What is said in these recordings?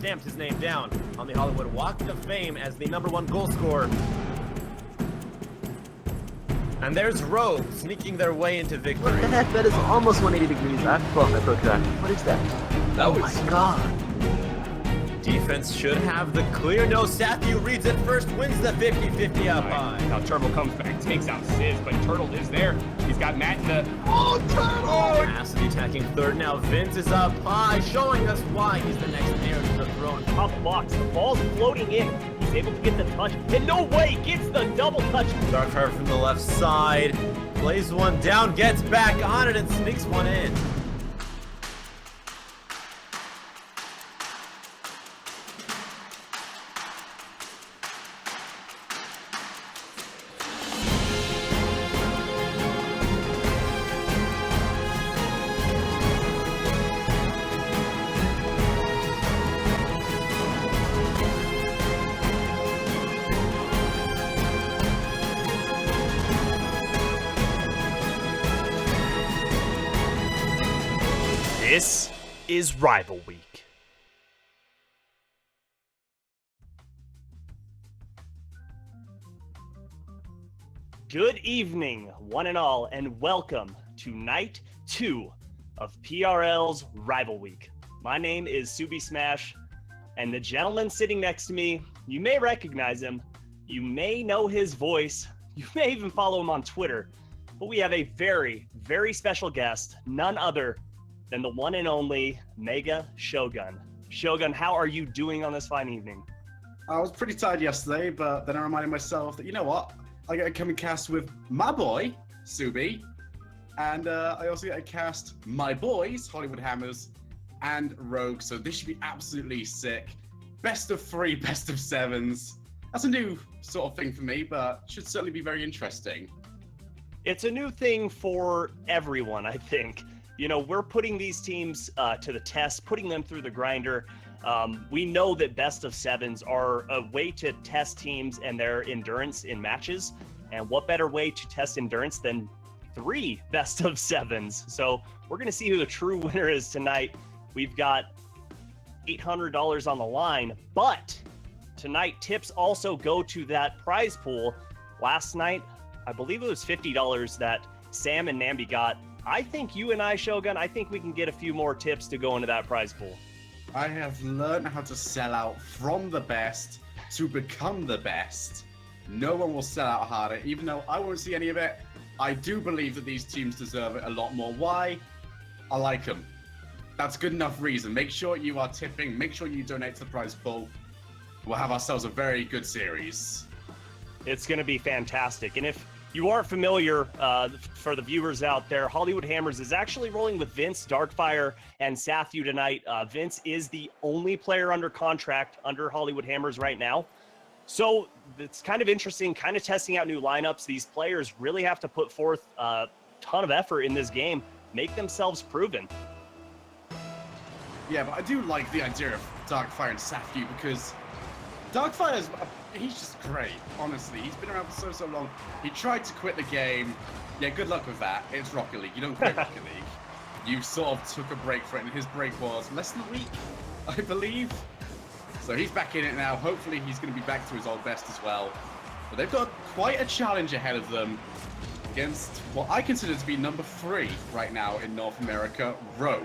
stamped his name down on the Hollywood Walk of Fame as the #1 goal scorer. And there's Rogue sneaking their way into victory. What the heck? That is almost 180 degrees. I broke that. What is that? That was... my God. Defense should have the clear. No, Sathu reads it first, wins the 50-50 up high. Now Turtle comes back, takes out Sizz, but Turtle is there. He's got Matt in the... Oh, Turtle! Cassidy attacking third now. Vince is up high, showing us why he's the next heir to the throne. Top box, the ball's floating in. He's able to get the touch, and no way, gets the double touch. Darkfire from the left side, plays one down, gets back on it, and sneaks one in. This is Rival Week. Good evening, one and all, and welcome to Night 2 of PRL's Rival Week. My name is Subi Smash, and the gentleman sitting next to me, you may recognize him, you may know his voice, you may even follow him on Twitter, but we have a very, very special guest, none other than the one and only Mega Shogun. Shogun, how are you doing on this fine evening? I was pretty tired yesterday, but then I reminded myself that, you know what? I get to come and cast with my boy, Subi, and I also get to cast my boys, Hollywood Hammers, and Rogue, so this should be absolutely sick. Best of 3, best of 7s. That's a new sort of thing for me, but should certainly be very interesting. It's a new thing for everyone, I think. You know, we're putting these teams to the test, putting them through the grinder. We know that best of 7s are a way to test teams and their endurance in matches. And what better way to test endurance than 3 best of 7s? So we're going to see who the true winner is tonight. We've got $800 on the line, but tonight tips also go to that prize pool. Last night, I believe it was $50 that Sam and Nambi got. I think you and I, Shogun, I think we can get a few more tips to go into that prize pool. I have learned how to sell out from the best to become the best. No one will sell out harder, even though I won't see any of it. I do believe that these teams deserve it a lot more. Why? I like them. That's good enough reason. Make sure you are tipping. Make sure you donate to the prize pool. We'll have ourselves a very good series. It's going to be fantastic. And if you aren't familiar, for the viewers out there, Hollywood Hammers is actually rolling with Vince, Darkfire, and Sathu tonight. Vince is the only player under contract under Hollywood Hammers right now. So it's kind of interesting, kind of testing out new lineups. These players really have to put forth a ton of effort in this game, make themselves proven. Yeah, but I do like the idea of Darkfire and Sathu because Darkfire's he's just great, honestly. He's been around for so long. He tried to quit the game. Yeah, good luck with that. It's Rocket League. You don't quit Rocket League. You sort of took a break for it, and his break was less than a week, I believe. So he's back in it now. Hopefully he's going to be back to his old best as well. But they've got quite a challenge ahead of them against what I consider to be number 3 right now in North America, Rogue.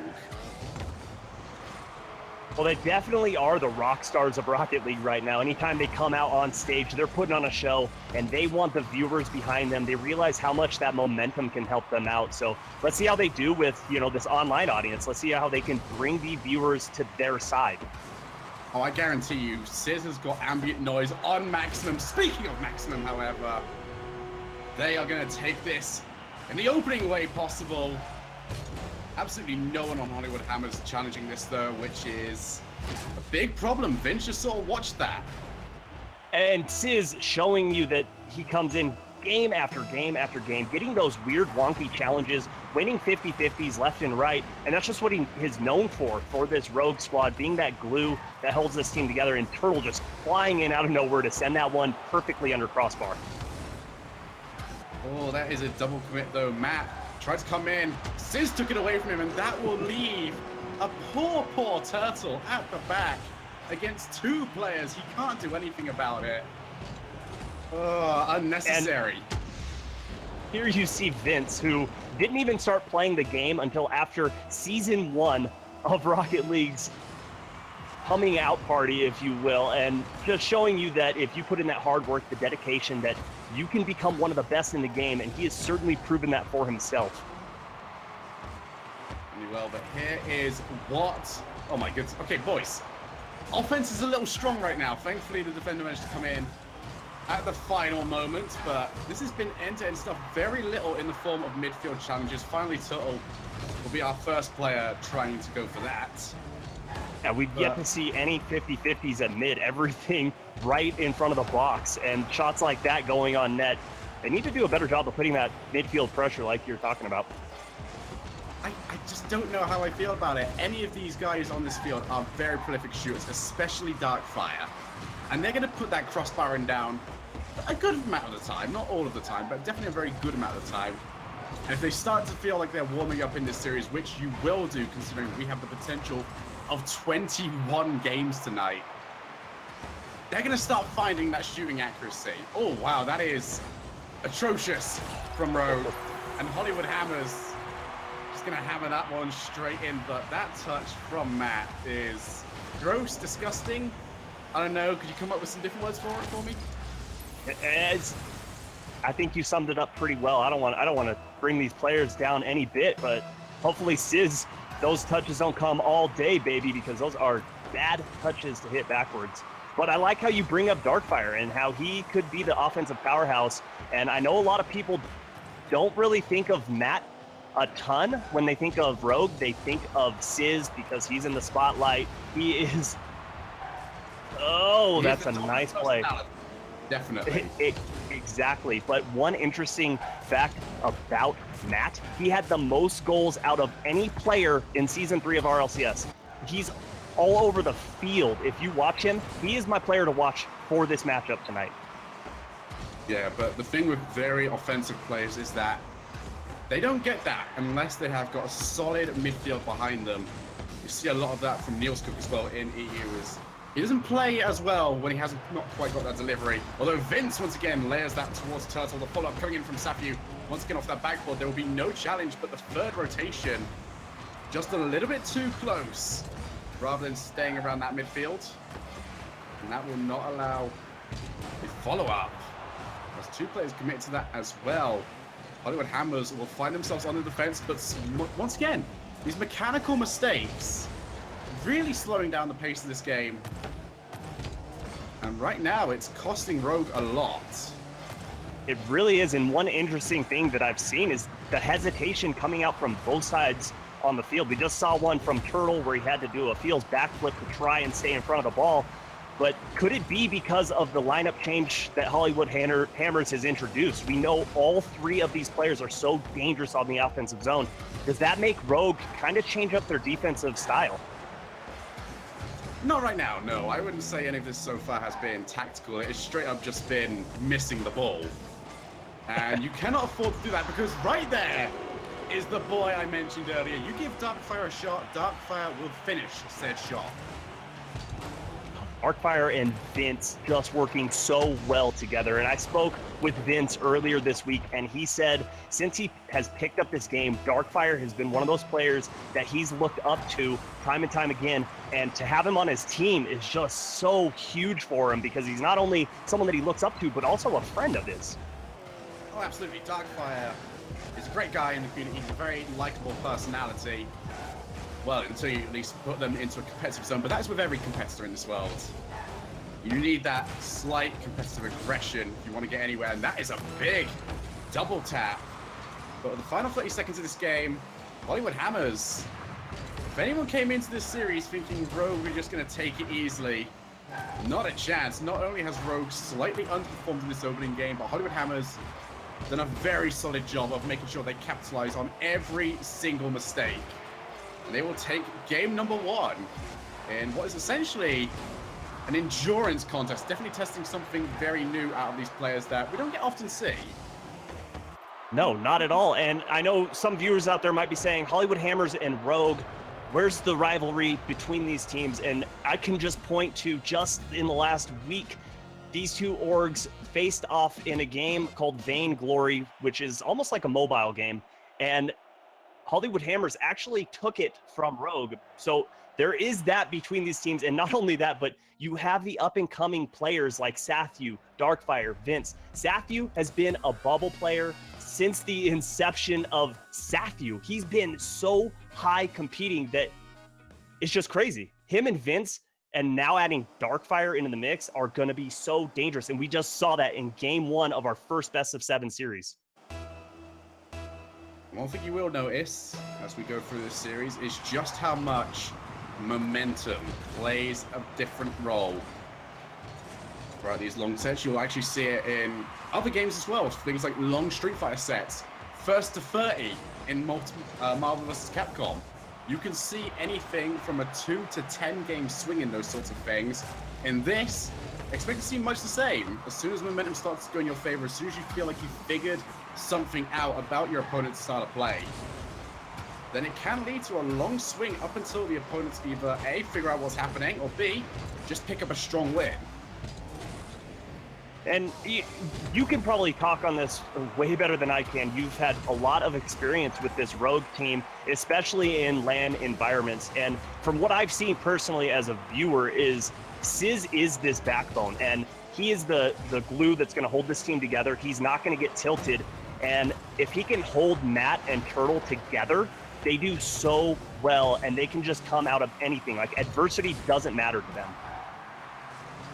Well, they definitely are the rock stars of Rocket League right now. Anytime they come out on stage, they're putting on a show, and they want the viewers behind them. They realize how much that momentum can help them out. So let's see how they do with, you know, this online audience. Let's see how they can bring the viewers to their side. Oh, I guarantee you, Sizz has got ambient noise on maximum. Speaking of maximum, however, they are going to take this in the opening way possible. Absolutely no one on Hollywood Hammers challenging this, though, which is a big problem. Vince just sort of watched that. And Sizz showing you that he comes in game after game after game, getting those weird, wonky challenges, winning 50-50s left and right. And that's just what he is known for this Rogue squad, being that glue that holds this team together, and Turtle just flying in out of nowhere to send that one perfectly under crossbar. Oh, that is a double commit, though. Matt tried to come in. Sizz took it away from him, and that will leave a poor Turtle at the back. against 2 players. He can't do anything about it. Oh, unnecessary. And here you see Vince, who didn't even start playing the game until after season 1 of Rocket League's coming out party, if you will, and just showing you that if you put in that hard work, the dedication, that you can become one of the best in the game, and he has certainly proven that for himself. Well, but here is what... Oh my goodness. Okay, boys. Offense is a little strong right now. Thankfully, the defender managed to come in at the final moment, but this has been end-to-end stuff. Very little in the form of midfield challenges. Finally, Turtle will be our first player trying to go for that. Yeah, we've yet to see any 50-50s at mid. Everything right in front of the box, and shots like that going on net. They need to do a better job of putting that midfield pressure like you're talking about. I just don't know how I feel about it. Any of these guys on this field are very prolific shooters, especially Darkfire. And they're going to put that crossbarring down a good amount of the time. Not all of the time, but definitely a very good amount of the time. And if they start to feel like they're warming up in this series, which you will do considering we have the potential of 21 games tonight, they're going to start finding that shooting accuracy. Oh, wow, that is atrocious from Rogue. And Hollywood Hammers going to hammer that one straight in, but that touch from Matt is gross, disgusting. I don't know. Could you come up with some different words for me? I think you summed it up pretty well. I don't want to bring these players down any bit, but hopefully, Sizz, those touches don't come all day, baby, because those are bad touches to hit backwards. But I like how you bring up Darkfire and how he could be the offensive powerhouse. And I know a lot of people don't really think of Matt a ton when they think of Rogue. They think of Sizz because he's in the spotlight. He is... Oh, that's a nice play. Definitely. Exactly. But one interesting fact about Matt, he had the most goals out of any player in Season 3 of RLCS. He's all over the field. If you watch him, he is my player to watch for this matchup tonight. Yeah, but the thing with very offensive players is that they don't get that unless they have got a solid midfield behind them. You see a lot of that from Niels Cook as well in EU. He doesn't play as well when he hasn't not quite got that delivery. Although Vince, once again, layers that towards Turtle. The follow-up coming in from Safu. Once again off that backboard, there will be no challenge, but the third rotation, just a little bit too close, rather than staying around that midfield. And that will not allow a follow-up. There's 2 players committed to that as well. Hollywood Hammers will find themselves on the defense, but once again, these mechanical mistakes really slowing down the pace of this game. And right now, it's costing Rogue a lot. It really is, and one interesting thing that I've seen is the hesitation coming out from both sides on the field. We just saw one from Turtle where he had to do a Fields backflip to try and stay in front of the ball. But could it be because of the lineup change that Hollywood Hammers has introduced? We know all 3 of these players are so dangerous on the offensive zone. Does that make Rogue kind of change up their defensive style? Not right now, no. I wouldn't say any of this so far has been tactical. It's straight up just been missing the ball. And you cannot afford to do that because right there is the boy I mentioned earlier. You give Darkfire a shot, Darkfire will finish said shot. Darkfire and Vince just working so well together. And I spoke with Vince earlier this week, and he said since he has picked up this game, Darkfire has been one of those players that he's looked up to time and time again. And to have him on his team is just so huge for him because he's not only someone that he looks up to, but also a friend of his. Oh, absolutely. Darkfire is a great guy in the community. He's a very likable personality. Well, until you at least put them into a competitive zone, but that's with every competitor in this world. You need that slight competitive aggression if you want to get anywhere, and that is a big double tap. But with the final 30 seconds of this game, Hollywood Hammers, if anyone came into this series thinking Rogue were just going to take it easily, not a chance. Not only has Rogue slightly underperformed in this opening game, but Hollywood Hammers done a very solid job of making sure they capitalize on every single mistake. And they will take game number 1 in what is essentially an endurance contest. Definitely testing something very new out of these players that we don't get often see. No, not at all. And I know some viewers out there might be saying Hollywood Hammers and Rogue, Where's the rivalry between these teams? And I can just point to just in the last week, these two orgs faced off in a game called Vainglory, which is almost like a mobile game. And Hollywood Hammers actually took it from Rogue. So there is that between these teams. And not only that, but you have the up and coming players like Sathu, Darkfire, Vince. Sathu has been a bubble player since the inception of Sathu. He's been so high competing that it's just crazy. Him and Vince, and now adding Darkfire into the mix, are going to be so dangerous. And we just saw that in game 1 of our first best of 7 series. One thing you will notice as we go through this series is just how much momentum plays a different role throughout these long sets. You'll actually see it in other games as well. Things like long Street Fighter sets, first to 30 in Marvel vs. Capcom. You can see anything from a 2 to 10 game swing in those sorts of things. In this, expect to see much the same. As soon as momentum starts to go in your favor, as soon as you feel like you figured something out about your opponent's style of play, then it can lead to a long swing up until the opponents either A, figure out what's happening, or B, just pick up a strong win. And you can probably talk on this way better than I can. You've had a lot of experience with this Rogue team, especially in LAN environments. And from what I've seen personally as a viewer is Sizz is this backbone, and he is the glue that's going to hold this team together. He's not going to get tilted. And if he can hold Matt and Turtle together, they do so well, and they can just come out of anything. Like, adversity doesn't matter to them.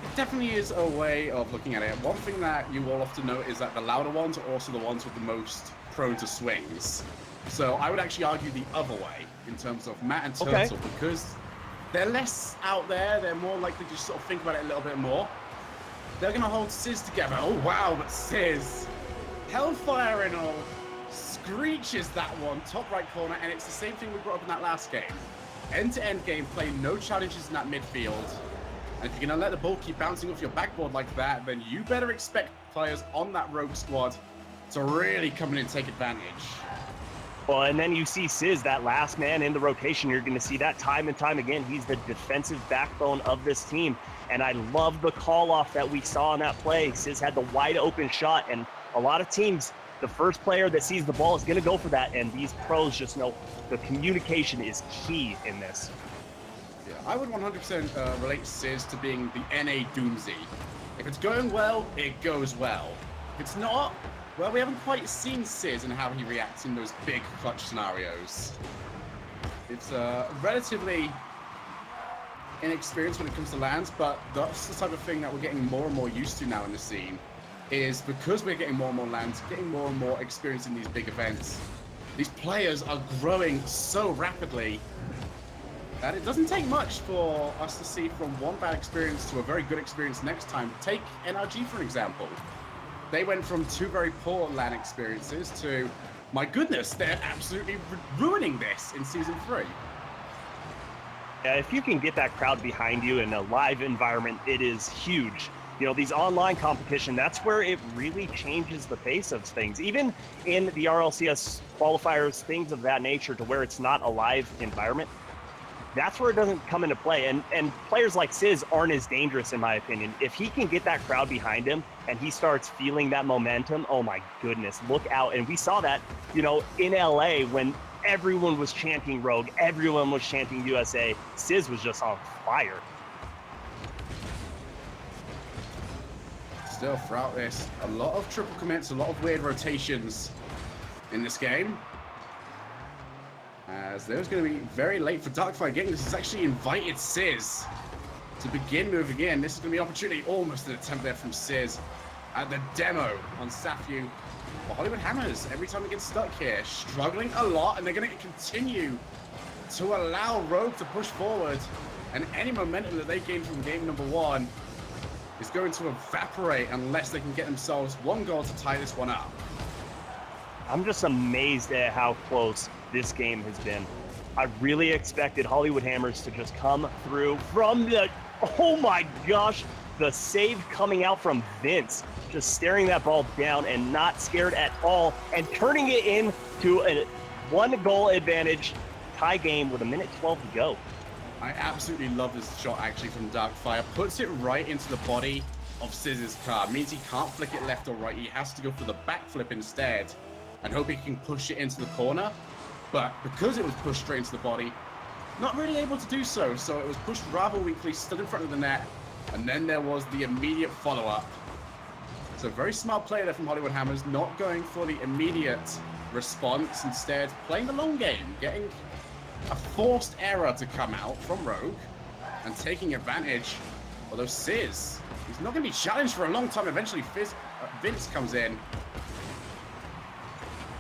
It definitely is a way of looking at it. One thing that you will often note is that the louder ones are also the ones with the most prone to swings. So I would actually argue the other way in terms of Matt and Turtle, because they're less out there. They're more likely to just sort of think about it a little bit more. They're going to hold Sizz together. Oh, wow, but Sizz, Hellfire and all, screeches that one, top right corner, and it's the same thing we brought up in that last game. End-to-end gameplay, no challenges in that midfield. And if you're going to let the ball keep bouncing off your backboard like that, then you better expect players on that Rogue squad to really come in and take advantage. Well, and then you see Sizz, that last man in the rotation. You're going to see that time and time again. He's the defensive backbone of this team. And I love the call-off that we saw in that play. Sizz had the wide open shot, and a lot of teams, the first player that sees the ball is going to go for that. And these pros just know the communication is key in this. Yeah, I would 100% relate Sizz to being the NA Doomsy. If it's going well, it goes well. If it's not, well, we haven't quite seen Sizz and how he reacts in those big clutch scenarios. It's relatively inexperienced when it comes to lands, but that's the type of thing that we're getting more and more used to now in the scene, is because we're getting more and more lands, getting more and more experience in these big events. These players are growing so rapidly that it doesn't take much for us to see from one bad experience to a very good experience next time. Take NRG, for example. They went from 2 very poor LAN experiences to, my goodness, they're absolutely ruining this in Season 3. Yeah, if you can get that crowd behind you in a live environment, it is huge. You know, these online competition, that's where it really changes the pace of things. Even in the RLCS qualifiers, things of that nature, to where it's not a live environment, that's where it doesn't come into play. And players like Sizz aren't as dangerous, in my opinion. If he can get that crowd behind him and he starts feeling that momentum, oh my goodness, look out. And we saw that, you know, in LA when everyone was chanting Rogue, everyone was chanting USA, Sizz was just on fire. Still, throughout this, a lot of triple commits, a lot of weird rotations in this game. As there's going to be very late for Darkfire getting this. It's actually invited Sizz to begin moving in. This is going to be an opportunity, almost an attempt there from Sizz at the demo on Sathu. Well, Hollywood Hammers, every time they get stuck here, struggling a lot, and they're going to continue to allow Rogue to push forward. And any momentum that they gain from game number 1 is going to evaporate unless they can get themselves 1 goal to tie this one up. I'm just amazed at how close this game has been. I really expected Hollywood Hammers to just come through from the, oh my gosh, the save coming out from Vince, just staring that ball down and not scared at all, and turning it into a 1 goal advantage. tie game with 1:12 to go. I absolutely love this shot actually from Darkfire. Puts it right into the body of Sizz's car. Means he can't flick it left or right. He has to go for the backflip instead and hope he can push it into the corner. But because it was pushed straight into the body, not really able to do so. So it was pushed rather weakly, stood in front of the net. And then there was the immediate follow-up. So very smart play there from Hollywood Hammers, not going for the immediate response, instead playing the long game, getting a forced error to come out from Rogue and taking advantage. Although Sizz, he's not going to be challenged for a long time. Eventually Vince comes in.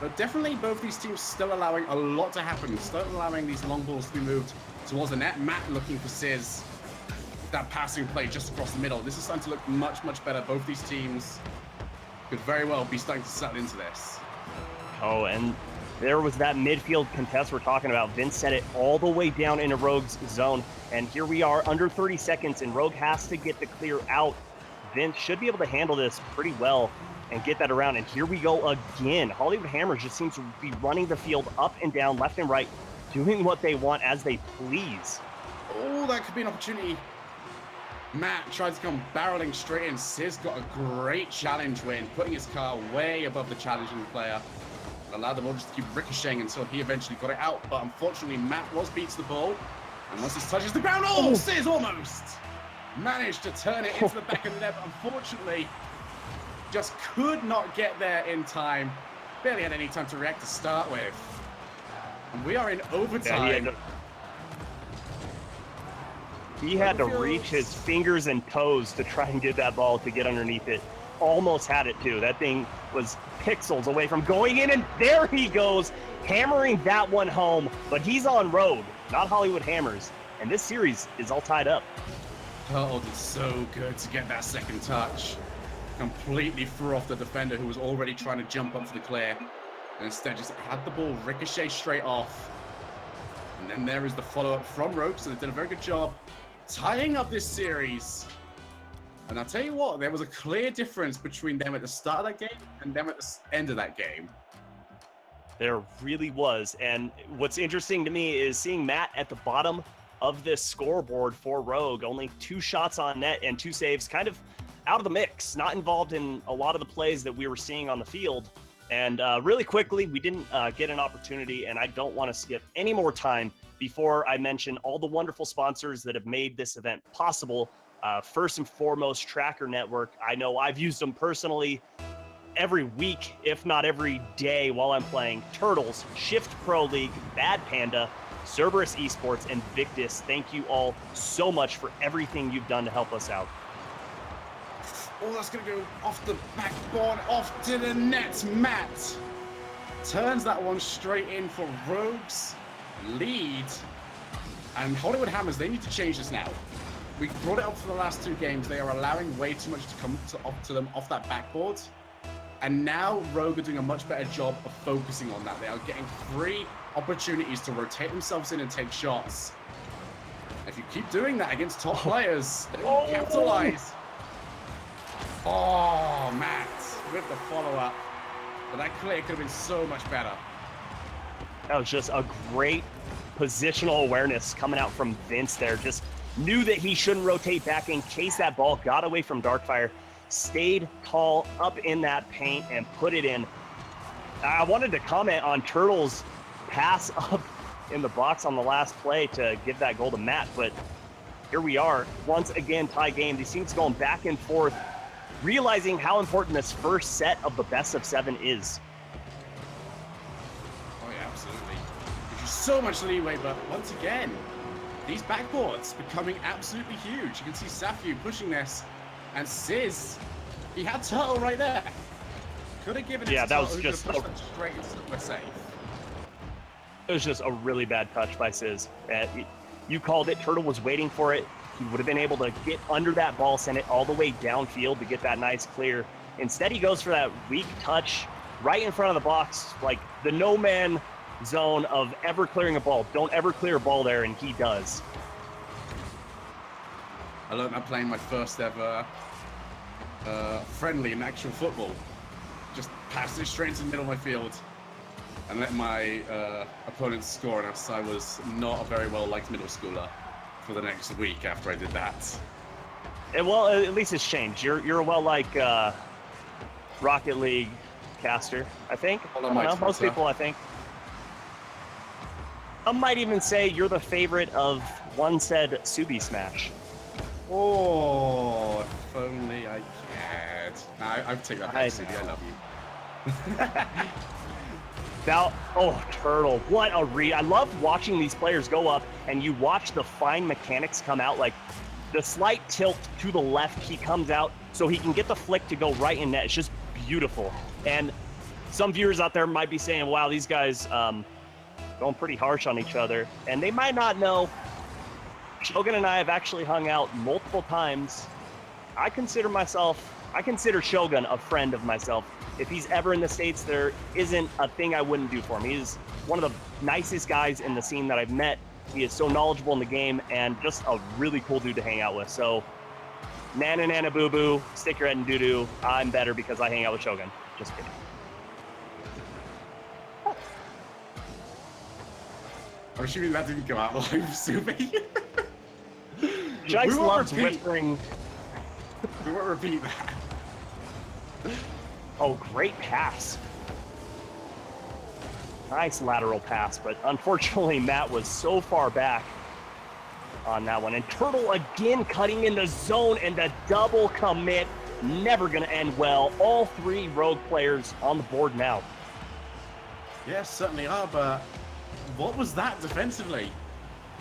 But definitely both these teams still allowing a lot to happen, still allowing these long balls to be moved towards the net. Matt looking for Sizz. That passing play just across the middle. This is starting to look much, much better. Both these teams could very well be starting to settle into this. Oh, and there was that midfield contest we're talking about. Vince set it all the way down into Rogue's zone. And here we are under 30 seconds, and Rogue has to get the clear out. Vince should be able to handle this pretty well and get that around. And here we go again. Hollywood Hammers just seems to be running the field up and down, left and right, doing what they want as they please. Oh, that could be an opportunity. Matt tried to come barreling straight in. Sizz got a great challenge win, putting his car way above the challenging player. Allowed the ball just to keep ricocheting until he eventually got it out. But unfortunately, Matt beats the ball. And once this touches the ground, oh, Sizz almost managed to turn it into the back of the net. But unfortunately, just could not get there in time. Barely had any time to react to start with. And we are in overtime. Yeah, he had to reach his fingers and toes to try and get that ball to get underneath it. Almost had it too. That thing was pixels away from going in, and there he goes, hammering that one home. But he's on Rogue, not Hollywood Hammers. And this series is all tied up. Turtle did so good to get that second touch. Completely threw off the defender who was already trying to jump up for the clear. And instead just had the ball ricochet straight off. And then there is the follow-up from Rogue, so they did a very good job tying up this series. And I'll tell you what, there was a clear difference between them at the start of that game and them at the end of that game. There really was. And what's interesting to me is seeing Matt at the bottom of this scoreboard for Rogue. Only 2 shots on net and 2 saves, kind of out of the mix, not involved in a lot of the plays that we were seeing on the field. And really quickly, we didn't get an opportunity, and I don't want to skip any more time before I mention all the wonderful sponsors that have made this event possible. First and foremost, Tracker Network. I know I've used them personally every week, if not every day while I'm playing. Turtles, Shift Pro League, Bad Panda, Cerberus Esports, and Victus. Thank you all so much for everything you've done to help us out. Oh, that's going to go off the backboard, off to the net. Matt turns that one straight in for Rogue's lead. And Hollywood Hammers, they need to change this now. We brought it up for the last 2 games. They are allowing way too much to come to them off that backboard. And now Rogue are doing a much better job of focusing on that. They are getting free opportunities to rotate themselves in and take shots. If you keep doing that against top players, they will capitalize. Oh, Matt with the follow-up. But that clear could have been so much better. That was just a great positional awareness coming out from Vince there. Just knew that he shouldn't rotate back in case that ball got away from Darkfire. Stayed tall up in that paint and put it in. I wanted to comment on Turtle's pass up in the box on the last play to give that goal to Matt, but here we are, once again, tie game. These teams going back and forth, realizing how important this first set of the best of 7 is. Oh yeah, absolutely. There's so much leeway, but once again, these backboards becoming absolutely huge. You can see Safu pushing this, and Sizz, he had Turtle right there. Could have given it to that Turtle, was who just could have pushed that straight into the safe. It was just a really bad touch by Sizz. You called it. Turtle was waiting for it. He would have been able to get under that ball, send it all the way downfield to get that nice clear. Instead, he goes for that weak touch right in front of the box, like the no-man zone of ever clearing a ball. Don't ever clear a ball there, and he does. I learned that playing my first ever friendly in actual football. Just passed it straight into the middle of my field. and let my opponents score, and I was not a very well-liked middle schooler for the next week after I did that. Well, at least it's changed. You're a well-liked Rocket League caster, I think. Follow I my don't know, most Twitter. people, I think. I might even say you're the favorite of one said Subi Smash. Oh, if only I cared. Nah, I take that back, Subi. I love you. Now, oh, Turtle, what a read. I love watching these players go up, and you watch the fine mechanics come out, like the slight tilt to the left, he comes out so he can get the flick to go right in net. It's just beautiful. And some viewers out there might be saying, wow, these guys going pretty harsh on each other. And they might not know, Shogun and I have actually hung out multiple times. I consider Shogun a friend of myself. If he's ever in the States, there isn't a thing I wouldn't do for him. He's one of the nicest guys in the scene that I've met. He is so knowledgeable in the game and just a really cool dude to hang out with. So, nana nana boo boo, stick your head in doo doo. I'm better because I hang out with Shogun. Just kidding. I'm assuming that didn't go out live, Subi. Jice loves whispering. We won't repeat that. Oh, great pass. Nice lateral pass, but unfortunately Matt was so far back on that one. And Turtle again cutting in the zone, and the double commit. Never going to end well. All three Rogue players on the board now. Yes, certainly are, but what was that defensively?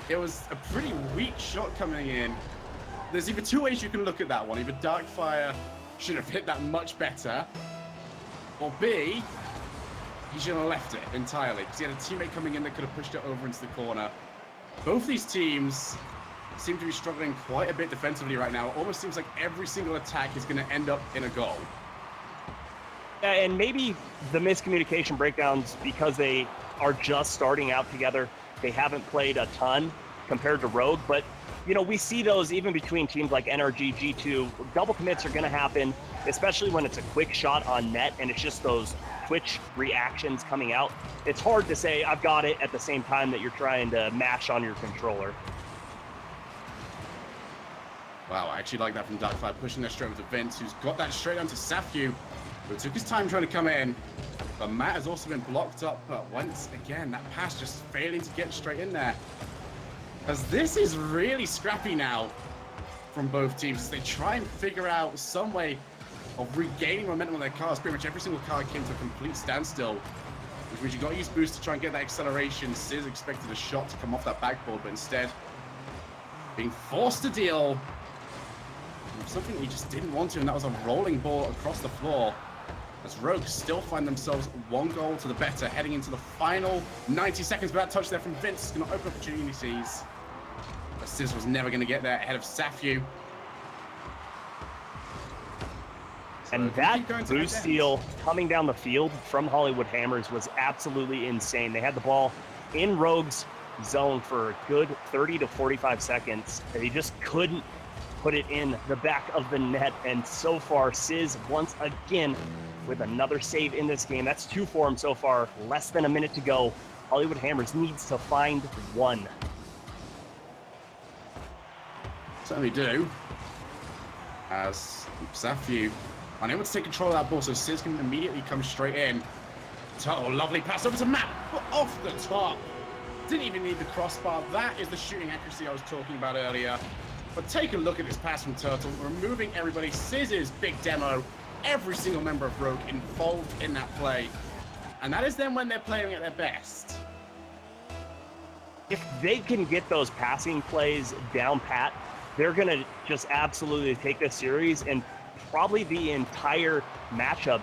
It was a pretty weak shot coming in. There's either two ways you can look at that one. Either Darkfire should have hit that much better, or B, he should have left it entirely, because he had a teammate coming in that could have pushed it over into the corner. Both these teams seem to be struggling quite a bit defensively right now. It almost seems like every single attack is going to end up in a goal. And maybe the miscommunication breakdowns because they are just starting out together. They haven't played a ton compared to Rogue, but you know, we see those even between teams like NRG, G2. Double commits are going to happen, especially when it's a quick shot on net and it's just those Twitch reactions coming out. It's hard to say, I've got it, at the same time that you're trying to mash on your controller. Wow, I actually like that from Darkfire, pushing that straight over to Vince, who's got that straight onto Safyu, who took his time trying to come in. But Matt has also been blocked up, but once again, that pass just failing to get straight in there. As this is really scrappy now from both teams, as they try and figure out some way of regaining momentum on their cars. Pretty much every single car came to a complete standstill, which means you got to use boost to try and get that acceleration. Sizz expected a shot to come off that backboard, but instead being forced to deal with something he just didn't want to, and that was a rolling ball across the floor. As Rogue still find themselves one goal to the better, heading into the final 90 seconds. But that touch there from Vince is going to open opportunities. But Sizz was never going to get there ahead of Safyu. And that boost steal coming down the field from Hollywood Hammers was absolutely insane. They had the ball in Rogue's zone for a good 30 to 45 seconds. And he just couldn't put it in the back of the net. And so far, Sizz once again with another save in this game. That's 2 for him so far. Less than a minute to go. Hollywood Hammers needs to find one. Certainly do. As Safyu unable to take control of that ball, so Sizz can immediately come straight in. Oh, lovely pass over to Matt, but off the top. Didn't even need the crossbar. That is the shooting accuracy I was talking about earlier. But take a look at this pass from Turtle, removing everybody. Sizz's big demo. Every single member of Rogue involved in that play. And that is then when they're playing at their best. If they can get those passing plays down pat, they're going to just absolutely take this series and probably the entire matchup,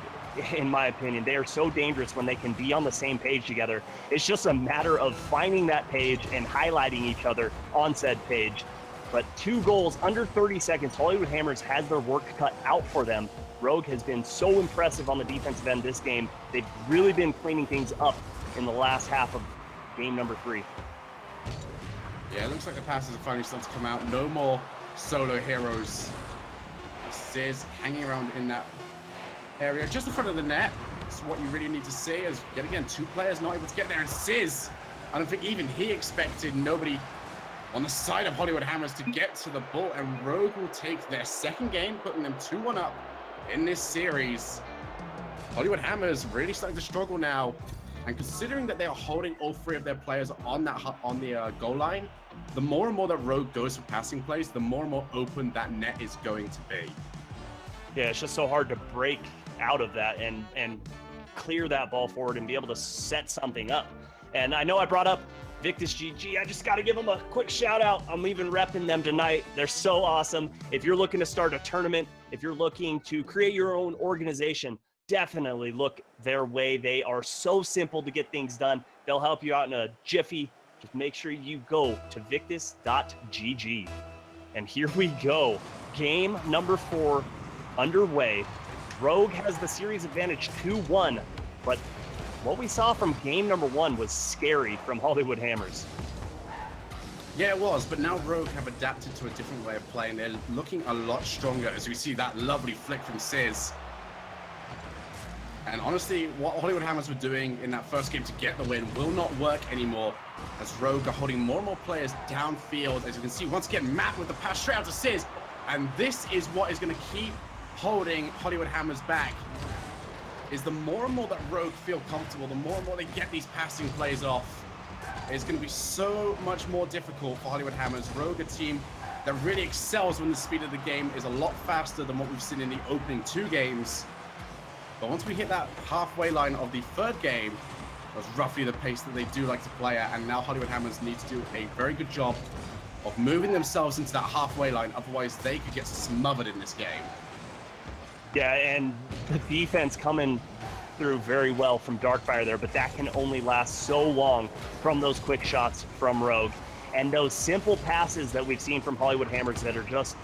in my opinion. They are so dangerous when they can be on the same page together. It's just a matter of finding that page and highlighting each other on said page. But 2 goals under 30 seconds. Hollywood Hammers has their work cut out for them. Rogue has been so impressive on the defensive end this game. They've really been cleaning things up in the last half of game number 3. Yeah, it looks like the passes are finally starting to come out. No more solo heroes. Sizz hanging around in that area just in front of the net. That's what you really need to see, is yet again, 2 players not able to get there. And Sizz, I don't think even he expected nobody on the side of Hollywood Hammers to get to the ball, and Rogue will take their second game, putting them 2-1 up in this series. Hollywood Hammers really starting to struggle now, and considering that they are holding all 3 of their players on the goal line, the more and more that Rogue goes for passing plays, the more and more open that net is going to be. Yeah, it's just so hard to break out of that and clear that ball forward and be able to set something up. And I know I brought up Victus GG. I just got to give them a quick shout out. I'm even repping them tonight. They're so awesome. If you're looking to start a tournament, if you're looking to create your own organization, definitely look their way. They are so simple to get things done. They'll help you out in a jiffy. Just make sure you go to victus.gg. And here we go. Game number 4 underway. Rogue has the series advantage 2-1, but what we saw from game number 1 was scary from Hollywood Hammers. Yeah, it was, but now Rogue have adapted to a different way of playing. They're looking a lot stronger as we see that lovely flick from Sizz. And honestly, what Hollywood Hammers were doing in that first game to get the win will not work anymore, as Rogue are holding more and more players downfield. As you can see, once again, Matt with the pass straight out to Sizz. And this is what is going to keep holding Hollywood Hammers back, is the more and more that Rogue feel comfortable, the more and more they get these passing plays off, it's going to be so much more difficult for Hollywood Hammers. Rogue, a team that really excels when the speed of the game is a lot faster than what we've seen in the opening 2 games. But once we hit that halfway line of the 3rd game, that's roughly the pace that they do like to play at, and now Hollywood Hammers need to do a very good job of moving themselves into that halfway line, otherwise they could get smothered in this game. Yeah, and the defense coming through very well from Darkfire there, but that can only last so long from those quick shots from Rogue. And those simple passes that we've seen from Hollywood Hammers that are just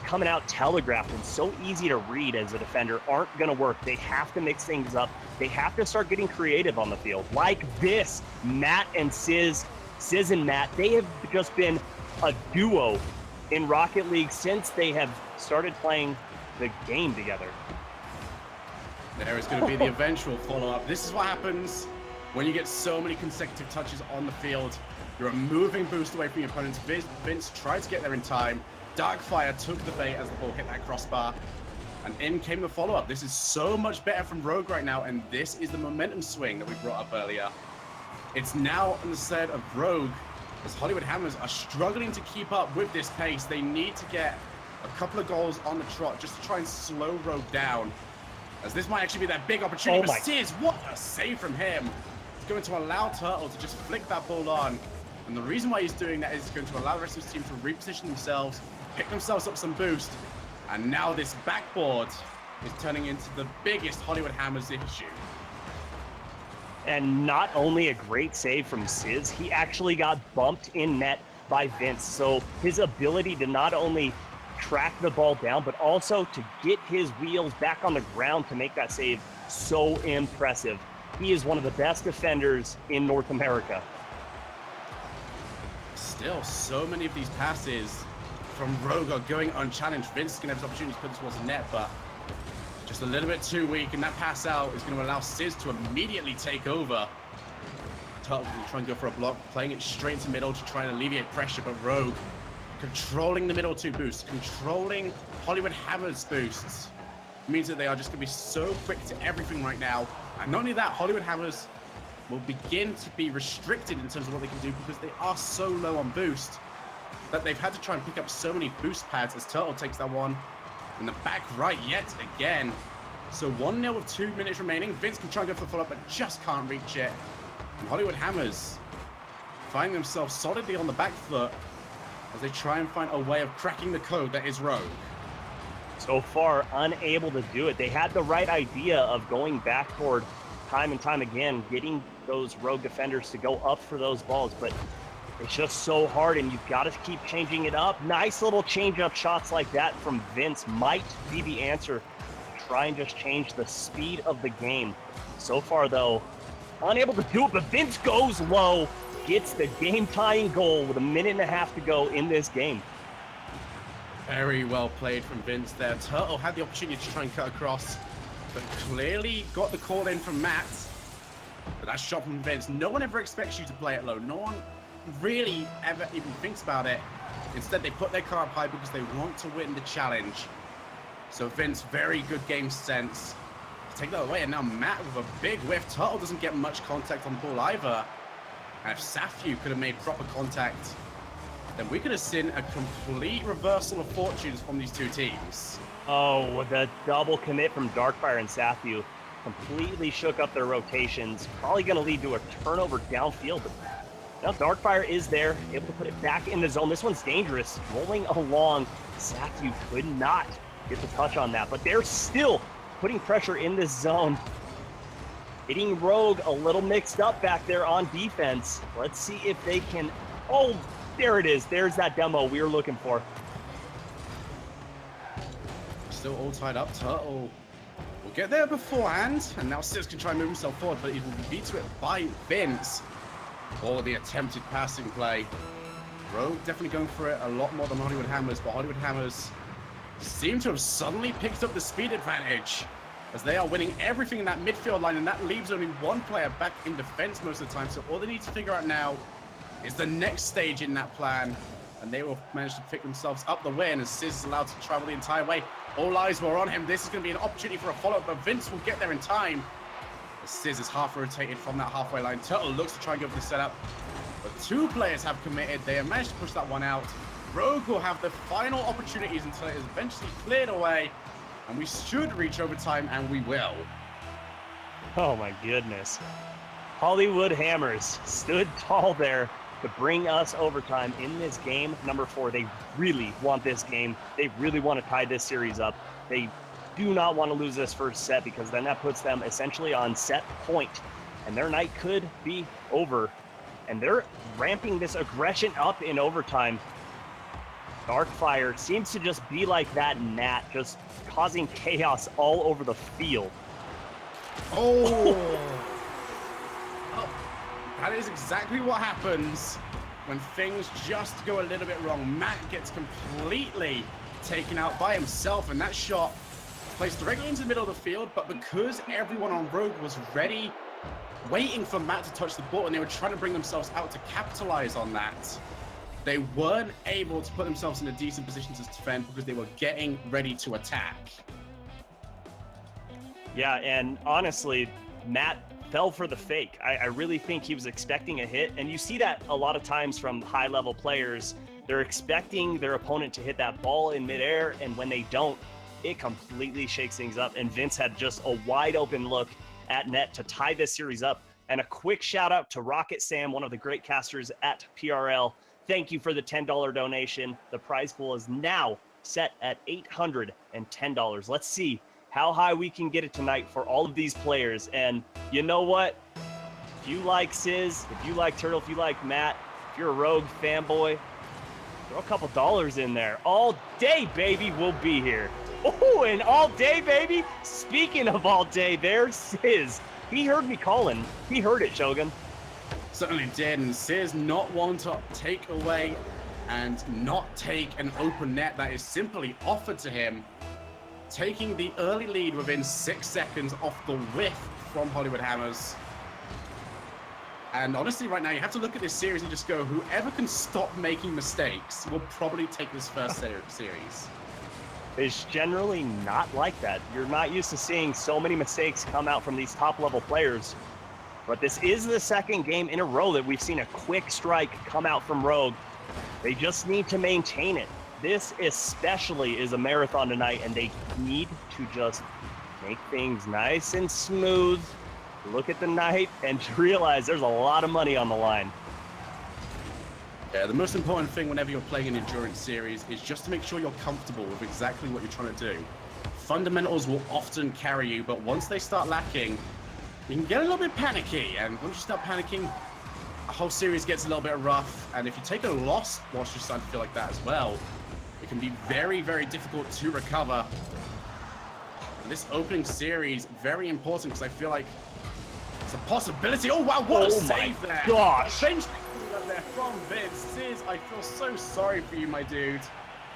coming out telegraphed and so easy to read as a defender aren't going to work. They have to mix things up. They have to start getting creative on the field. Like this, Matt and Sizz and Matt, they have just been a duo in Rocket League since they have started playing the game together. There is going to be the eventual follow-up. This is what happens when you get so many consecutive touches on the field. You're a moving boost away from your opponents. Vince tried to get there in time. Darkfire took the bait as the ball hit that crossbar, and in came the follow-up. This is so much better from Rogue right now, and this is the momentum swing that we brought up earlier. It's now on the side of Rogue, as Hollywood Hammers are struggling to keep up with this pace. They need to get a couple of goals on the trot just to try and slow Rogue down, as this might actually be that big opportunity. But Sizz, what a save from him. He's going to allow Turtle to just flick that ball on, and the reason why he's doing that is he's going to allow the rest of his team to reposition themselves, pick themselves up some boost, and now this backboard is turning into the biggest Hollywood Hammers issue. And not only a great save from Sizz, he actually got bumped in net by Vince. So his ability to not only track the ball down, but also to get his wheels back on the ground to make that save, so impressive. He is one of the best defenders in North America. Still, so many of these passes from Rogue are going unchallenged. Vince is going to have his opportunity to put this towards the net, but just a little bit too weak, and that pass out is going to allow Sizz to immediately take over. Turtle will try and go for a block, playing it straight into middle to try and alleviate pressure, but Rogue controlling the middle 2 boosts, controlling Hollywood Hammers boosts, means that they are just going to be so quick to everything right now. And not only that, Hollywood Hammers will begin to be restricted in terms of what they can do because they are so low on boost that they've had to try and pick up so many boost pads, as Turtle takes that one in the back right yet again. So 1-0 with 2 minutes remaining. Vince can try and go for the follow-up, but just can't reach it. And Hollywood Hammers find themselves solidly on the back foot as they try and find a way of cracking the code that is Rogue. So far, unable to do it. They had the right idea of going backboard time and time again, getting those Rogue defenders to go up for those balls, but it's just so hard, and you've got to keep changing it up. Nice little change-up shots like that from Vince might be the answer to try and just change the speed of the game. So far, though, unable to do it, but Vince goes low, gets the game-tying goal with 1.5 minutes to go in this game. Very well played from Vince there. Turtle had the opportunity to try and cut across, but clearly got the call in from Matt. But that shot from Vince, no one ever expects you to play it low. No one really ever even thinks about it. Instead, they put their car up high because they want to win the challenge. So Vince, very good game sense. Take that away, and now Matt with a big whiff. Turtle doesn't get much contact on the ball either. And if Safyu could have made proper contact, then we could have seen a complete reversal of fortunes from these two teams. Oh, the double commit from Darkfire and Safyu completely shook up their rotations. Probably going to lead to a turnover downfield. But now Darkfire is there, able to put it back in the zone. This one's dangerous. Rolling along. Safyu could not get the touch on that, but they're still putting pressure in this zone. Hitting Rogue a little mixed up back there on defense. Let's see if they can... Oh, there it is. There's that demo we were looking for. Still all tied up. Turtle will get there beforehand, and now Sis can try and move himself forward, but he will be beat to it by Vince. Or the attempted passing play. Rogue definitely going for it a lot more than Hollywood Hammers, but Hollywood Hammers seem to have suddenly picked up the speed advantage as they are winning everything in that midfield line, and that leaves only one player back in defense most of the time. So all they need to figure out now is the next stage in that plan, and they will manage to pick themselves up the win as Sis is allowed to travel the entire way. All eyes were on him. This is going to be an opportunity for a follow-up, but Vince will get there in time. As Sis is half rotated from that halfway line. Turtle looks to try and go for the setup, but two players have committed. They have managed to push that one out. Rogue will have the final opportunities until it is eventually cleared away, and we should reach overtime, and we will. Oh my goodness. Hollywood Hammers stood tall there to bring us overtime in this game number 4. They really want this game. They really want to tie this series up. They do not want to lose this first set, because then that puts them essentially on set point, and their night could be over. And they're ramping this aggression up in overtime. Darkfire seems to just be like that gnat, just causing chaos all over the field. Oh! Oh, that is exactly what happens when things just go a little bit wrong. Matt gets completely taken out by himself, and that shot placed directly into the middle of the field, but because everyone on Rogue was ready, waiting for Matt to touch the ball, and they were trying to bring themselves out to capitalize on that, they weren't able to put themselves in a decent position to defend because they were getting ready to attack. Yeah, and honestly, Matt fell for the fake. I really think he was expecting a hit, and you see that a lot of times from high-level players. They're expecting their opponent to hit that ball in midair, and when they don't, it completely shakes things up. And Vince had just a wide-open look at net to tie this series up. And a quick shout-out to Rocket Sam, one of the great casters at PRL. Thank you for the $10 donation. The prize pool is now set at $810. Let's see how high we can get it tonight for all of these players. And you know what? If you like Sizz, if you like Turtle, if you like Matt, if you're a Rogue fanboy, throw a couple dollars in there. All day, baby, we'll be here. Oh, and all day, baby. Speaking of all day, there's Sizz. He heard me calling. He heard it, Shogun. Certainly did, and Sizz not one to take away and not take an open net that is simply offered to him, taking the early lead within 6 seconds off the whiff from Hollywood Hammers. And honestly, right now, you have to look at this series and just go, whoever can stop making mistakes will probably take this first series. It's generally not like that. You're not used to seeing so many mistakes come out from these top-level players. But this is the second game in a row that we've seen a quick strike come out from Rogue. They just need to maintain it. This especially is a marathon tonight, and they need to just make things nice and smooth, look at the night, and realize there's a lot of money on the line. Yeah, the most important thing whenever you're playing an endurance series is just to make sure you're comfortable with exactly what you're trying to do. Fundamentals will often carry you, but once they start lacking, you can get a little bit panicky, and once you start panicking, the whole series gets a little bit rough, and if you take a loss whilst you're starting to feel like that as well, it can be very, very difficult to recover. And this opening series, very important, because I feel like it's a possibility. Oh wow, what a save there! Gosh! There from Vince. Sizz, I feel so sorry for you, my dude.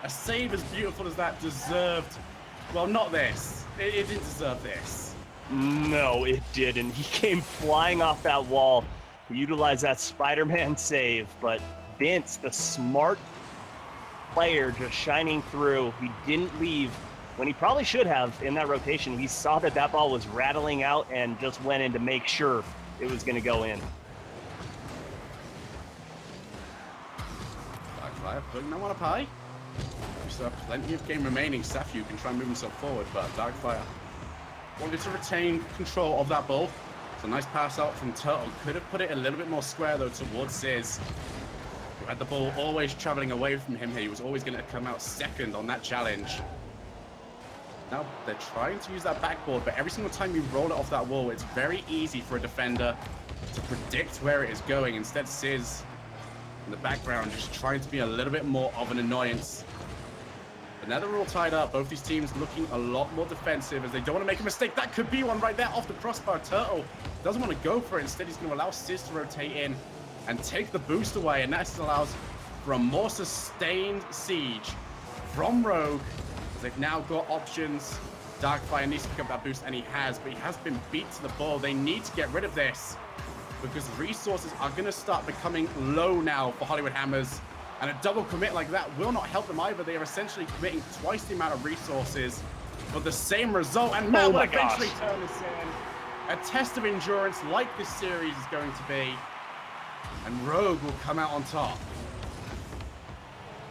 A save as beautiful as that deserved, well, not this. It didn't deserve this. No, it didn't. He came flying off that wall to utilize that Spider-Man save, but Vince, the smart player, just shining through. He didn't leave when he probably should have in that rotation. He saw that that ball was rattling out and just went in to make sure it was going to go in. Darkfire putting that one up high. We still have plenty of game remaining. Safu can try and move himself forward, but Darkfire wanted to retain control of that ball. It's a nice pass out from Turtle. Could have put it a little bit more square, though, towards Sizz, who had the ball always traveling away from him here. He was always going to come out second on that challenge. Now they're trying to use that backboard, but every single time you roll it off that wall, it's very easy for a defender to predict where it is going. Instead, Sizz in the background just trying to be a little bit more of an annoyance. But now they're all tied up. Both these teams looking a lot more defensive as they don't want to make a mistake. That could be one right there off the crossbar. Turtle doesn't want to go for it. Instead, he's going to allow Sizz to rotate in and take the boost away. And that allows for a more sustained siege from Rogue. They've now got options. Darkfire needs to pick up that boost, and he has, but he has been beat to the ball. They need to get rid of this because resources are going to start becoming low now for Hollywood Hammers, and a double commit like that will not help them either. They are essentially committing twice the amount of resources for the same result, and Matt will eventually turn this in. A test of endurance like this series is going to be, and Rogue will come out on top.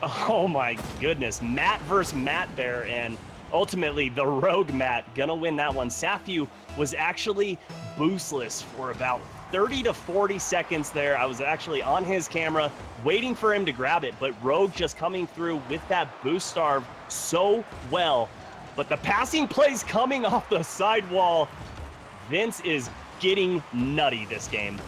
Oh my goodness, Matt versus Matt there, and ultimately the Rogue Matt gonna win that one. Safu was actually boostless for about 30 to 40 seconds there. I was actually on his camera waiting for him to grab it, but Rogue just coming through with that boost starve so well. But the passing plays coming off the side wall. Vince is getting nutty this game.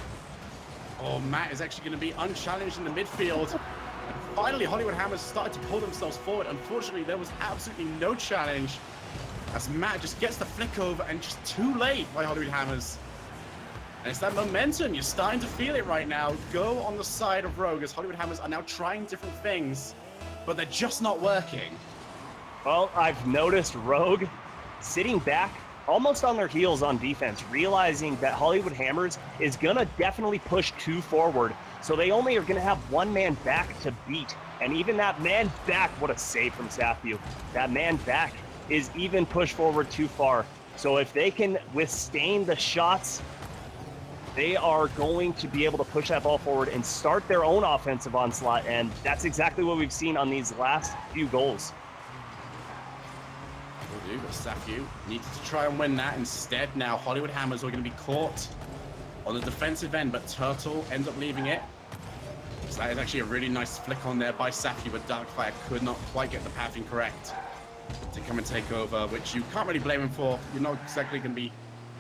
Oh, Matt is actually going to be unchallenged in the midfield. And finally, Hollywood Hammers started to pull themselves forward. Unfortunately, there was absolutely no challenge as Matt just gets the flick over and just too late by Hollywood Hammers. And it's that momentum. You're starting to feel it right now. Go on the side of Rogue as Hollywood Hammers are now trying different things, but they're just not working. Well, I've noticed Rogue sitting back almost on their heels on defense, realizing that Hollywood Hammers is going to definitely push two forward. So they only are going to have one man back to beat. And even that man back, what a save from Safu. That man back is even pushed forward too far. So if they can withstand the shots, they are going to be able to push that ball forward and start their own offensive onslaught. And that's exactly what we've seen on these last few goals. Will do, but Safu needs to try and win that instead. Now Hollywood Hammers are going to be caught on the defensive end, but Turtle ends up leaving it. So that is actually a really nice flick on there by Safu, but Darkfire could not quite get the pathing correct to come and take over, which you can't really blame him for. You're not exactly going to be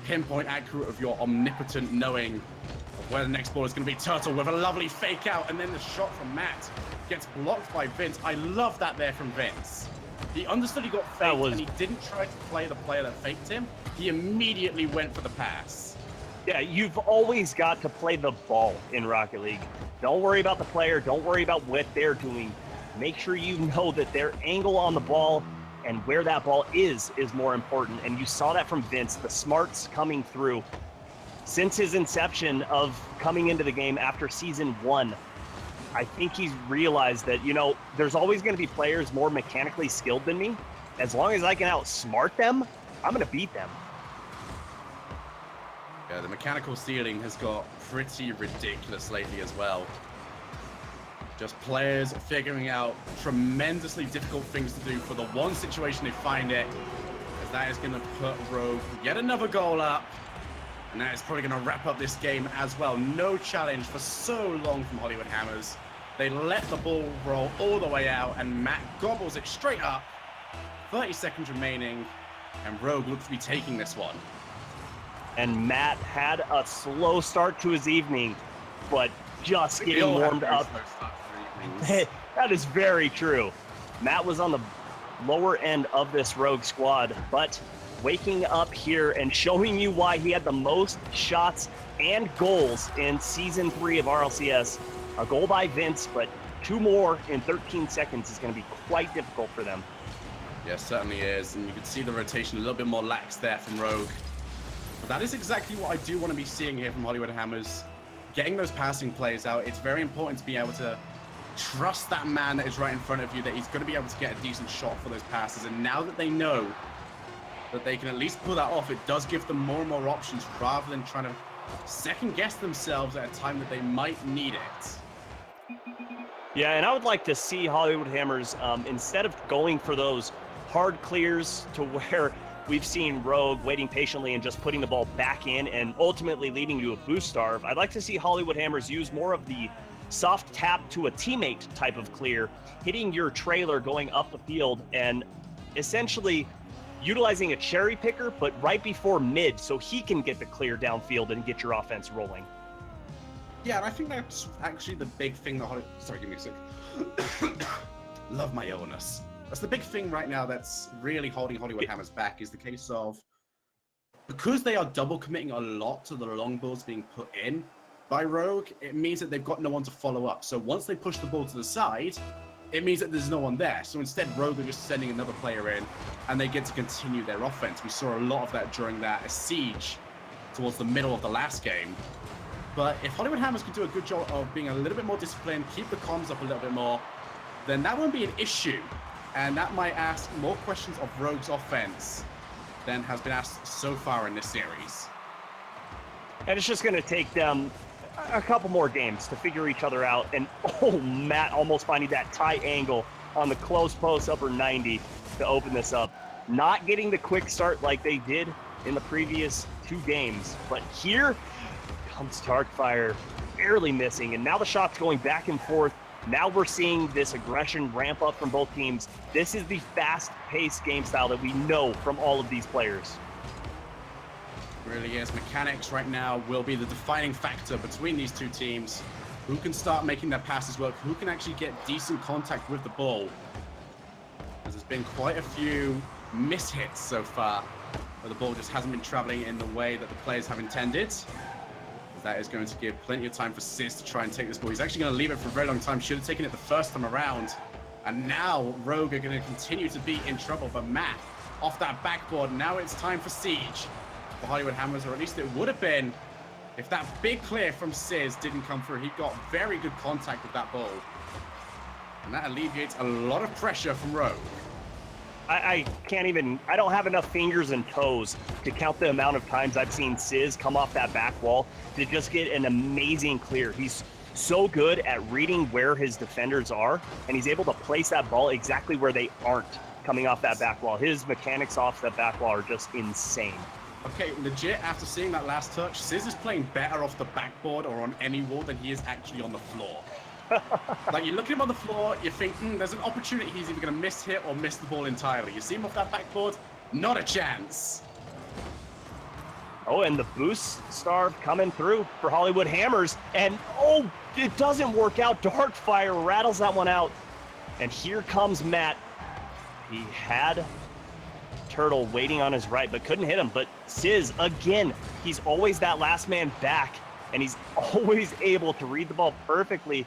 pinpoint accurate of your omnipotent knowing of where the next ball is going to be. Turtle with a lovely fake out, and then the shot from Matt gets blocked by Vince. I love that there from Vince. He understood he got faked, and he didn't try to play the player that faked him. He immediately went for the pass. Yeah, you've always got to play the ball in Rocket League. Don't worry about the player. Don't worry about what they're doing. Make sure you know that their angle on the ball and where that ball is more important. And you saw that from Vince, the smarts coming through. Since his inception of coming into the game after season 1, I think he's realized that, you know, there's always going to be players more mechanically skilled than me. As long as I can outsmart them, I'm going to beat them. Yeah, the mechanical ceiling has got pretty ridiculous lately as well. Just players figuring out tremendously difficult things to do for the one situation they find it. As that is going to put Rogue yet another goal up. And that is probably going to wrap up this game as well. No challenge for so long from Hollywood Hammers. They let the ball roll all the way out, and Matt gobbles it straight up. 30 seconds remaining, and Rogue looks to be taking this one. And Matt had a slow start to his evening, but just getting warmed up. That is very true. Matt was on the lower end of this Rogue squad, but waking up here and showing you why he had the most shots and goals in Season 3 of RLCS. A goal by Vince, but 2 more in 13 seconds is going to be quite difficult for them. Yeah, certainly is. And you can see the rotation a little bit more lax there from Rogue. But that is exactly what I do want to be seeing here from Hollywood Hammers. Getting those passing plays out. It's very important to be able to trust that man that is right in front of you, that he's going to be able to get a decent shot for those passes. And now that they know that they can at least pull that off, it does give them more and more options rather than trying to second guess themselves at a time that they might need it. Yeah, and I would like to see Hollywood Hammers, instead of going for those hard clears to where we've seen Rogue waiting patiently and just putting the ball back in and ultimately leading to a boost starve, I'd like to see Hollywood Hammers use more of the soft tap to a teammate type of clear, hitting your trailer going up the field and essentially utilizing a cherry picker, but right before mid so he can get the clear downfield and get your offense rolling. Yeah, and I think that's actually the big thing that Hollywood... Sorry, give me a sec. Love my illness. That's the big thing right now that's really holding Hollywood Hammers back, is the case of, because they are double committing a lot to the long balls being put in by Rogue, it means that they've got no one to follow up. So once they push the ball to the side, it means that there's no one there. So instead, Rogue are just sending another player in, and they get to continue their offense. We saw a lot of that during that siege towards the middle of the last game. But if Hollywood Hammers can do a good job of being a little bit more disciplined, keep the comms up a little bit more, then that won't be an issue. And that might ask more questions of Rogue's offense than has been asked so far in this series. And it's just going to take them a couple more games to figure each other out. And, oh, Matt almost finding that tight angle on the close post upper 90 to open this up. Not getting the quick start like they did in the previous 2 games. But here comes Darkfire, barely missing. And now the shot's going back and forth. Now we're seeing this aggression ramp up from both teams. This is the fast-paced game style that we know from all of these players. Really is. Mechanics right now will be the defining factor between these two teams. Who can start making their passes work? Who can actually get decent contact with the ball? There's been quite a few mishits so far, where the ball just hasn't been traveling in the way that the players have intended. That is going to give plenty of time for Sis to try and take this ball. He's actually going to leave it for a very long time. Should have taken it the first time around. And now Rogue are going to continue to be in trouble. But Matt, off that backboard, now it's time for Siege for Hollywood Hammers, or at least it would have been if that big clear from Sis didn't come through. He got very good contact with that ball. And that alleviates a lot of pressure from Rogue. I can't even, I don't have enough fingers and toes to count the amount of times I've seen Sizz come off that back wall to just get an amazing clear. He's so good at reading where his defenders are, and he's able to place that ball exactly where they aren't coming off that back wall. His mechanics off that back wall are just insane. Okay, legit, after seeing that last touch, Sizz is playing better off the backboard or on any wall than he is actually on the floor. Like, you look at him on the floor, you think, there's an opportunity he's either going to miss hit or miss the ball entirely. You see him off that backboard, not a chance. Oh, and the boost starve coming through for Hollywood Hammers. And, oh, it doesn't work out. Darkfire rattles that one out. And here comes Matt. He had Turtle waiting on his right, but couldn't hit him. But Sizz, again, he's always that last man back. And he's always able to read the ball perfectly,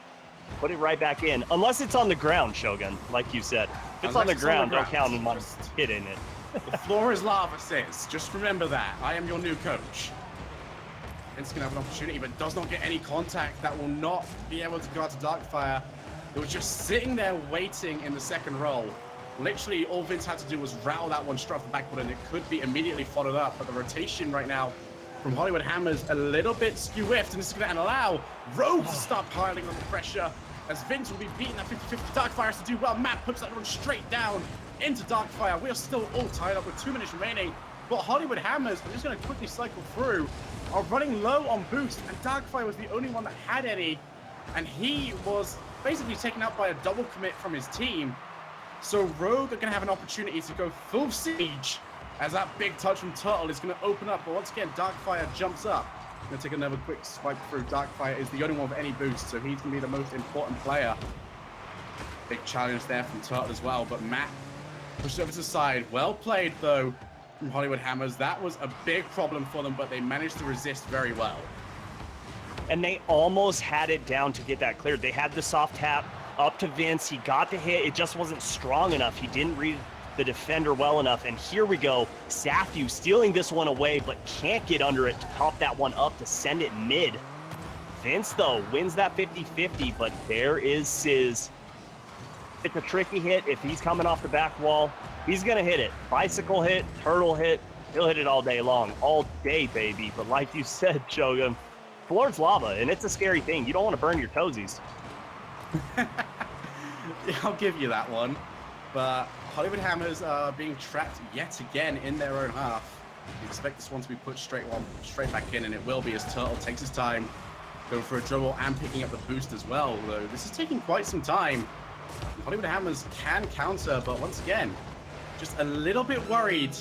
put it right back in. Unless it's on the ground, Shogun, like you said. If it's on the ground, don't count him on hitting it. The floor is lava, Sizz. Just remember that. I am your new coach. Vince can have an opportunity, but does not get any contact. That will not be able to go out to Darkfire. It was just sitting there waiting in the second roll. Literally, all Vince had to do was rattle that one straight off the backboard, and it could be immediately followed up. But the rotation right now from Hollywood Hammers a little bit skew-whiffed, and this is going to allow Rogue to start piling on the pressure, as Vince will be beating that 50-50. Darkfire has to do well. Matt puts that one straight down into Darkfire. We are still all tied up with 2 minutes remaining, but Hollywood Hammers, I'm just going to quickly cycle through, are running low on boost, and Darkfire was the only one that had any, and he was basically taken out by a double commit from his team. So Rogue are going to have an opportunity to go full siege, as that big touch from Turtle is going to open up. But once again, Darkfire jumps up. I'm going to take another quick swipe through. Darkfire is the only one with any boost, so he's going to be the most important player. Big challenge there from Turtle as well, but Matt pushed over to the side. Well played, though, from Hollywood Hammers. That was a big problem for them, but they managed to resist very well. And they almost had it down to get that cleared. They had the soft tap up to Vince. He got the hit. It just wasn't strong enough. He didn't read the defender well enough. And here we go. Safyu stealing this one away, but can't get under it to pop that one up to send it mid. Vince, though, wins that 50-50, but there is Sizz. It's a tricky hit. If he's coming off the back wall, he's going to hit it. Bicycle hit, turtle hit. He'll hit it all day long. All day, baby. But like you said, Shogun, floor's lava, and it's a scary thing. You don't want to burn your toesies. Yeah, I'll give you that one. But Hollywood Hammers are being trapped yet again in their own half. You expect this one to be put straight back in, and it will be as Turtle takes his time, going for a dribble and picking up the boost as well. Though this is taking quite some time. Hollywood Hammers can counter, but once again, just a little bit worried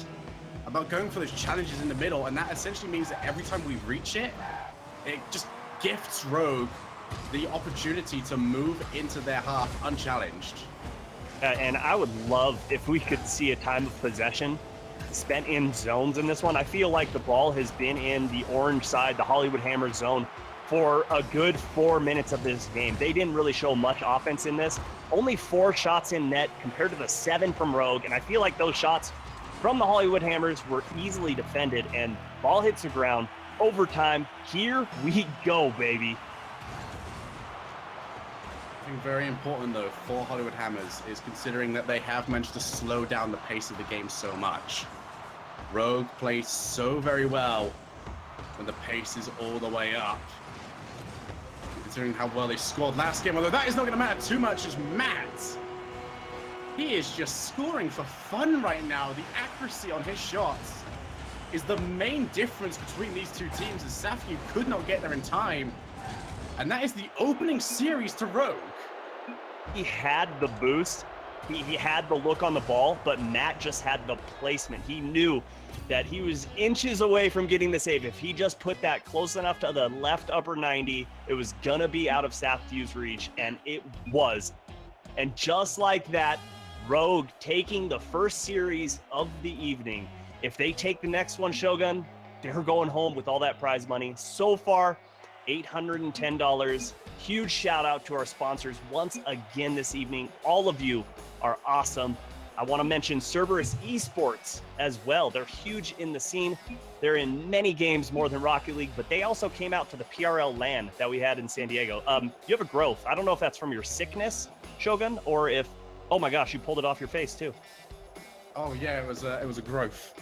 about going for those challenges in the middle, and that essentially means that every time we reach it, it just gifts Rogue the opportunity to move into their half unchallenged. And I would love if we could see a time of possession spent in zones in this one. I feel like the ball has been in the orange side, the Hollywood Hammer zone, for a good 4 minutes of this game. They didn't really show much offense in this. Only 4 shots in net compared to the 7 from Rogue, and I feel like those shots from the Hollywood Hammers were easily defended, and ball hits the ground. Overtime, here we go, baby. I think very important, though, for Hollywood Hammers is considering that they have managed to slow down the pace of the game so much. Rogue plays so very well when the pace is all the way up. Considering how well they scored last game, although that is not going to matter too much as Matt, he is just scoring for fun right now. The accuracy on his shots is the main difference between these two teams, as Safyu could not get there in time. And that is the opening series to Rogue. He had the boost, he had the look on the ball, but Matt just had the placement. He knew that he was inches away from getting the save. If he just put that close enough to the left upper 90, it was gonna be out of Safyu's reach, and it was. And just like that, Rogue taking the first series of the evening. If they take the next one, Shogun, they're going home with all that prize money. So far, $810. Huge shout out to our sponsors once again this evening. All of you are awesome. I want to mention Cerberus Esports as well. They're huge in the scene. They're in many games more than Rocket League, but they also came out to the PRL LAN that we had in San Diego. You have a growth. I don't know if that's from your sickness, Shogun, or if, oh my gosh, you pulled it off your face too. Oh yeah, it was a growth.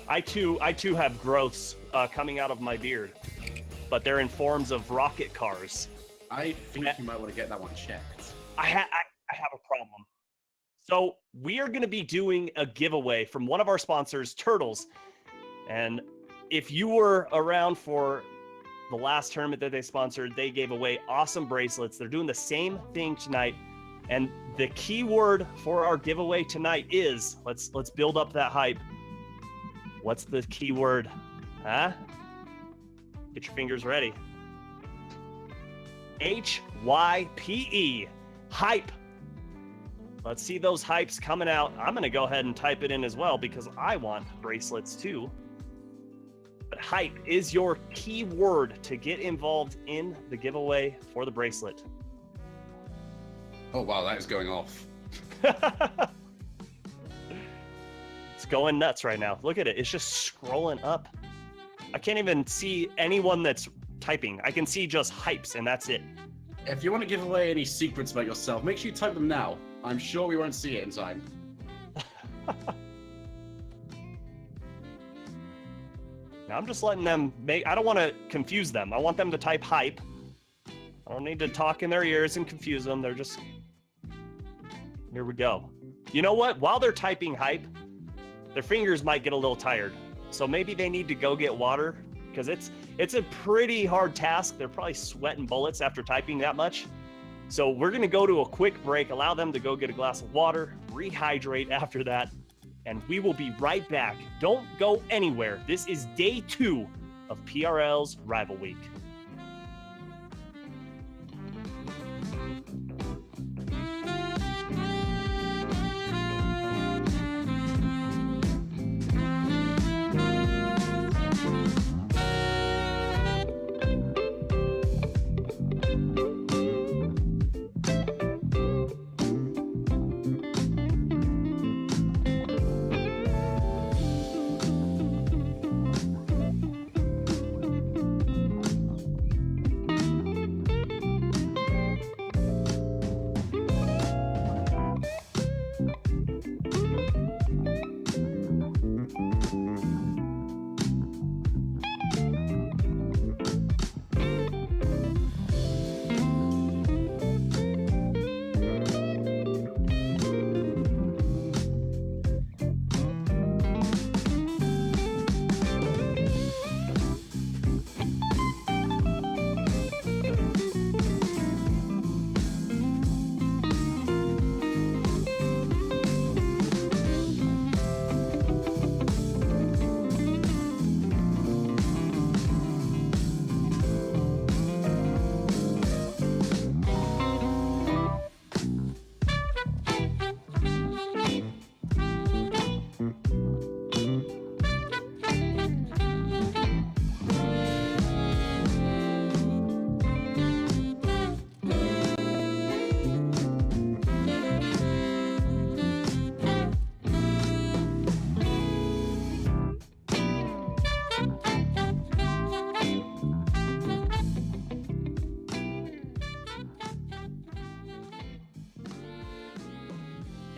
I too have growths coming out of my beard, but they're in forms of rocket cars. I think you might want to get that one checked. I have a problem. So we are going to be doing a giveaway from one of our sponsors, Turtles. And if you were around for the last tournament that they sponsored, they gave away awesome bracelets. They're doing the same thing tonight. And the key word for our giveaway tonight is, let's build up that hype. What's the key word? Huh? Get your fingers ready. HYPE. Hype. Let's see those hypes coming out. I'm going to go ahead and type it in as well because I want bracelets too. But hype is your key word to get involved in the giveaway for the bracelet. Oh wow, that is going off. It's going nuts right now. Look at it. It's just scrolling up. I can't even see anyone that's typing. I can see just hypes and that's it. If you want to give away any secrets about yourself, make sure you type them now. I'm sure we won't see it in time. Now I'm just letting them I don't want to confuse them. I want them to type hype. I don't need to talk in their ears and confuse them. They're just, here we go. You know what? While they're typing hype, their fingers might get a little tired. So maybe they need to go get water because it's a pretty hard task. They're probably sweating bullets after typing that much. So we're going to go to a quick break, allow them to go get a glass of water, rehydrate after that, and we will be right back. Don't go anywhere. This is day 2 of PRL's Rival Week.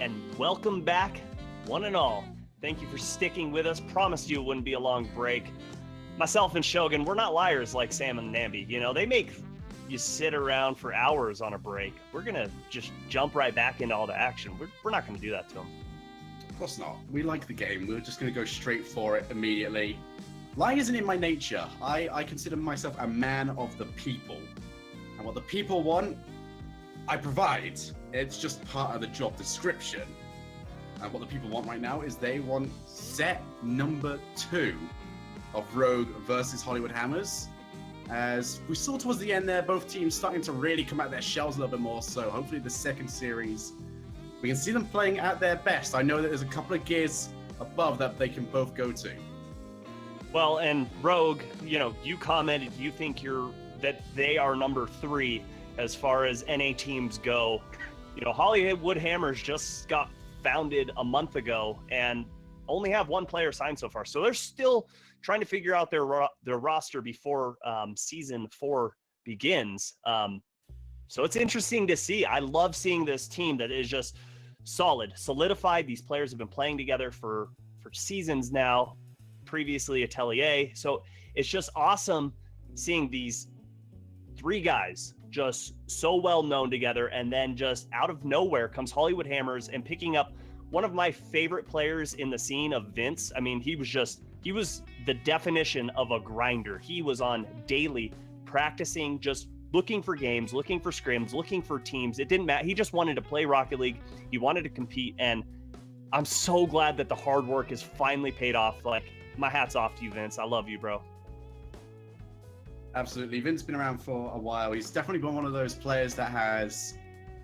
and welcome back, one and all. Thank you for sticking with us. Promised you it wouldn't be a long break. Myself and Shogun, we're not liars like Sam and Nambi. You know, they make you sit around for hours on a break. We're going to just jump right back into all the action. We're not going to do that to them. Of course not. We like the game. We're just going to go straight for it immediately. Lying isn't in my nature. I consider myself a man of the people. And what the people want, I provide. It's just part of the job description. And what the people want right now is they want set number 2 of Rogue versus Hollywood Hammers. As we saw towards the end there, both teams starting to really come out of their shells a little bit more. So hopefully the second series, we can see them playing at their best. I know that there's a couple of gears above that they can both go to. Well, and Rogue, you know, you commented you think that they are number 3 as far as NA teams go. You know, Hollywood Hammers just got founded a month ago and only have one player signed so far. So they're still trying to figure out their roster before season 4 begins. So it's interesting to see. I love seeing this team that is just solidified. These players have been playing together for seasons now, previously Atelier. So it's just awesome seeing these 3 guys just so well known together, and then just out of nowhere comes Hollywood Hammers and picking up one of my favorite players in the scene of Vince. I mean, he was the definition of a grinder. He was on daily practicing, just looking for games, looking for scrims, looking for teams. It didn't matter. He just wanted to play Rocket League. He wanted to compete, and I'm so glad that the hard work has finally paid off. Like, my hat's off to you, Vince. I love you, bro. Absolutely. Vince's been around for a while. He's definitely been one of those players that has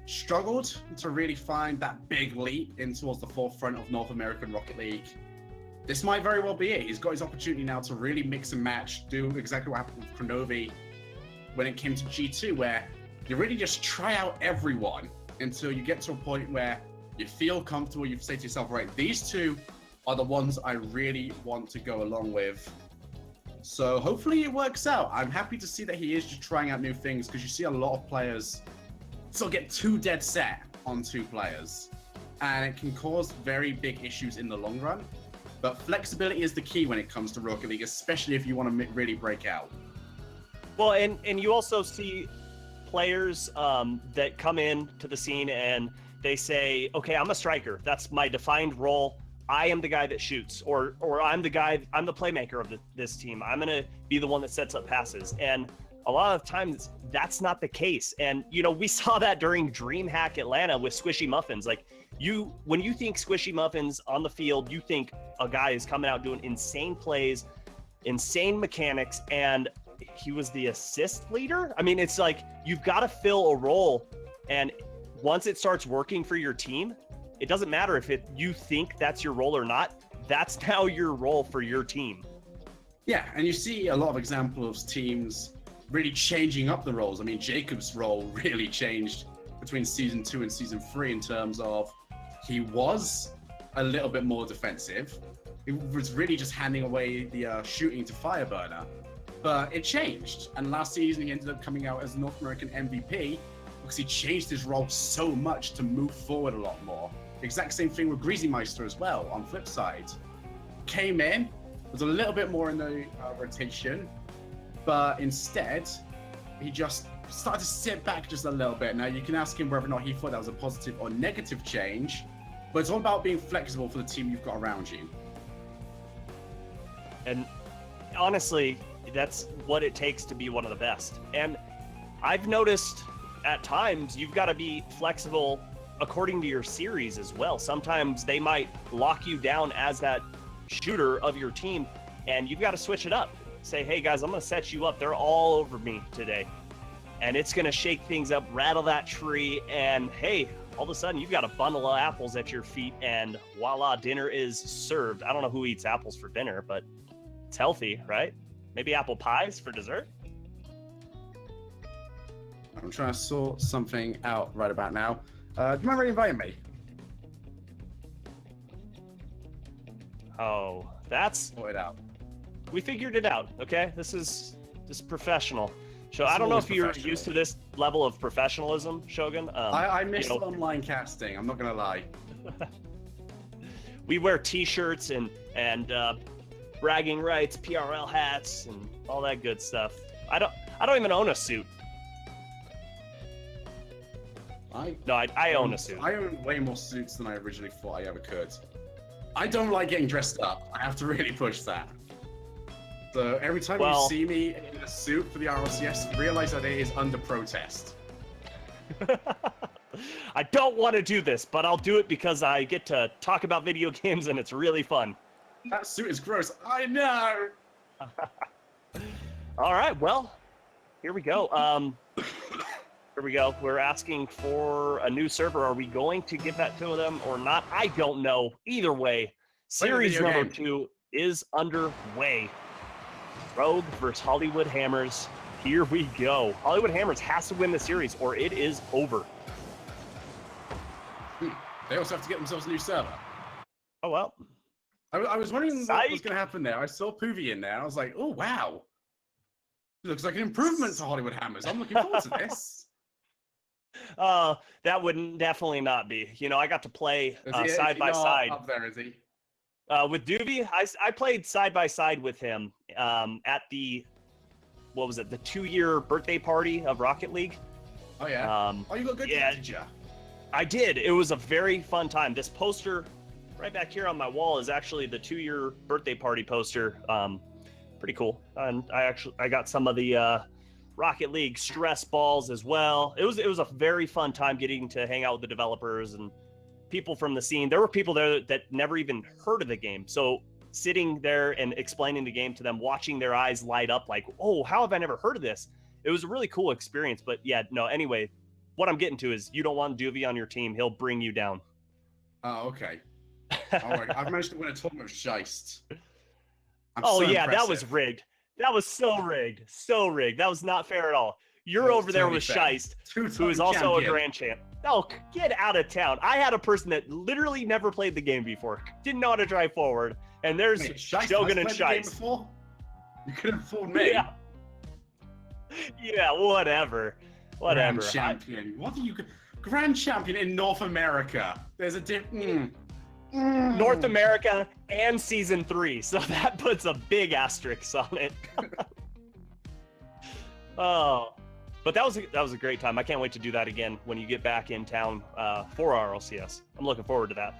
struggled to really find that big leap in towards the forefront of North American Rocket League. This might very well be it. He's got his opportunity now to really mix and match, do exactly what happened with Kronovi when it came to G2, where you really just try out everyone until you get to a point where you feel comfortable. You say to yourself, right, these 2 are the ones I really want to go along with. So hopefully it works out. I'm happy to see that he is just trying out new things, because you see a lot of players still get too dead set on 2 players, and it can cause very big issues in the long run. But flexibility is the key when it comes to Rocket League, especially if you want to really break out. Well, and you also see players that come in to the scene and they say, okay, I'm a striker. That's my defined role. I am the guy that shoots, or I'm the playmaker of this team. I'm going to be the one that sets up passes. And a lot of times that's not the case. And, you know, we saw that during DreamHack Atlanta with Squishy Muffins. Like, when you think Squishy Muffins on the field, you think a guy is coming out doing insane plays, insane mechanics, and he was the assist leader. I mean, it's like, you've got to fill a role. And once it starts working for your team, it doesn't matter if you think that's your role or not. That's now your role for your team. Yeah, and you see a lot of examples of teams really changing up the roles. I mean, Jacob's role really changed between season 2 and season 3 in terms of he was a little bit more defensive. He was really just handing away the shooting to Fireburner. But it changed, and last season he ended up coming out as North American MVP because he changed his role so much to move forward a lot more. Exact same thing with Greasy Meister as well, on flip side. Came in, was a little bit more in the rotation, but instead, he just started to sit back just a little bit. Now, you can ask him whether or not he thought that was a positive or negative change, but it's all about being flexible for the team you've got around you. And honestly, that's what it takes to be one of the best. And I've noticed at times you've got to be flexible according to your series as well. Sometimes they might lock you down as that shooter of your team, and you've got to switch it up. Say, hey guys, I'm going to set you up. They're all over me today. And it's going to shake things up, rattle that tree, and hey, all of a sudden you've got a bundle of apples at your feet, and voila, dinner is served. I don't know who eats apples for dinner, but it's healthy, right? Maybe apple pies for dessert? I'm trying to sort something out right about now. Do you mind inviting me? Oh, that's... Sort it out. We figured it out, okay? This is professional. So I don't know if you're used to this level of professionalism, Shogun. I miss online casting, I'm not going to lie. We wear T-shirts and bragging rights, PRL hats, and all that good stuff. I don't even own a suit. I own a suit. I own way more suits than I originally thought I ever could. I don't like getting dressed up. I have to really push that. So every time you see me in a suit for the RLCS, realize that it is under protest. I don't want to do this, but I'll do it because I get to talk about video games and it's really fun. That suit is gross. I know. All right, well, here we go. Here we go. We're asking for a new server. Are we going to give that to them or not? I don't know. Either way, series number 2 is underway. Rogue versus Hollywood Hammers. Here we go. Hollywood Hammers has to win the series or it is over. They also have to get themselves a new server. Oh, well. I was wondering what was going to happen there. I saw Poovy in there. And I was like, oh, wow. It looks like an improvement to Hollywood Hammers. I'm looking forward to this. That wouldn't definitely not be. You know, I got to play side by side. Up there, is he? With Doobie, I played side by side with him at the, what was it, the 2-year birthday party of Rocket League. Oh, yeah? You got good yeah, did you? I did. It was a very fun time. This poster right back here on my wall is actually the 2-year birthday party poster. Pretty cool. And I got some of the Rocket League stress balls as well. It was a very fun time getting to hang out with the developers and people from the scene. There were people there that never even heard of the game. So sitting there and explaining the game to them, watching their eyes light up like, oh, how have I never heard of this? It was a really cool experience. But yeah, no, anyway, what I'm getting to is you don't want Duvie on your team. He'll bring you down. Oh, okay. All right. I've managed to win a tournament of Scheist. That was rigged. That was so rigged. So rigged. That was not fair at all. You're over there with Scheist, who is also a grand champ. Oh, get out of town. I had a person that literally never played the game before, didn't know how to drive forward, and there's Shogun and Scheist. You could have fooled me. Yeah, whatever. Grand champion. What are you? Grand champion in North America. There's a different. North America and season 3, so that puts a big asterisk on it. Oh, but that was a great time. I can't wait to do that again when you get back in town for RLCS. I'm looking forward to that.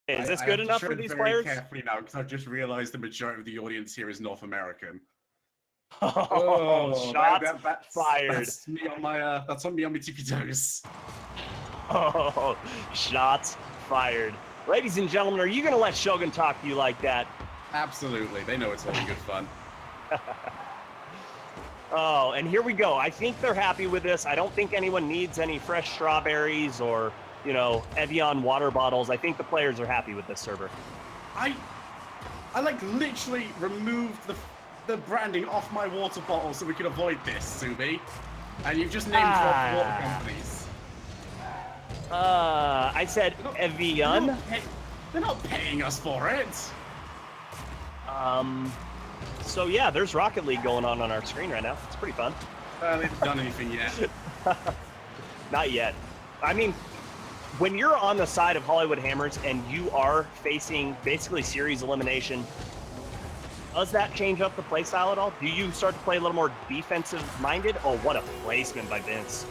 Hey, is this good enough for these players? Carefully now, because I've just realized the majority of the audience here is North American. Shots fired. That's me on my tippy toes. Oh, shots fired. Ladies and gentlemen, are you going to let Shogun talk to you like that? Absolutely. They know it's all good fun. Oh, and here we go. I think they're happy with this. I don't think anyone needs any fresh strawberries or, you know, Evian water bottles. I think the players are happy with this server. I like literally removed the branding off my water bottle so we could avoid this, Subi. And you've just named water companies. I said Evian. They're not paying us for it. So yeah, there's Rocket League going on our screen right now. It's pretty fun. They haven't done anything yet. Not yet. I mean, when you're on the side of Hollywood Hammers and you are facing basically series elimination, does that change up the play style at all? Do you start to play a little more defensive-minded? Oh, what a placement by Vince.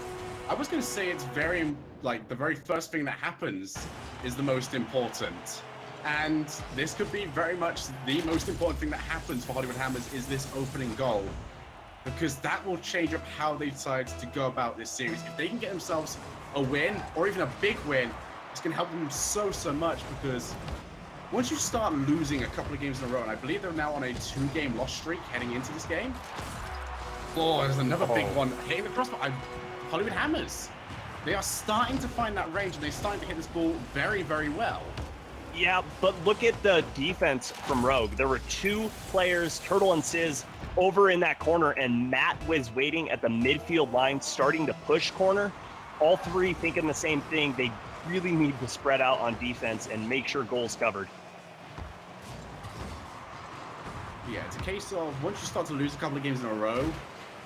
I was going to say it's very, like, the very first thing that happens is the most important. And this could be very much the most important thing that happens for Hollywood Hammers is this opening goal. Because that will change up how they decide to go about this series. If they can get themselves a win, or even a big win, it's going to help them so much because once you start losing a couple of games in a row, and I believe they're now on a 2-game loss streak heading into this game. Oh, there's another big one. Hitting the crossbar. Hollywood Hammers. They are starting to find that range, and they're starting to hit this ball very, very well. Yeah, but look at the defense from Rogue. There were 2 players, Turtle and Sizz, over in that corner, and Matt was waiting at the midfield line, starting to push corner. All 3 thinking the same thing. They really need to spread out on defense and make sure goals covered. Yeah, it's a case of once you start to lose a couple of games in a row,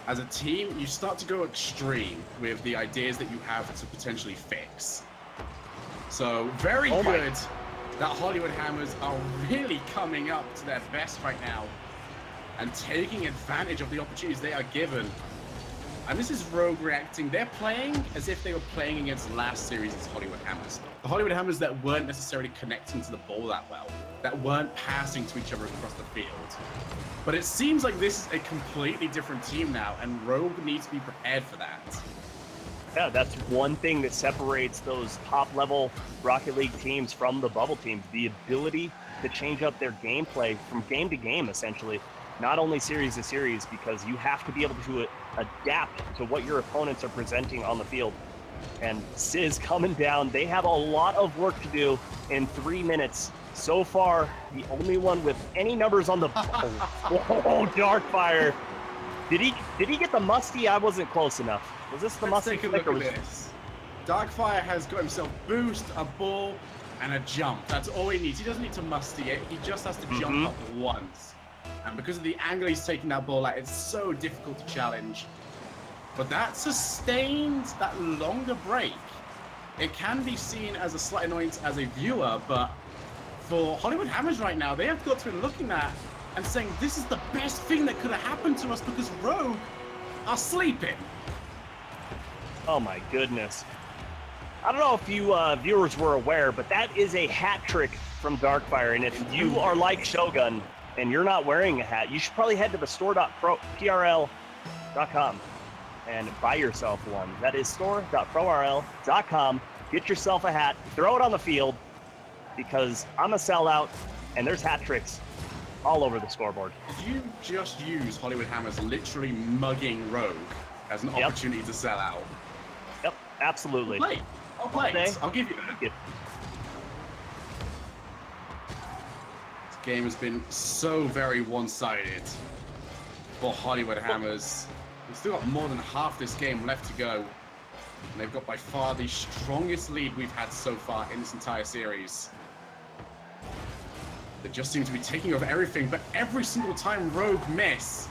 as a team, you start to go extreme with the ideas that you have to potentially fix. So very Oh my- good that Hollywood Hammers are really coming up to their best right now and taking advantage of the opportunities they are given. And this is Rogue reacting. They're playing as if they were playing against last series' Hollywood Hammers. The Hollywood Hammers that weren't necessarily connecting to the ball that well, that weren't passing to each other across the field. But it seems like this is a completely different team now, and Rogue needs to be prepared for that. Yeah, that's one thing that separates those top-level Rocket League teams from the bubble teams, the ability to change up their gameplay from game to game, essentially. Not only series to series, because you have to be able to adapt to what your opponents are presenting on the field. And Sizz coming down, they have a lot of work to do in 3 minutes. So far, the only one with any numbers on the... Oh, Darkfire. Did he get the musty? I wasn't close enough. Was this the Let's musty take a flick look or at was... this. Darkfire has got himself boost, a ball, and a jump. That's all he needs. He doesn't need to musty it. He just has to jump up once. And because of the angle he's taking that ball at, it's so difficult to challenge. But that sustained, that longer break, it can be seen as a slight annoyance as a viewer, but for Hollywood Hammers right now, they have got to be looking at and saying, this is the best thing that could have happened to us because Rogue are sleeping. Oh my goodness. I don't know if you viewers were aware, but that is a hat trick from Darkfire. And if you are like Shogun and you're not wearing a hat, you should probably head to the store.prorl.com and buy yourself one. That is store.prorl.com. Get yourself a hat, throw it on the field, because I'm a sellout and there's hat tricks all over the scoreboard. Did you just use Hollywood Hammers literally mugging Rogue as an opportunity to sell out? Yep, absolutely. I'll play. Okay. I'll give you that. Yep. This game has been so very one-sided for Hollywood Hammers. We've still got more than half this game left to go. And they've got by far the strongest lead we've had so far in this entire series. They just seem to be taking over everything, but every single time Rogue miss,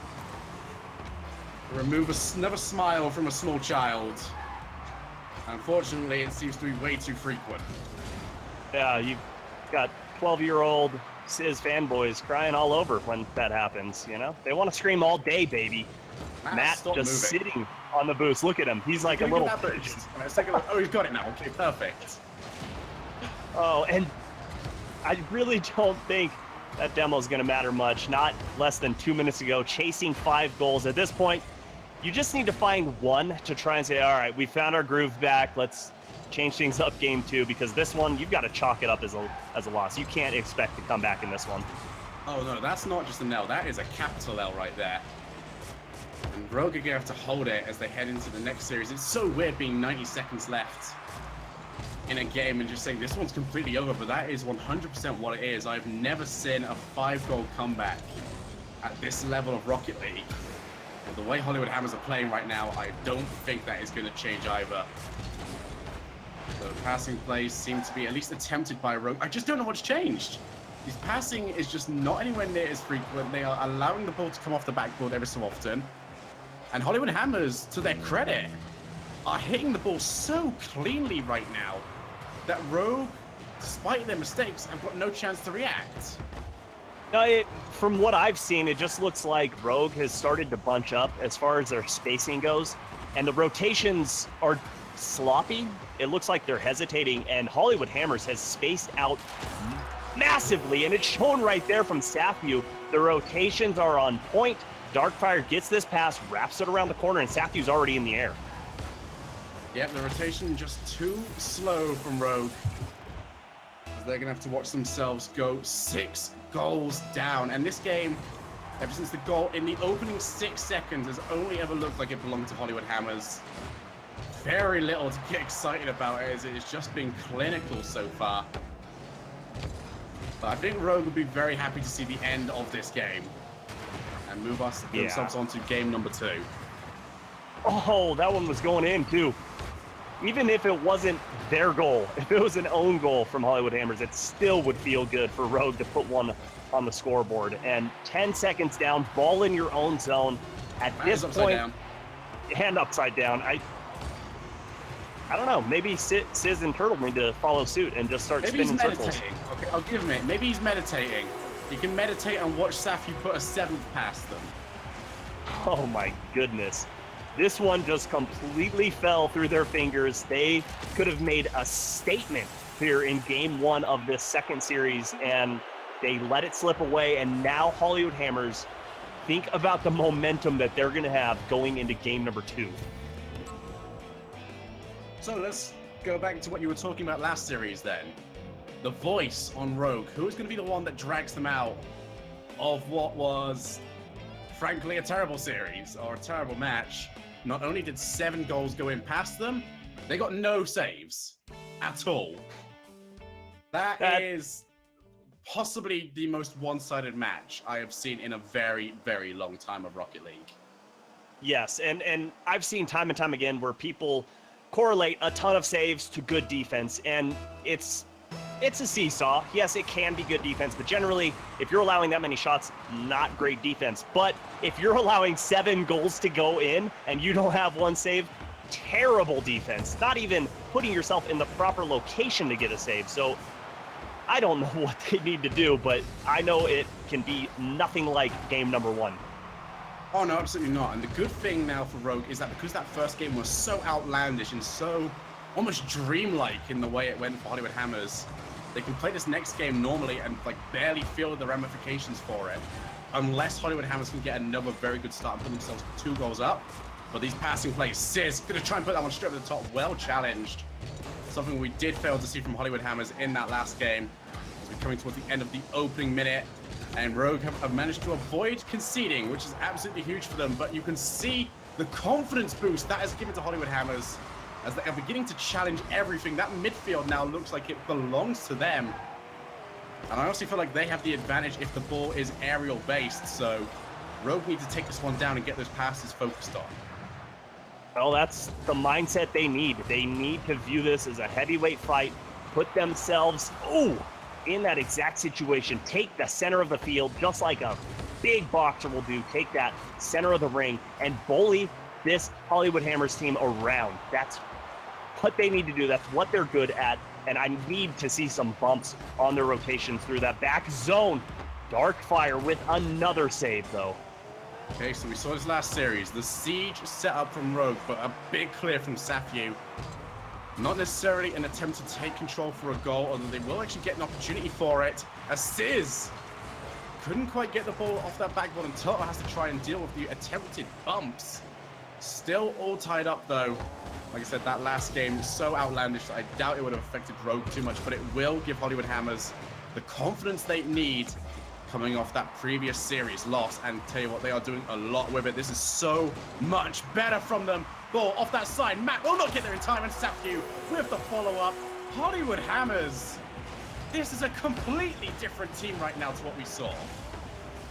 remove another smile from a small child. Unfortunately, it seems to be way too frequent. Yeah, you've got 12-year-old Sizz fanboys crying all over when that happens, you know? They want to scream all day, baby. Matt stop just moving. sitting on the boost. Look at him. He's like a Can we little get that fish. boost? Let's take a look. Oh, he's got it now. Okay, perfect. Oh, and I really don't think that demo is going to matter much. Not less than 2 minutes ago, chasing 5 goals. At this point, you just need to find one to try and say, all right, we found our groove back. Let's change things up game 2, because this one, you've got to chalk it up as a loss. You can't expect to come back in this one. Oh, no, that's not just an L. That is a capital L right there. And Rogue are going to have to hold it as they head into the next series. It's so weird being 90 seconds left in a game and just saying this one's completely over, but that is 100% what it is. I've never seen a 5-goal comeback at this level of Rocket League. But the way Hollywood Hammers are playing right now, I don't think that is going to change either. The passing plays seem to be at least attempted by Rogue. I just don't know what's changed. His passing is just not anywhere near as frequent. They are allowing the ball to come off the backboard every so often. And Hollywood Hammers, to their credit, are hitting the ball so cleanly right now that Rogue, despite their mistakes, have got no chance to react. No, from what I've seen, it just looks like Rogue has started to bunch up as far as their spacing goes, and the rotations are sloppy. It looks like they're hesitating, and Hollywood Hammers has spaced out massively, and it's shown right there from staff view. The rotations are on point. Darkfire gets this pass, wraps it around the corner, and Sathew's already in the air. Yep, the rotation just too slow from Rogue. They're going to have to watch themselves go 6 goals down. And this game, ever since the goal in the opening 6 seconds, has only ever looked like it belonged to Hollywood Hammers. Very little to get excited about it, as it has just been clinical so far. But I think Rogue would be very happy to see the end of this game and move themselves on to game number 2. Oh, that one was going in too. Even if it wasn't their goal, if it was an own goal from Hollywood Hammers, it still would feel good for Rogue to put one on the scoreboard. And 10 seconds down, ball in your own zone. At this point, hand upside down. I don't know. Maybe Sizz and Turtle need to follow suit and just start Maybe he's spinning circles. meditating. Okay, I'll give him it. Maybe he's meditating. He can meditate and watch Safi put a 7th past them. Oh my goodness. This one just completely fell through their fingers. They could have made a statement here in game 1 of this second series, and they let it slip away. And now Hollywood Hammers, think about the momentum that they're going to have going into game number 2. So let's go back to what you were talking about last series then. The voice on Rogue. Who is going to be the one that drags them out of what was, frankly, a terrible series or a terrible match? Not only did 7 goals go in past them, they got no saves at all. That is possibly the most one-sided match I have seen in a very, very long time of Rocket League. Yes, and I've seen time and time again where people correlate a ton of saves to good defense, and it's a seesaw. Yes, it can be good defense, but generally, if you're allowing that many shots, not great defense. But if you're allowing 7 goals to go in and you don't have 1 save, terrible defense. Not even putting yourself in the proper location to get a save. So I don't know what they need to do, but I know it can be nothing like game number 1. Oh, no, absolutely not. And the good thing now for Rogue is that because that first game was so outlandish and so almost dreamlike in the way it went for Hollywood Hammers, they can play this next game normally and like barely feel the ramifications for it, unless Hollywood Hammers can get another very good start and put themselves 2 goals up. But these passing plays, Sizz gonna try and put that one straight over the top, well challenged. Something we did fail to see from Hollywood Hammers in that last game. As we're coming towards the end of the opening minute, and Rogue have managed to avoid conceding, which is absolutely huge for them. But you can see the confidence boost that is given to Hollywood Hammers as they are beginning to challenge everything. That midfield now looks like it belongs to them. And I honestly feel like they have the advantage if the ball is aerial based. So Rogue need to take this one down and get those passes focused on. Well, that's the mindset they need. They need to view this as a heavyweight fight, put themselves, in that exact situation. Take the center of the field, just like a big boxer will do. Take that center of the ring and bully this Hollywood Hammers team around. That's what they need to do. That's what they're good at. And I need to see some bumps on their rotations through that back zone. Darkfire with another save, though. Okay, so we saw this last series. The siege set up from Rogue, but a big clear from Safiu. Not necessarily an attempt to take control for a goal, although they will actually get an opportunity for it. As Sizz couldn't quite get the ball off that backboard, and Toto has to try and deal with the attempted bumps. Still all tied up, though. Like I said, that last game was so outlandish that I doubt it would have affected Rogue too much, but it will give Hollywood Hammers the confidence they need coming off that previous series loss. And tell you what, they are doing a lot with it. This is so much better from them. Ball off that side. Matt will not get there in time, and Safiu with the follow-up. Hollywood Hammers. This is a completely different team right now to what we saw.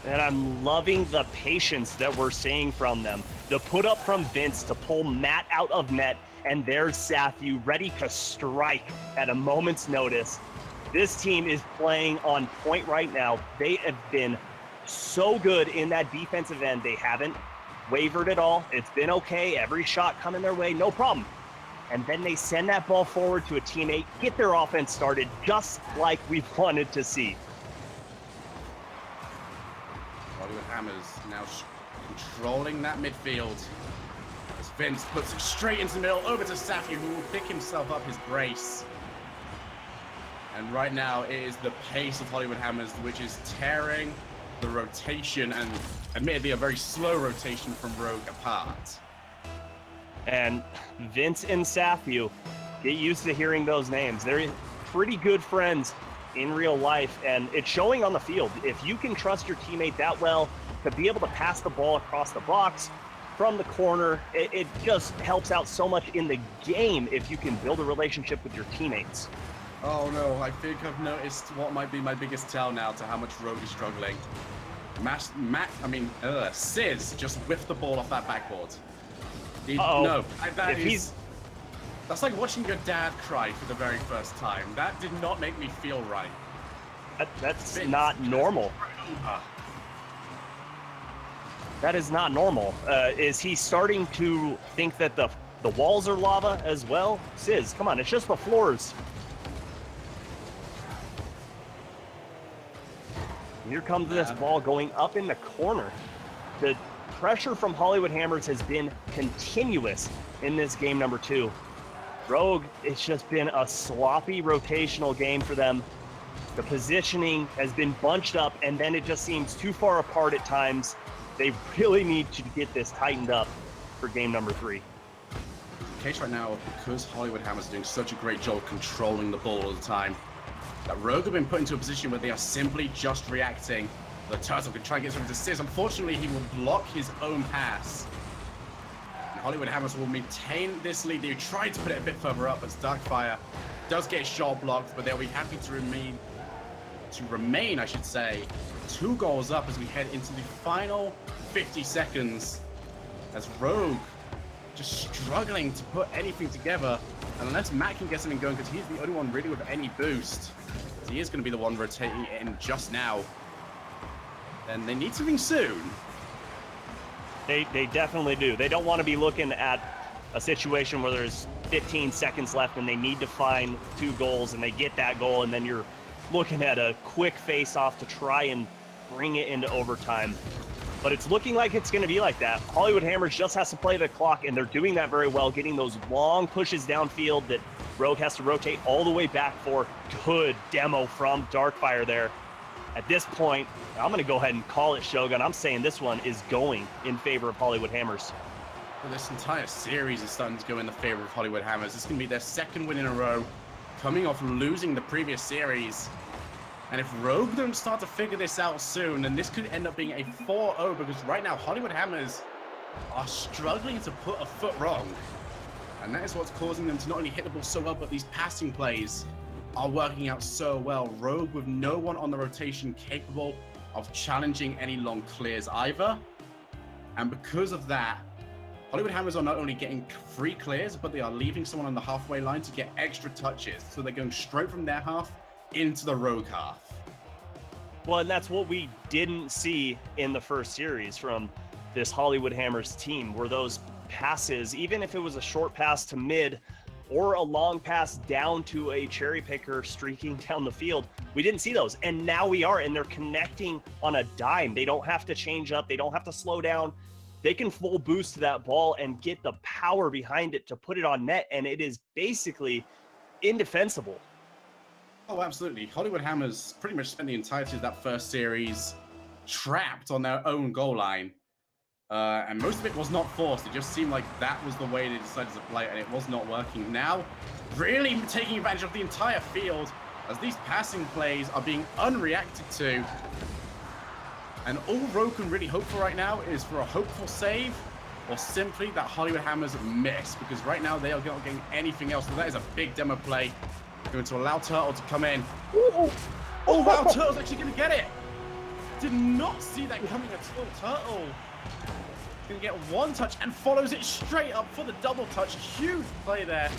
And I'm loving the patience that we're seeing from them. The put up from Vince to pull Matt out of net, and there's Safiu ready to strike at a moment's notice. This team is playing on point right now. They have been so good in that defensive end. They haven't wavered at all. It's been okay. Every shot coming their way, no problem. And then they send that ball forward to a teammate, get their offense started just like we wanted to see. Hollywood Hammers now controlling that midfield. As Vince puts it straight into the middle, over to Safiu, who will pick himself up his brace. And right now, it is the pace of Hollywood Hammers, which is tearing the rotation, and admittedly a very slow rotation from Rogue, apart. And Vince and Safiu, get used to hearing those names. They're pretty good friends in real life, and it's showing on the field. If you can trust your teammate that well to be able to pass the ball across the box from the corner, it just helps out so much in the game if you can build a relationship with your teammates. Oh no, I think I've noticed what might be my biggest tell now to how much Rogue is struggling. Sizz just whiffed the ball off that backboard. No, that's like watching your dad cry for the very first time. That did not make me feel right. That's not normal. That is not normal. Is he starting to think that the The walls are lava as well. Sizz, come on, it's just the floors. Here comes this ball going up in the corner. The pressure from Hollywood Hammers has been continuous in this game number 2. Rogue, it's just been a sloppy rotational game for them. The positioning has been bunched up, and then it just seems too far apart at times. They really need to get this tightened up for game number 3. The case right now, because Hollywood Hammers are doing such a great job controlling the ball all the time, that Rogue have been put into a position where they are simply just reacting. The Turtle can try and get something to Sizz. Unfortunately, he will block his own pass. And Hollywood Hammers will maintain this lead. They tried to put it a bit further up as Darkfire does get shot blocked, but they'll be happy to remain, I should say, 2 goals up as we head into the final 50 seconds. As Rogue just struggling to put anything together. And unless Matt can get something going, because he's the only one really with any boost, he is going to be the one rotating in just now. And they need something soon. They definitely do. They don't want to be looking at a situation where there's 15 seconds left and they need to find 2 goals and they get that goal, and then you're looking at a quick face-off to try and bring it into overtime. But it's looking like it's going to be like that. Hollywood Hammers just has to play the clock, and they're doing that very well, getting those long pushes downfield that Rogue has to rotate all the way back for. Good demo from Darkfire there. At this point, I'm going to go ahead and call it Shogun. I'm saying this one is going in favor of Hollywood Hammers. Well, this entire series is starting to go in the favor of Hollywood Hammers. This is going to be their 2nd win in a row, coming off losing the previous series. And if Rogue don't start to figure this out soon, then this could end up being a 4-0, because right now Hollywood Hammers are struggling to put a foot wrong. And that is what's causing them to not only hit the ball so well, but these passing plays are working out so well. Rogue with no one on the rotation capable of challenging any long clears either. And because of that, Hollywood Hammers are not only getting free clears, but they are leaving someone on the halfway line to get extra touches. So they're going straight from their half into the Rogue half. Well, and that's what we didn't see in the first series from this Hollywood Hammers team, were those passes, even if it was a short pass to mid or a long pass down to a cherry picker streaking down the field, we didn't see those. And now we are, and they're connecting on a dime. They don't have to change up. They don't have to slow down. They can full boost to that ball and get the power behind it to put it on net, and it is basically indefensible. Oh, absolutely. Hollywood Hammers pretty much spent the entirety of that first series trapped on their own goal line. And most of it was not forced. It just seemed like that was the way they decided to play it, and it was not working. Now, really taking advantage of the entire field as these passing plays are being unreacted to. And all Rogue can really hope for right now is for a hopeful save, or simply that Hollywood Hammers miss, because right now they are not getting anything else. So that is a big demo play. Going to allow Turtle to come in. Oh, wow, Turtle's actually going to get it. Did not see that coming at all. Turtle going to get 1 touch and follows it straight up for the double touch. Huge play there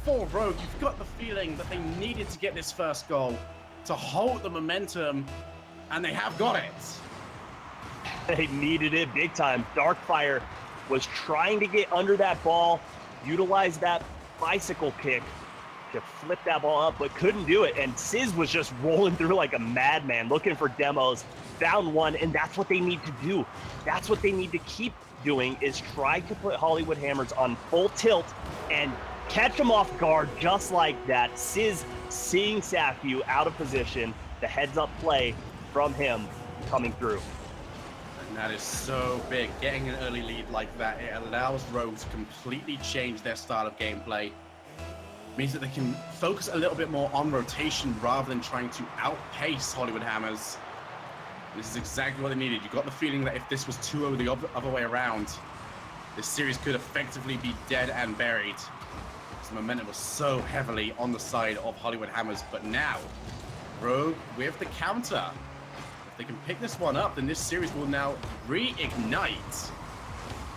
for Rogue. You've got the feeling that they needed to get this first goal to hold the momentum, and they have got it. They needed it big time. Darkfire was trying to get under that ball, utilize that bicycle kick to flip that ball up, but couldn't do it. And Sizz was just rolling through like a madman, looking for demos, found one, and that's what they need to do. That's what they need to keep doing, is try to put Hollywood Hammers on full tilt and catch them off guard just like that. Sizz seeing Safu out of position, the heads-up play from him coming through. And that is so big. Getting an early lead like that, it allows Rogue to completely change their style of gameplay. Means that they can focus a little bit more on rotation rather than trying to outpace Hollywood Hammers. This is exactly what they needed. You got the feeling that if this was 2-0 the other way around, this series could effectively be dead and buried. The momentum was so heavily on the side of Hollywood Hammers, but now Rogue with the counter. If they can pick this one up, then this series will now reignite.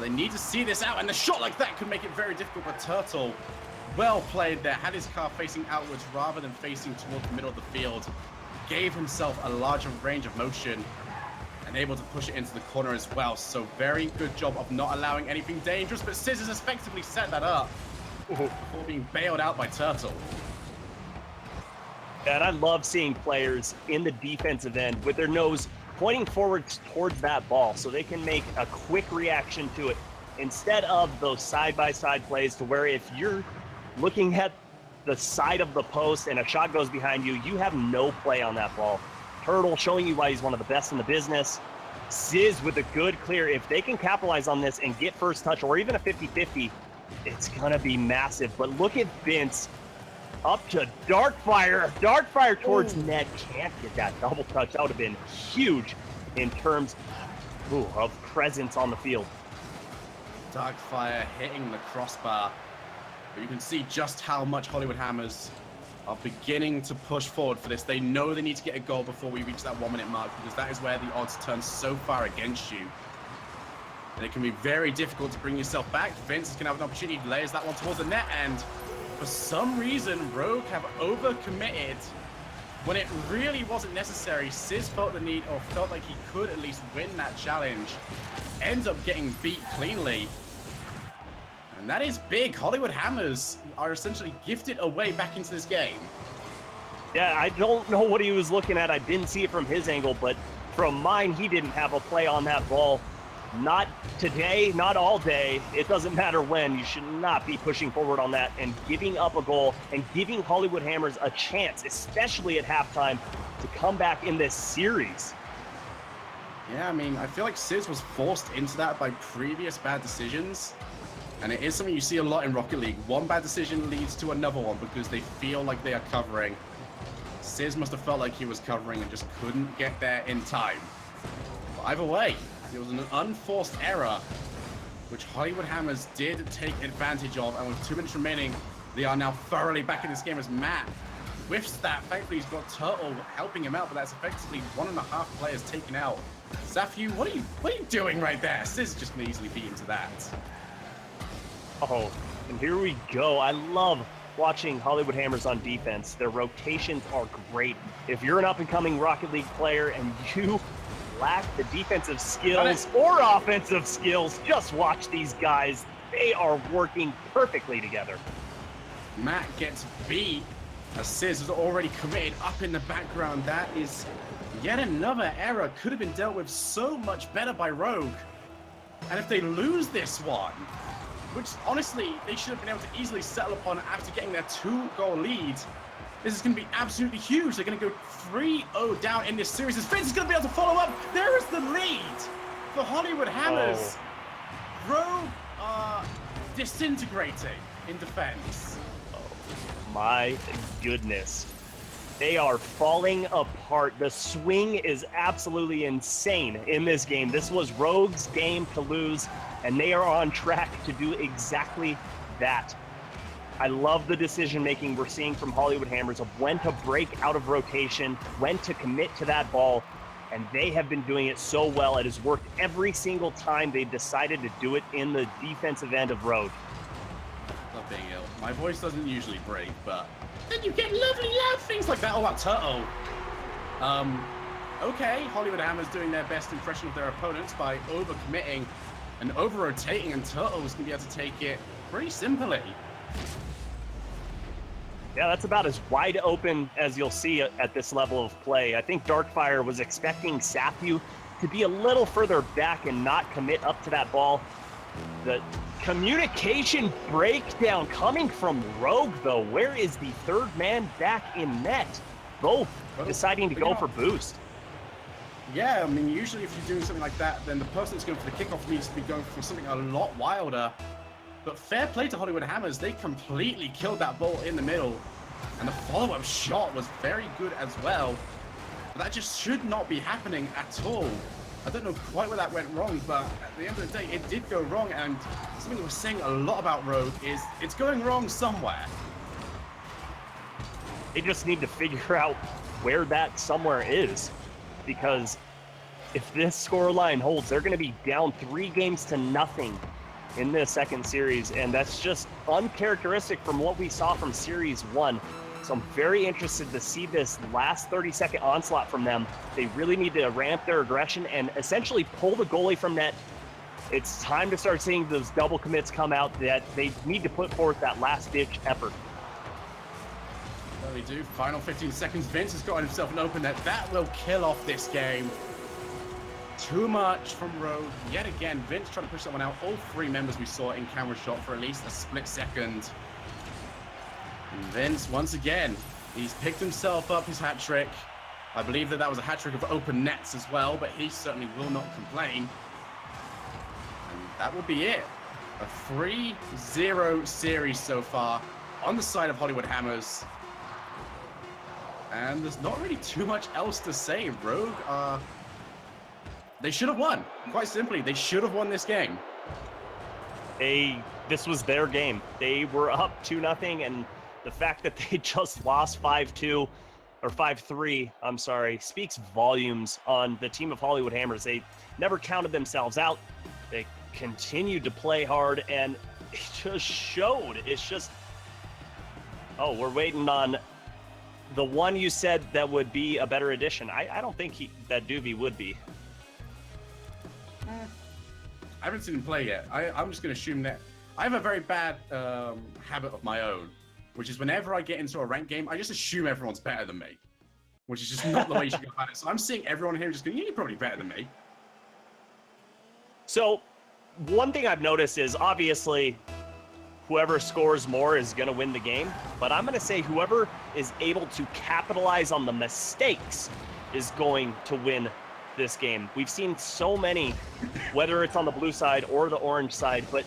They need to see this out, and a shot like that could make it very difficult. But Turtle, well played there, had his car facing outwards rather than facing towards the middle of the field. Gave himself a larger range of motion, and and able to push it into the corner as well. So very good job of not allowing anything dangerous, but Sizz has effectively set that up before being bailed out by Turtle. And I love seeing players in the defensive end with their nose pointing forward towards that ball so they can make a quick reaction to it instead of those side-by-side plays to where if you're looking at the side of the post and a shot goes behind you, you have no play on that ball. Turtle showing you why he's one of the best in the business. Sizz with a good clear. If they can capitalize on this and get first touch or even a 50-50, it's going to be massive. But look at Vince up to Darkfire. Darkfire towards net. Can't get that double touch. That would have been huge in terms of presence on the field. Darkfire hitting the crossbar. But you can see just how much Hollywood Hammers are beginning to push forward for this. They know they need to get a goal before we reach that 1 minute mark because that is where the odds turn so far against you. And it can be very difficult to bring yourself back. Vince is going to have an opportunity to layers that one towards the net, and for some reason, Rogue have overcommitted when it really wasn't necessary. Sizz felt the need, or felt like he could at least win that challenge. Ends up getting beat cleanly. And that is big. Hollywood Hammers are essentially gifted away back into this game. Yeah, I don't know what he was looking at. I didn't see it from his angle, but from mine, he didn't have a play on that ball. Not today, not all day. It doesn't matter when. You should not be pushing forward on that and giving up a goal and giving Hollywood Hammers a chance, especially at halftime, to come back in this series. Yeah, I mean, I feel like Sizz was forced into that by previous bad decisions. And it is something you see a lot in Rocket League. One bad decision leads to another one because they feel like they are covering. Sizz must have felt like he was covering and just couldn't get there in time. But either way, it was an unforced error, which Hollywood Hammers did take advantage of, and with 2 minutes remaining, they are now thoroughly back in this game as Matt whiffs that. Thankfully, he's got Turtle helping him out, but that's effectively 1.5 players taken out. Safu, what are you doing right there? Sizz just can easily beat into that. Oh, and here we go. I love watching Hollywood Hammers on defense. Their rotations are great. If you're an up-and-coming Rocket League player and you lack the defensive skills or offensive skills, just watch these guys. They are working perfectly together. Matt gets beat as Sizz has already committed up in the background. That is yet another error. Could have been dealt with so much better by Rogue. And if they lose this one, which honestly they should have been able to easily settle upon after getting their 2-goal lead, this is going to be absolutely huge. They're going to go 3-0 down in this series. As Vince is going to be able to follow up. There is the lead for Hollywood Hammers. Rogue are disintegrating in defense. Oh my goodness. They are falling apart. The swing is absolutely insane in this game. This was Rogue's game to lose, and they are on track to do exactly that. I love the decision-making we're seeing from Hollywood Hammers of when to break out of rotation, when to commit to that ball, and they have been doing it so well. It has worked every single time they've decided to do it in the defensive end of Rogue. Love being ill. My voice doesn't usually break, but then you get lovely loud things like that. Oh, that Turtle. Okay, Hollywood Hammers doing their best impression of their opponents by over-committing and over-rotating, and Turtle's going to be able to take it pretty simply. Yeah, that's about as wide open as you'll see at this level of play. I think Darkfire was expecting Safu to be a little further back and not commit up to that ball. The communication breakdown coming from Rogue, though. Where is the third man back in net? Both deciding to go for boost. Yeah, I mean, usually if you're doing something like that, then the person that's going for the kickoff needs to be going for something a lot wilder. But fair play to Hollywood Hammers. They completely killed that ball in the middle. And the follow-up shot was very good as well. But that just should not be happening at all. I don't know quite where that went wrong, but at the end of the day, it did go wrong. And something we're saying a lot about Rogue is it's going wrong somewhere. They just need to figure out where that somewhere is. Because if this scoreline holds, they're going to be down 3-0 in this second series, and that's just uncharacteristic from what we saw from Series 1. So I'm very interested to see this last 30-second onslaught from them. They really need to ramp their aggression and essentially pull the goalie from net. It's time to start seeing those double commits come out, that they need to put forth that last-ditch effort. There we do. Final 15 seconds. Vince has got himself an open net. That will kill off this game. Too much from Rogue. Yet again, Vince trying to push someone out. All three members we saw in camera shot for at least a split second. And Vince, once again, he's picked himself up his hat trick. I believe that was a hat trick of open nets as well, but he certainly will not complain. And that will be it. A 3-0 series so far on the side of Hollywood Hammers. And there's not really too much else to say. Rogue, they should have won. Quite simply, they should have won this game. This was their game. They were up 2-0, and the fact that they just lost 5-2 or 5-3, I'm sorry, speaks volumes on the team of Hollywood Hammers. They never counted themselves out. They continued to play hard, and it just showed. It's just, oh, we're waiting on the one you said that would be a better addition. I don't think that Doobie would be. I haven't seen him play yet. I'm just going to assume that I have a very bad habit of my own, which is whenever I get into a ranked game, I just assume everyone's better than me, which is just not the way you should go about it. So I'm seeing everyone here just going, yeah, you're probably better than me. So one thing I've noticed is obviously whoever scores more is going to win the game, but I'm going to say whoever is able to capitalize on the mistakes is going to win this game. We've seen so many, whether it's on the blue side or the orange side, but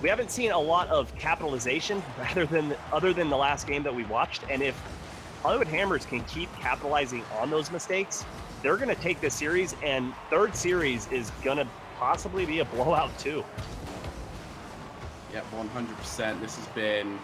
we haven't seen a lot of capitalization other than the last game that we watched. And if Hollywood Hammers can keep capitalizing on those mistakes, they're going to take this series, and third series is going to possibly be a blowout too. Yep, 100%. This has been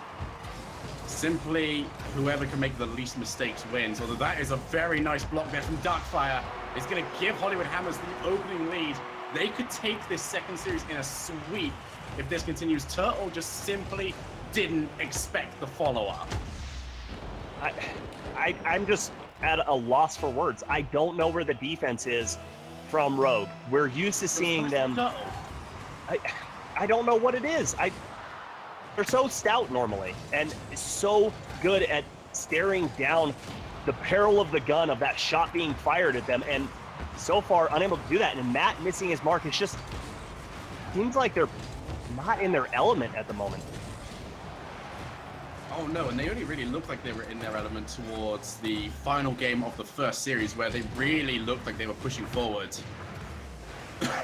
simply whoever can make the least mistakes wins. Although that is a very nice block there from Darkfire. It's going to give Hollywood Hammers the opening lead. They could take this second series in a sweep if this continues. Turtle just simply didn't expect the follow-up. I'm just at a loss for words. I don't know where the defense is from Rogue. We're used to seeing them. I don't know what it is. They're so stout normally and so good at staring down the barrel of the gun of that shot being fired at them, and so far unable to do that. And Matt missing his mark, it just seems like they're not in their element at the moment. Oh no, and they only really looked like they were in their element towards the final game of the first series, where they really looked like they were pushing forward.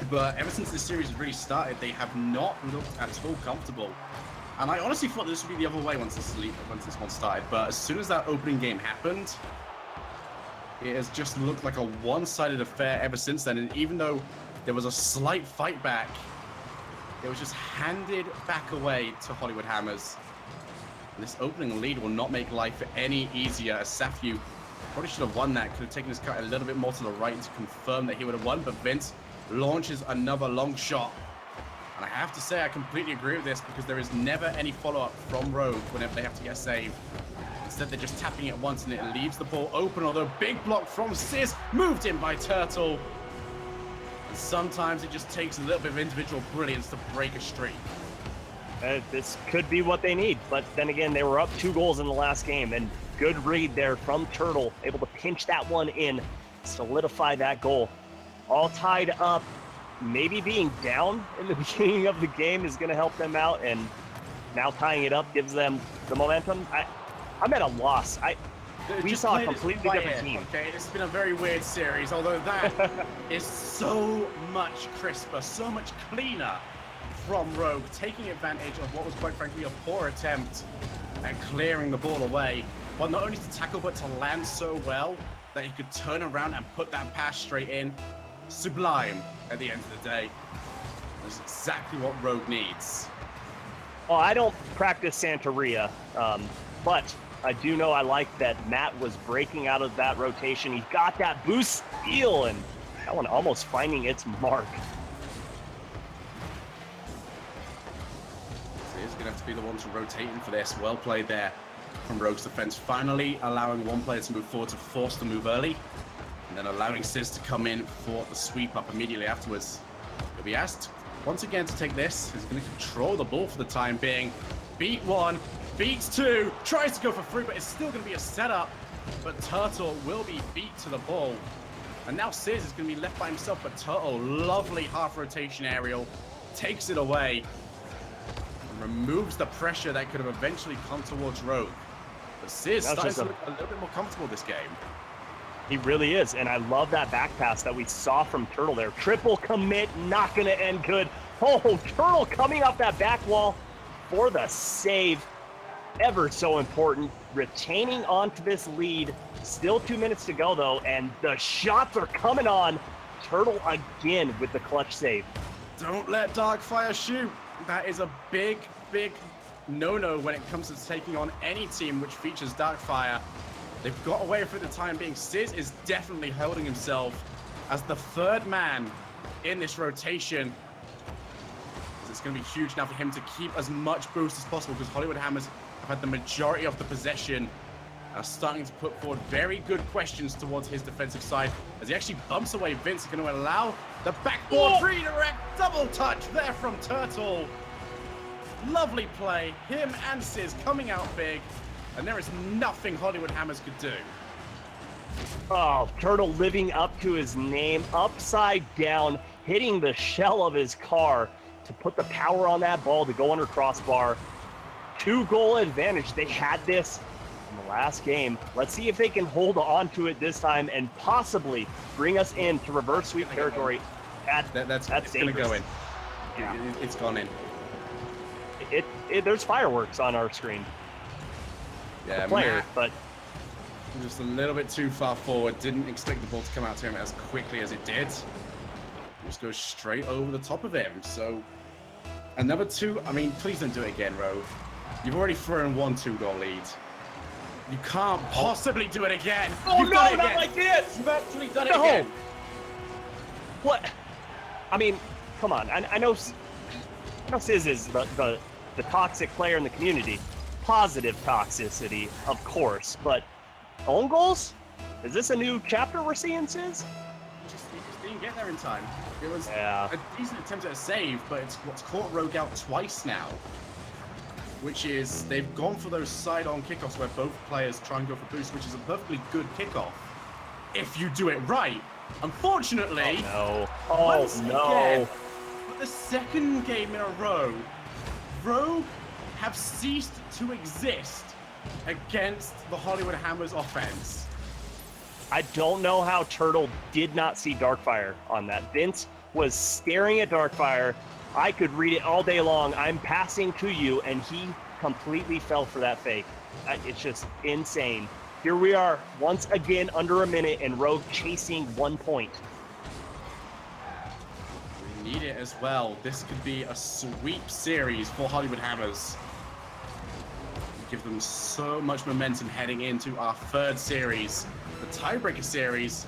But ever since this series really started, they have not looked at all comfortable. And I honestly thought this would be the other way once this one started. But as soon as that opening game happened, it has just looked like a one-sided affair ever since then. And even though there was a slight fight back, it was just handed back away to Hollywood Hammers. And this opening lead will not make life any easier, as Safu probably should have won that. Could have taken his cut a little bit more to the right to confirm that he would have won. But Vince launches another long shot. And I have to say, I completely agree with this, because there is never any follow-up from Rogue whenever they have to get a save. Instead, they're just tapping it once, and it leaves the ball open, although big block from Sis, moved in by Turtle. And sometimes it just takes a little bit of individual brilliance to break a streak. This could be what they need, but then again, they were up 2 goals in the last game, and good read there from Turtle, able to pinch that one in, solidify that goal. All tied up. Maybe being down in the beginning of the game is going to help them out, and now tying it up gives them the momentum. I'm at a loss. We saw a completely different team. Okay, it's been a very weird series, although that is so much crisper, so much cleaner from Rogue, taking advantage of what was quite frankly a poor attempt at clearing the ball away, but not only to tackle but to land so well that he could turn around and put that pass straight in. Sublime at the end of the day. That's exactly what Rogue needs. Well, I don't practice Santeria, but I do know I like that Matt was breaking out of that rotation. He got that boost steal, and that one almost finding its mark. So he's going to have to be the one to rotate in for this. Well played there from Rogue's defense, finally allowing one player to move forward to force the move early, and then allowing Sizz to come in for the sweep up immediately afterwards. He'll be asked once again to take this. He's going to control the ball for the time being. Beat one, beats two, tries to go for three, but it's still going to be a setup. But Turtle will be beat to the ball. And now Sizz is going to be left by himself, but Turtle, lovely half rotation aerial, takes it away and removes the pressure that could have eventually come towards Rogue. But Sizz starting to look a little bit more comfortable this game. He really is, and I love that back pass that we saw from Turtle there. Triple commit, not going to end good. Oh, Turtle coming off that back wall for the save. Ever so important, retaining onto this lead. Still 2 minutes to go, though, and the shots are coming on. Turtle again with the clutch save. Don't let Darkfire shoot. That is a big, big no-no when it comes to taking on any team which features Darkfire. They've got away for the time being. Sizz is definitely holding himself as the third man in this rotation. It's going to be huge now for him to keep as much boost as possible because Hollywood Hammers have had the majority of the possession. Are starting to put forward very good questions towards his defensive side as he actually bumps away. Vince is going to allow the backboard redirect double touch there from Turtle. Lovely play. Him and Sizz coming out big. And there is nothing Hollywood Hammers could do. Oh, Turtle living up to his name, upside down, hitting the shell of his car to put the power on that ball to go under crossbar. 2-goal advantage. They had this in the last game. Let's see if they can hold on to it this time and possibly bring us into reverse sweep territory. That's going to go in. Yeah. It's gone in. There's fireworks on our screen. Yeah, Player, but just a little bit too far forward. Didn't expect the ball to come out to him as quickly as it did. Just goes straight over the top of him. So another two. I mean, please don't do it again, Rogue. You've already thrown 1 2-goal lead. You can't possibly do it again. Oh, You've no, done it not again. like this. You've actually done it again. What? I mean, come on. I know Sizz is the toxic player in the community. Positive toxicity, of course, but own goals? Is this a new chapter we're seeing, Sizz? He just didn't get there in time. It was Yeah. a decent attempt at a save, but it's what's caught Rogue out twice now. Which is, they've gone for those side-on kickoffs where both players try and go for boost, which is a perfectly good kickoff. If you do it right. Unfortunately, once again, for the second game in a row, Rogue have ceased to exist against the Hollywood Hammers offense. I don't know how Turtle did not see Darkfire on that. Vince was staring at Darkfire. I could read it all day long. I'm passing to you, and he completely fell for that fake. It's just insane. Here we are, once again, under a minute, and Rogue chasing 1 point. We need it as well. This could be a sweep series for Hollywood Hammers. Give them so much momentum heading into our third series, the tiebreaker series.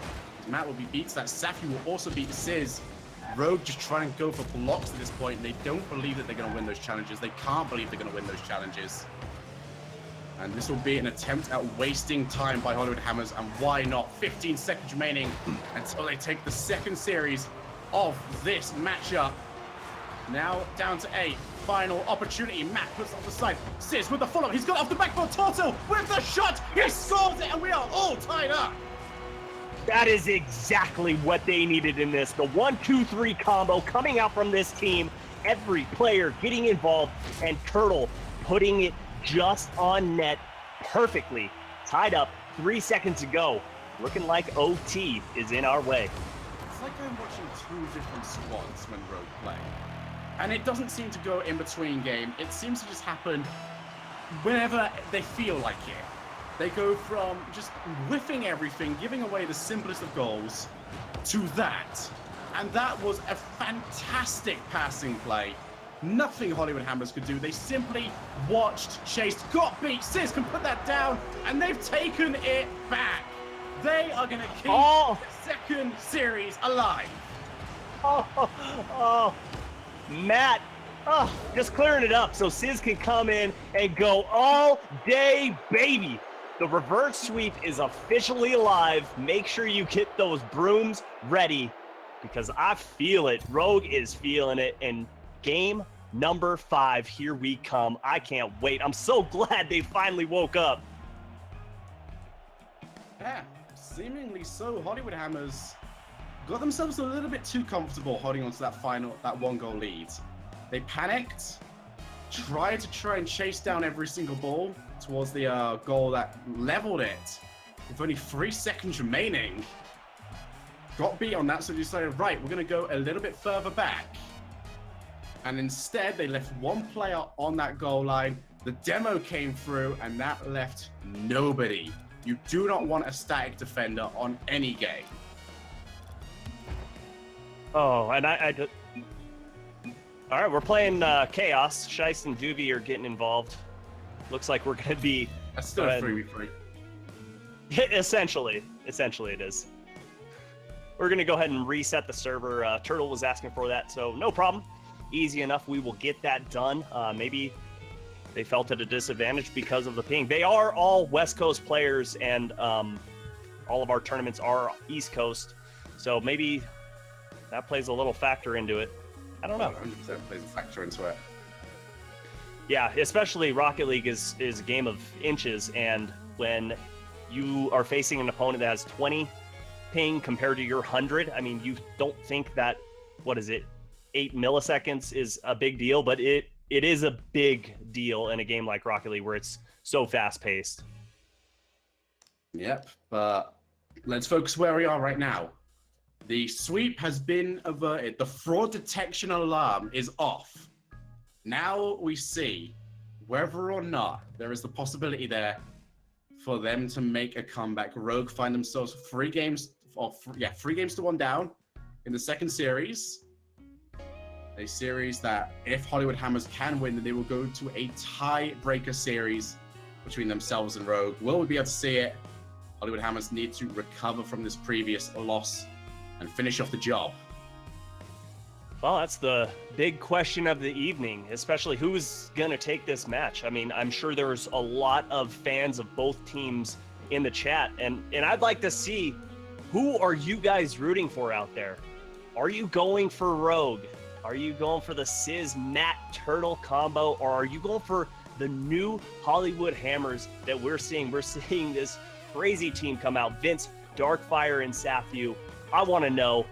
Matt will be beat. That Safi will also beat Sizz. Rogue just trying to go for blocks at this point, and they don't believe that they're going to win those challenges. They can't believe they're going to win those challenges. And this will be an attempt at wasting time by Hollywood Hammers, and why not? 15 seconds remaining until they take the second series of this matchup. Now down to 8. Final opportunity. Matt puts it off the side. Sizz with the follow-up. He's got it off the backboard. Turtle with the shot. He scores it, and we are all tied up. That is exactly what they needed in this. The 1-2-3 combo coming out from this team. Every player getting involved, and Turtle putting it just on net perfectly. Tied up 3 seconds to go. Looking like OT is in our way. It's like I'm watching 2 different squads when Rogue play. And it doesn't seem to go in between game. It seems to just happen whenever they feel like it. They go from just whiffing everything, giving away the simplest of goals, to that. And that was a fantastic passing play. Nothing Hollywood Hammers could do. They simply watched, chased, got beat. Sizz can put that down, and they've taken it back. They are going to keep the second series alive. Oh, Matt, Oh, just clearing it up so Sizz can come in and go all day, baby. The reverse sweep is officially alive. Make sure you get those brooms ready because I feel it. Rogue is feeling it. And game number 5, here we come. I can't wait. I'm so glad they finally woke up. Yeah, seemingly so. Hollywood Hammers got themselves a little bit too comfortable holding on to that 1-goal lead. They panicked, tried to try and chase down every single ball towards the goal that leveled it with only 3 seconds remaining. Got beat on that, so they decided, right, we're going to go a little bit further back. And instead, they left one player on that goal line. The demo came through, and that left nobody. You do not want a static defender on any game. Oh, and all right, we're playing Chaos. Shice and Doobie are getting involved. Looks like we're going to be... That's still a 3v3. Essentially it is. We're going to go ahead and reset the server. Turtle was asking for that, so no problem. Easy enough. We will get that done. Maybe they felt at a disadvantage because of the ping. They are all West Coast players, and all of our tournaments are East Coast, so maybe that plays a little factor into it. I don't know. 100% plays a factor into it. Yeah, especially Rocket League is a game of inches, and when you are facing an opponent that has 20 ping compared to your 100, I mean, you don't think that, 8 milliseconds is a big deal, but it is a big deal in a game like Rocket League where it's so fast-paced. Yep, but let's focus where we are right now. The sweep has been averted. The fraud detection alarm is off. Now we see whether or not there is the possibility there for them to make a comeback. Rogue find themselves 3 games to 1 down in the second series. A series that, if Hollywood Hammers can win, then they will go to a tiebreaker series between themselves and Rogue. Will we be able to see it? Hollywood Hammers need to recover from this previous loss and finish off the job. Well, that's the big question of the evening, especially who's going to take this match. I mean, I'm sure there's a lot of fans of both teams in the chat, and I'd like to see, who are you guys rooting for out there? Are you going for Rogue? Are you going for the Sizz Matt Turtle combo, or are you going for the new Hollywood Hammers that we're seeing? We're seeing this crazy team come out. Vince, Darkfire, and Safyu. I want to know.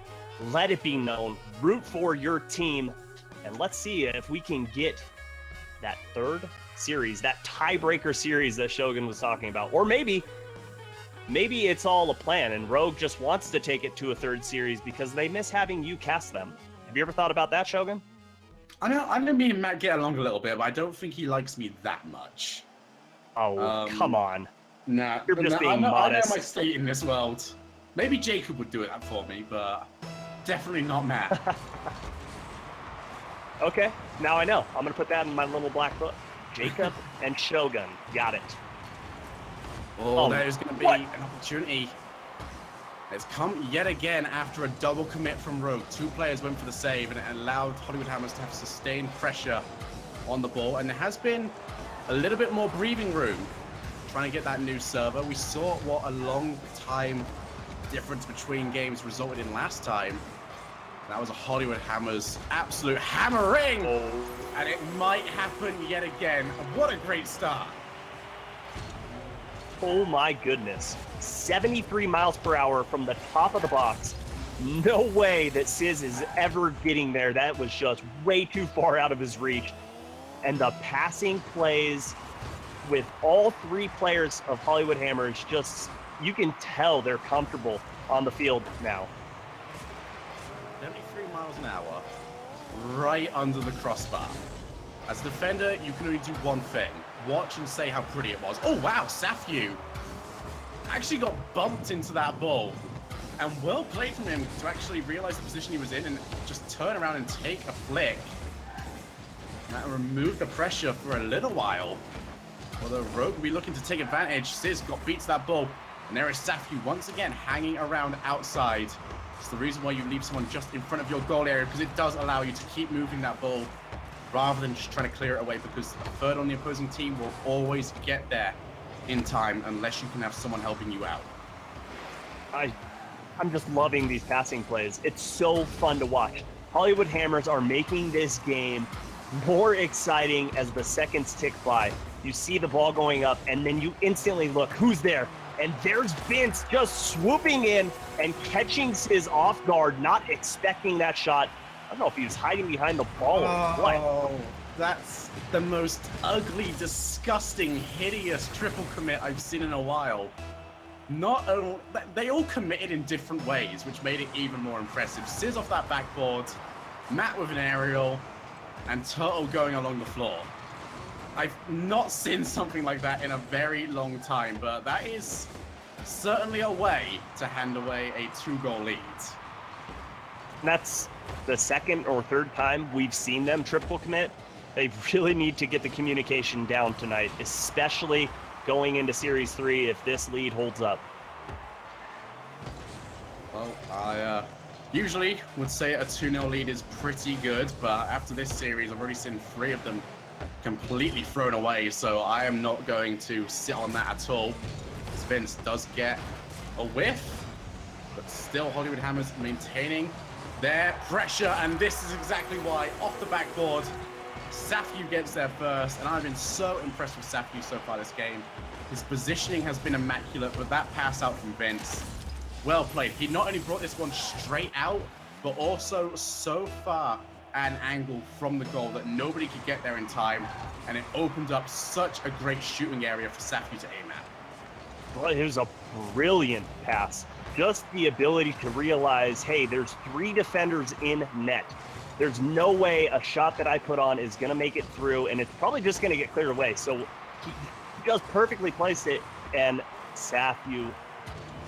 Let it be known. Root for your team, and let's see if we can get that 3rd series, that tiebreaker series that Shogun was talking about. Or maybe it's all a plan, and Rogue just wants to take it to a 3rd series because they miss having you cast them. Have you ever thought about that, Shogun? I know me and Matt get along a little bit, but I don't think he likes me that much. Oh, come on. Nah, You're just being modest. I know my state in this world. Maybe Jacob would do it for me, but definitely not Matt. Okay, now I know. I'm going to put that in my little black book. Jacob and Shogun. Got it. Oh, there's going to be an opportunity. It's come yet again after a double commit from Rogue. 2 players went for the save, and it allowed Hollywood Hammers to have sustained pressure on the ball. And there has been a little bit more breathing room trying to get that new server. We saw what a long time difference between games resulted in last time. That was a Hollywood Hammers absolute hammering, and it might happen yet again. What a great start. Oh my goodness. 73 miles per hour from the top of the box. No way that Sizz is ever getting there. That was just way too far out of his reach. And the passing plays with all 3 players of Hollywood Hammers, just, you can tell they're comfortable on the field now. 73 miles an hour, right under the crossbar. As a defender, you can only do one thing. Watch and say how pretty it was. Oh wow, Safyu actually got bumped into that ball. And well played from him to actually realize the position he was in and just turn around and take a flick. That removed the pressure for a little while. Although Rogue will be looking to take advantage. Sizz got beat to that ball. And there is Safyu once again hanging around outside. It's the reason why you leave someone just in front of your goal area, because it does allow you to keep moving that ball rather than just trying to clear it away, because a third on the opposing team will always get there in time unless you can have someone helping you out. I'm just loving these passing plays. It's so fun to watch. Hollywood Hammers are making this game more exciting as the seconds tick by. You see the ball going up, and then you instantly look, who's there? And there's Vince just swooping in and catching his off guard, not expecting that shot. I don't know if he was hiding behind the ball or what. Oh, that's the most ugly, disgusting, hideous triple commit I've seen in a while. Not only, they all committed in different ways, which made it even more impressive. Sizz off that backboard, Matt with an aerial, and Turtle going along the floor. I've not seen something like that in a very long time, but that is certainly a way to hand away a 2-goal lead. That's the second or third time we've seen them triple commit. They really need to get the communication down tonight, especially going into Series 3 if this lead holds up. Well, I usually would say a 2-0 lead is pretty good, but after this series, I've already seen 3 of them completely thrown away, so I am not going to sit on that at all. Vince does get a whiff, but still Hollywood Hammers maintaining their pressure, and this is exactly why, off the backboard, Safyu gets there first, and I've been so impressed with Safyu so far this game. His positioning has been immaculate, but that pass out from Vince, well played. He not only brought this one straight out, but also so far an angle from the goal that nobody could get there in time, and it opened up such a great shooting area for Safyu to aim at. Well, it was a brilliant pass. Just the ability to realize, hey, there's 3 defenders in net. There's no way a shot that I put on is going to make it through, and it's probably just going to get cleared away. So he just perfectly placed it, and Safyu,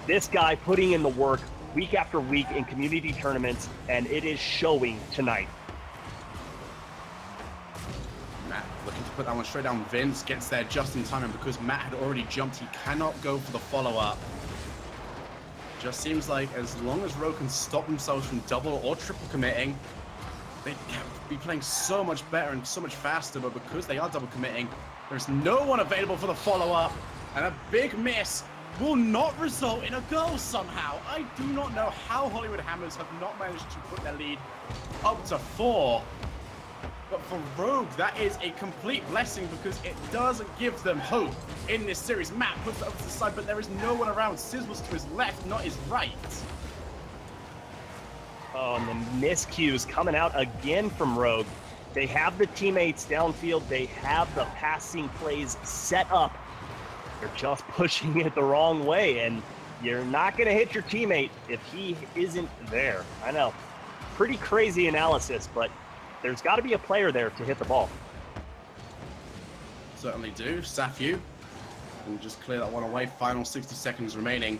this guy putting in the work week after week in community tournaments, and it is showing tonight. Matt looking to put that one straight down. Vince gets there just in time, and because Matt had already jumped, he cannot go for the follow-up. Just seems like as long as Rogue can stop themselves from double or triple committing, they can be playing so much better and so much faster, but because they are double committing, there's no one available for the follow-up, and a big miss will not result in a goal somehow. I do not know how Hollywood Hammers have not managed to put their lead up to 4. But for Rogue, that is a complete blessing because it does give them hope in this series. Matt puts it up to the side, but there is no one around. Sizz was to his left, not his right. Oh, and the miscues coming out again from Rogue. They have the teammates downfield. They have the passing plays set up. They're just pushing it the wrong way, and you're not going to hit your teammate if he isn't there. I know. Pretty crazy analysis, but there's got to be a player there to hit the ball. Certainly do. Safyu will just clear that one away. Final 60 seconds remaining.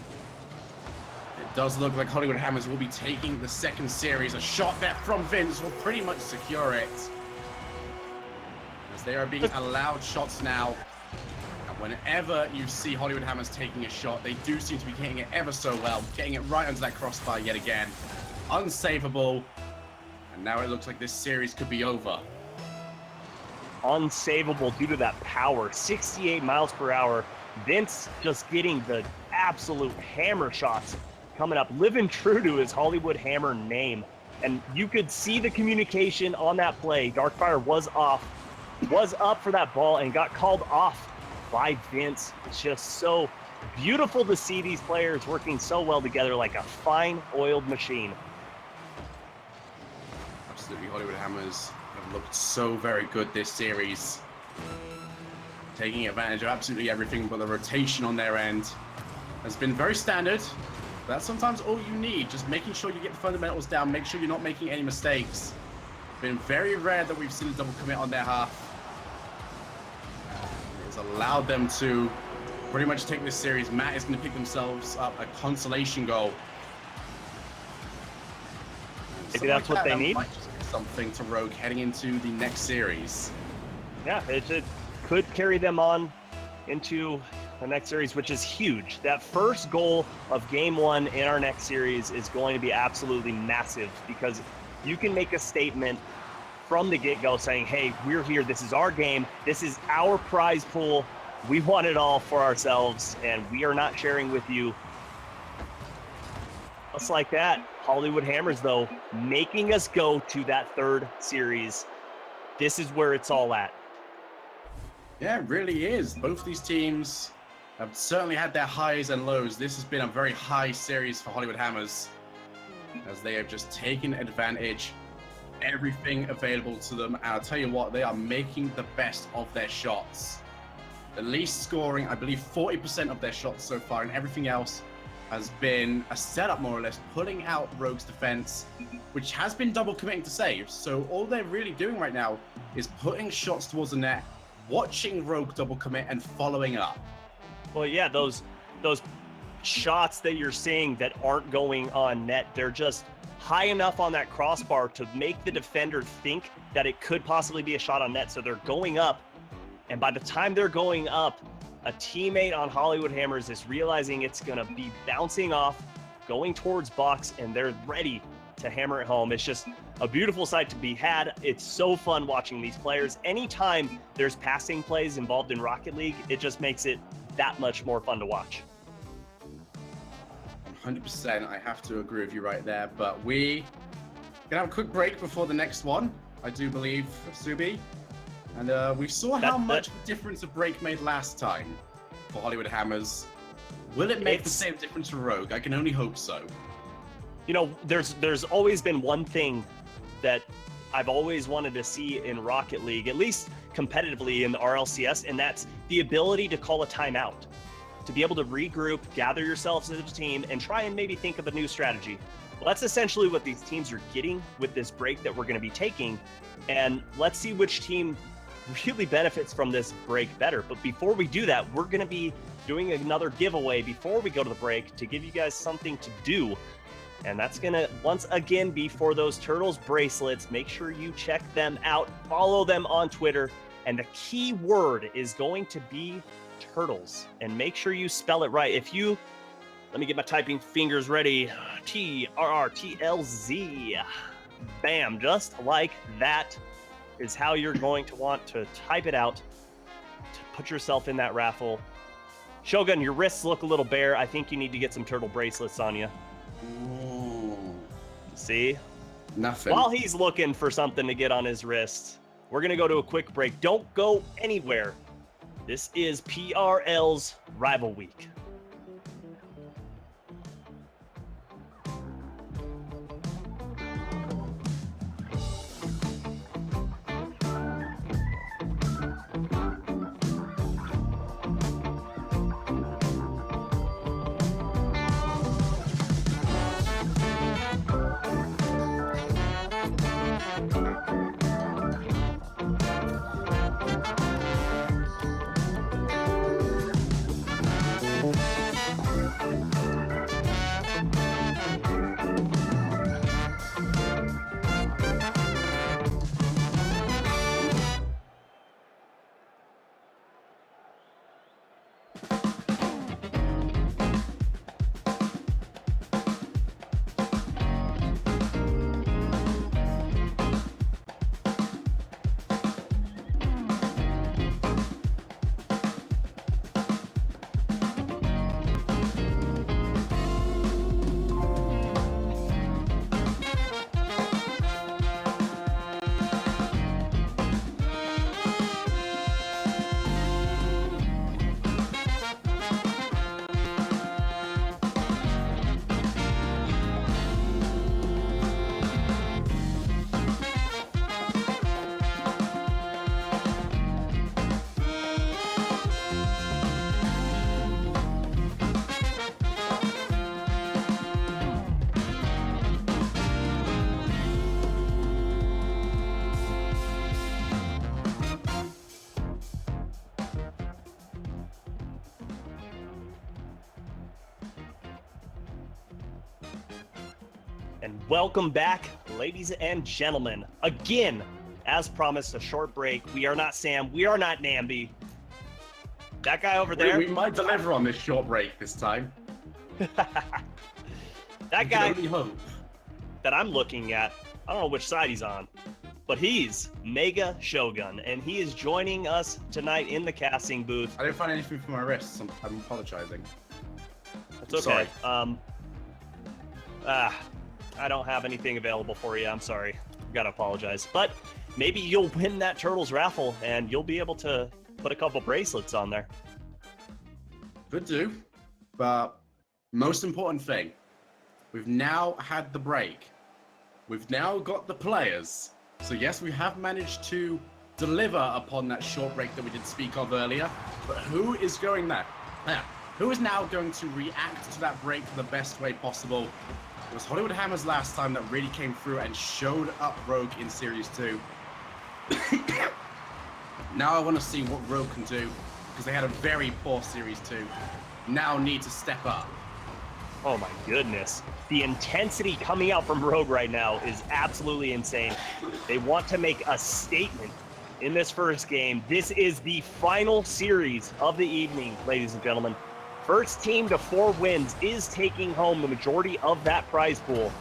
It does look like Hollywood Hammers will be taking the second series. A shot there from Vince will pretty much secure it, as they are being allowed shots now. And whenever you see Hollywood Hammers taking a shot, they do seem to be hitting it ever so well, getting it right under that crossbar yet again. Unsavable. And now it looks like this series could be over. Unsavable due to that power. 68 miles per hour. Vince just getting the absolute hammer shots coming up, living true to his Hollywood Hammer name. And you could see the communication on that play. Darkfire was up for that ball and got called off by Vince. It's just so beautiful to see these players working so well together like a fine oiled machine. Absolutely, Hollywood Hammers have looked so very good this series. Taking advantage of absolutely everything, but the rotation on their end has been very standard. That's sometimes all you need, just making sure you get the fundamentals down, make sure you're not making any mistakes. Been very rare that we've seen a double commit on their half. It's allowed them to pretty much take this series. Matt is going to pick themselves up a consolation goal. Maybe that's what they need. Might just be something to Rogue heading into the next series. Yeah, it could carry them on into the next series, which is huge. That first goal of game 1 in our next series is going to be absolutely massive because you can make a statement from the get-go saying, hey, we're here. This is our game. This is our prize pool. We want it all for ourselves, and we are not sharing with you. Just like that, Hollywood Hammers, though, making us go to that third series. This is where it's all at. Yeah, it really is. Both these teams have certainly had their highs and lows. This has been a very high series for Hollywood Hammers, as they have just taken advantage of everything available to them. And I'll tell you what, they are making the best of their shots. The least scoring, I believe 40% of their shots so far, and everything else has been a setup, more or less, pulling out Rogue's defense, which has been double committing to saves. So all they're really doing right now is putting shots towards the net, watching Rogue double commit, and following up. Well, yeah, those shots that you're seeing that aren't going on net, they're just high enough on that crossbar to make the defender think that it could possibly be a shot on net. So they're going up, and by the time they're going up, a teammate on Hollywood Hammers is realizing it's going to be bouncing off, going towards box, and they're ready to hammer it home. It's just a beautiful sight to be had. It's so fun watching these players. Anytime there's passing plays involved in Rocket League, it just makes it that much more fun to watch. 100%, I have to agree with you right there. But we can have a quick break before the next one, I do believe, Subi. And we saw how much of a difference a break made last time for Hollywood Hammers. Will it make the same difference for Rogue? I can only hope so. You know, there's always been one thing that I've always wanted to see in Rocket League, at least competitively in the RLCS, and that's the ability to call a timeout, to be able to regroup, gather yourselves as a team, and try and maybe think of a new strategy. Well, that's essentially what these teams are getting with this break that we're going to be taking, and let's see which team really benefits from this break better. But before we do that, we're going to be doing another giveaway before we go to the break to give you guys something to do. And that's going to, once again, be for those Turtles bracelets. Make sure you check them out. Follow them on Twitter. And the key word is going to be Turtles. And make sure you spell it right. If you, let me get my typing fingers ready. TRRTLZ. Bam. Just like that is how you're going to want to type it out to put yourself in that raffle. Shogun, your wrists look a little bare. I think you need to get some turtle bracelets on you. Ooh. See? Nothing. While he's looking for something to get on his wrists, we're going to go to a quick break. Don't go anywhere. This is PRL's Rival Week. And welcome back, ladies and gentlemen. Again, as promised, a short break. We are not Sam. We are not Nambi. That guy over there. We might deliver on this short break this time. That guy only hope. that I'm looking at, I don't know which side he's on, but he's Mega Shogun, and he is joining us tonight in the casting booth. I didn't find anything for my wrists. I'm apologizing. It's okay. I don't have anything available for you. I'm sorry. Gotta apologize. But maybe you'll win that Turtles raffle, and you'll be able to put a couple bracelets on there. Could do, but most important thing, we've now had the break. We've now got the players. So yes, we have managed to deliver upon that short break that we did speak of earlier. But who is going there? Who is now going to react to that break the best way possible? It was Hollywood Hammers last time that really came through and showed up Rogue in Series 2. Now I want to see what Rogue can do, because they had a very poor Series 2. Now need to step up. Oh my goodness. The intensity coming out from Rogue right now is absolutely insane. They want to make a statement in this first game. This is the final series of the evening, ladies and gentlemen. First team to 4 wins is taking home the majority of that prize pool.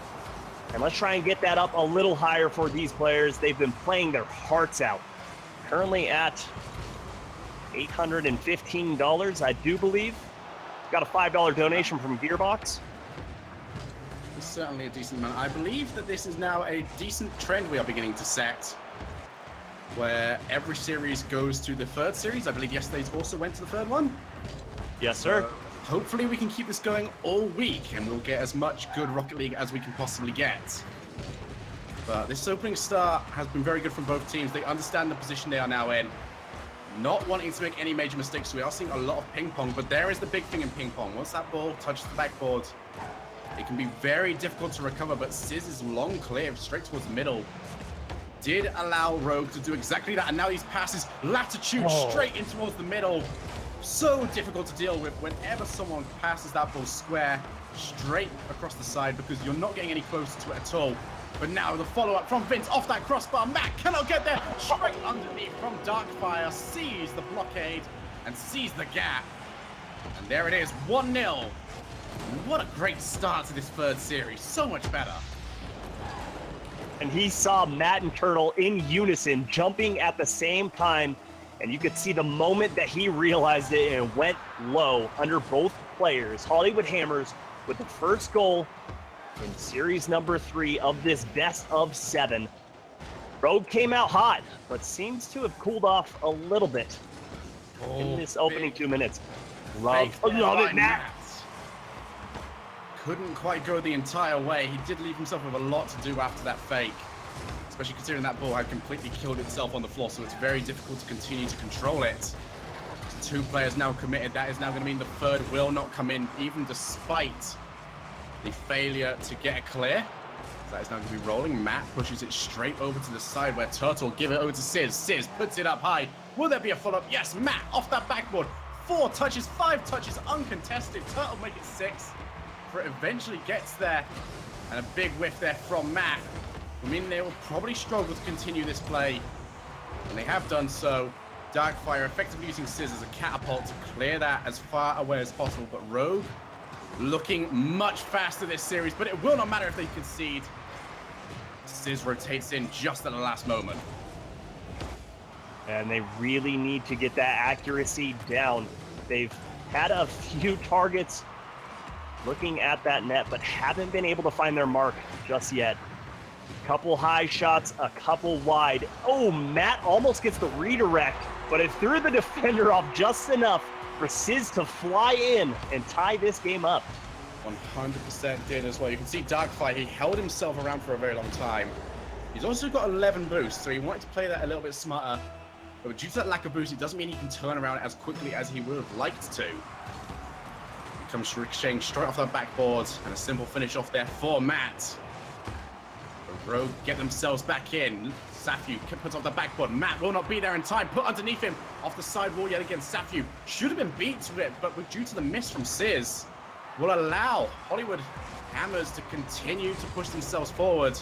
And let's try and get that up a little higher for these players. They've been playing their hearts out. Currently at $815, I do believe. Got a $5 donation from Gearbox. It's certainly a decent amount. I believe that this is now a decent trend we are beginning to set, where every series goes to the 3rd series. I believe yesterday's also went to the 3rd one. Yes, sir. Hopefully we can keep this going all week, and we'll get as much good Rocket League as we can possibly get. But this opening start has been very good from both teams. They understand the position they are now in, not wanting to make any major mistakes. We are seeing a lot of ping pong, but there is the big thing in ping pong. Once that ball touches the backboard, it can be very difficult to recover, but Siz's long clear straight towards the middle did allow Rogue to do exactly that. And now these passes, latitude straight in towards the middle. So difficult to deal with whenever someone passes that ball square straight across the side, because you're not getting any closer to it at all. But now the follow-up from Vince off that crossbar. Matt cannot get there. Straight underneath from Darkfire. Sees the blockade and sees the gap. And there it is, 1-0. What a great start to this 3rd series. So much better. And he saw Matt and Turtle in unison, jumping at the same time. And you could see the moment that he realized it and went low under both players. Hollywood Hammers with the first goal in series number 3 of this best of 7. Rogue came out hot, but seems to have cooled off a little bit in this opening 2 minutes. Love it, Matt. Couldn't quite go the entire way. He did leave himself with a lot to do after that fake, especially considering that ball had completely killed itself on the floor, so it's very difficult to continue to control it. 2 players now committed. That is now going to mean the 3rd will not come in, even despite the failure to get a clear. That is now going to be rolling. Matt pushes it straight over to the side where Turtle give it over to Sizz. Sizz puts it up high. Will there be a follow-up? Yes, Matt off that backboard. 4 touches, 5 touches, uncontested. Turtle make it 6. For it eventually gets there. And a big whiff there from Matt. I mean, they will probably struggle to continue this play, and they have done so. Darkfire effectively using Sizz as a catapult to clear that as far away as possible, but Rogue looking much faster this series, but it will not matter if they concede. Sizz rotates in just at the last moment. And they really need to get that accuracy down. They've had a few targets looking at that net, but haven't been able to find their mark just yet. Couple high shots, a couple wide. Oh, Matt almost gets the redirect, but it threw the defender off just enough for Sizz to fly in and tie this game up. 100% did as well. You can see Darkfire, he held himself around for a very long time. He's also got 11 boosts, so he wanted to play that a little bit smarter. But due to that lack of boost, it doesn't mean he can turn around as quickly as he would have liked to. He comes ricocheting straight off that backboard, and a simple finish off there for Matt. The Rogue get themselves back in. Safu puts off the backboard. Matt will not be there in time. Put underneath him. Off the side wall yet again. Safu should have been beat to it, but due to the miss from Sizz, will allow Hollywood Hammers to continue to push themselves forward.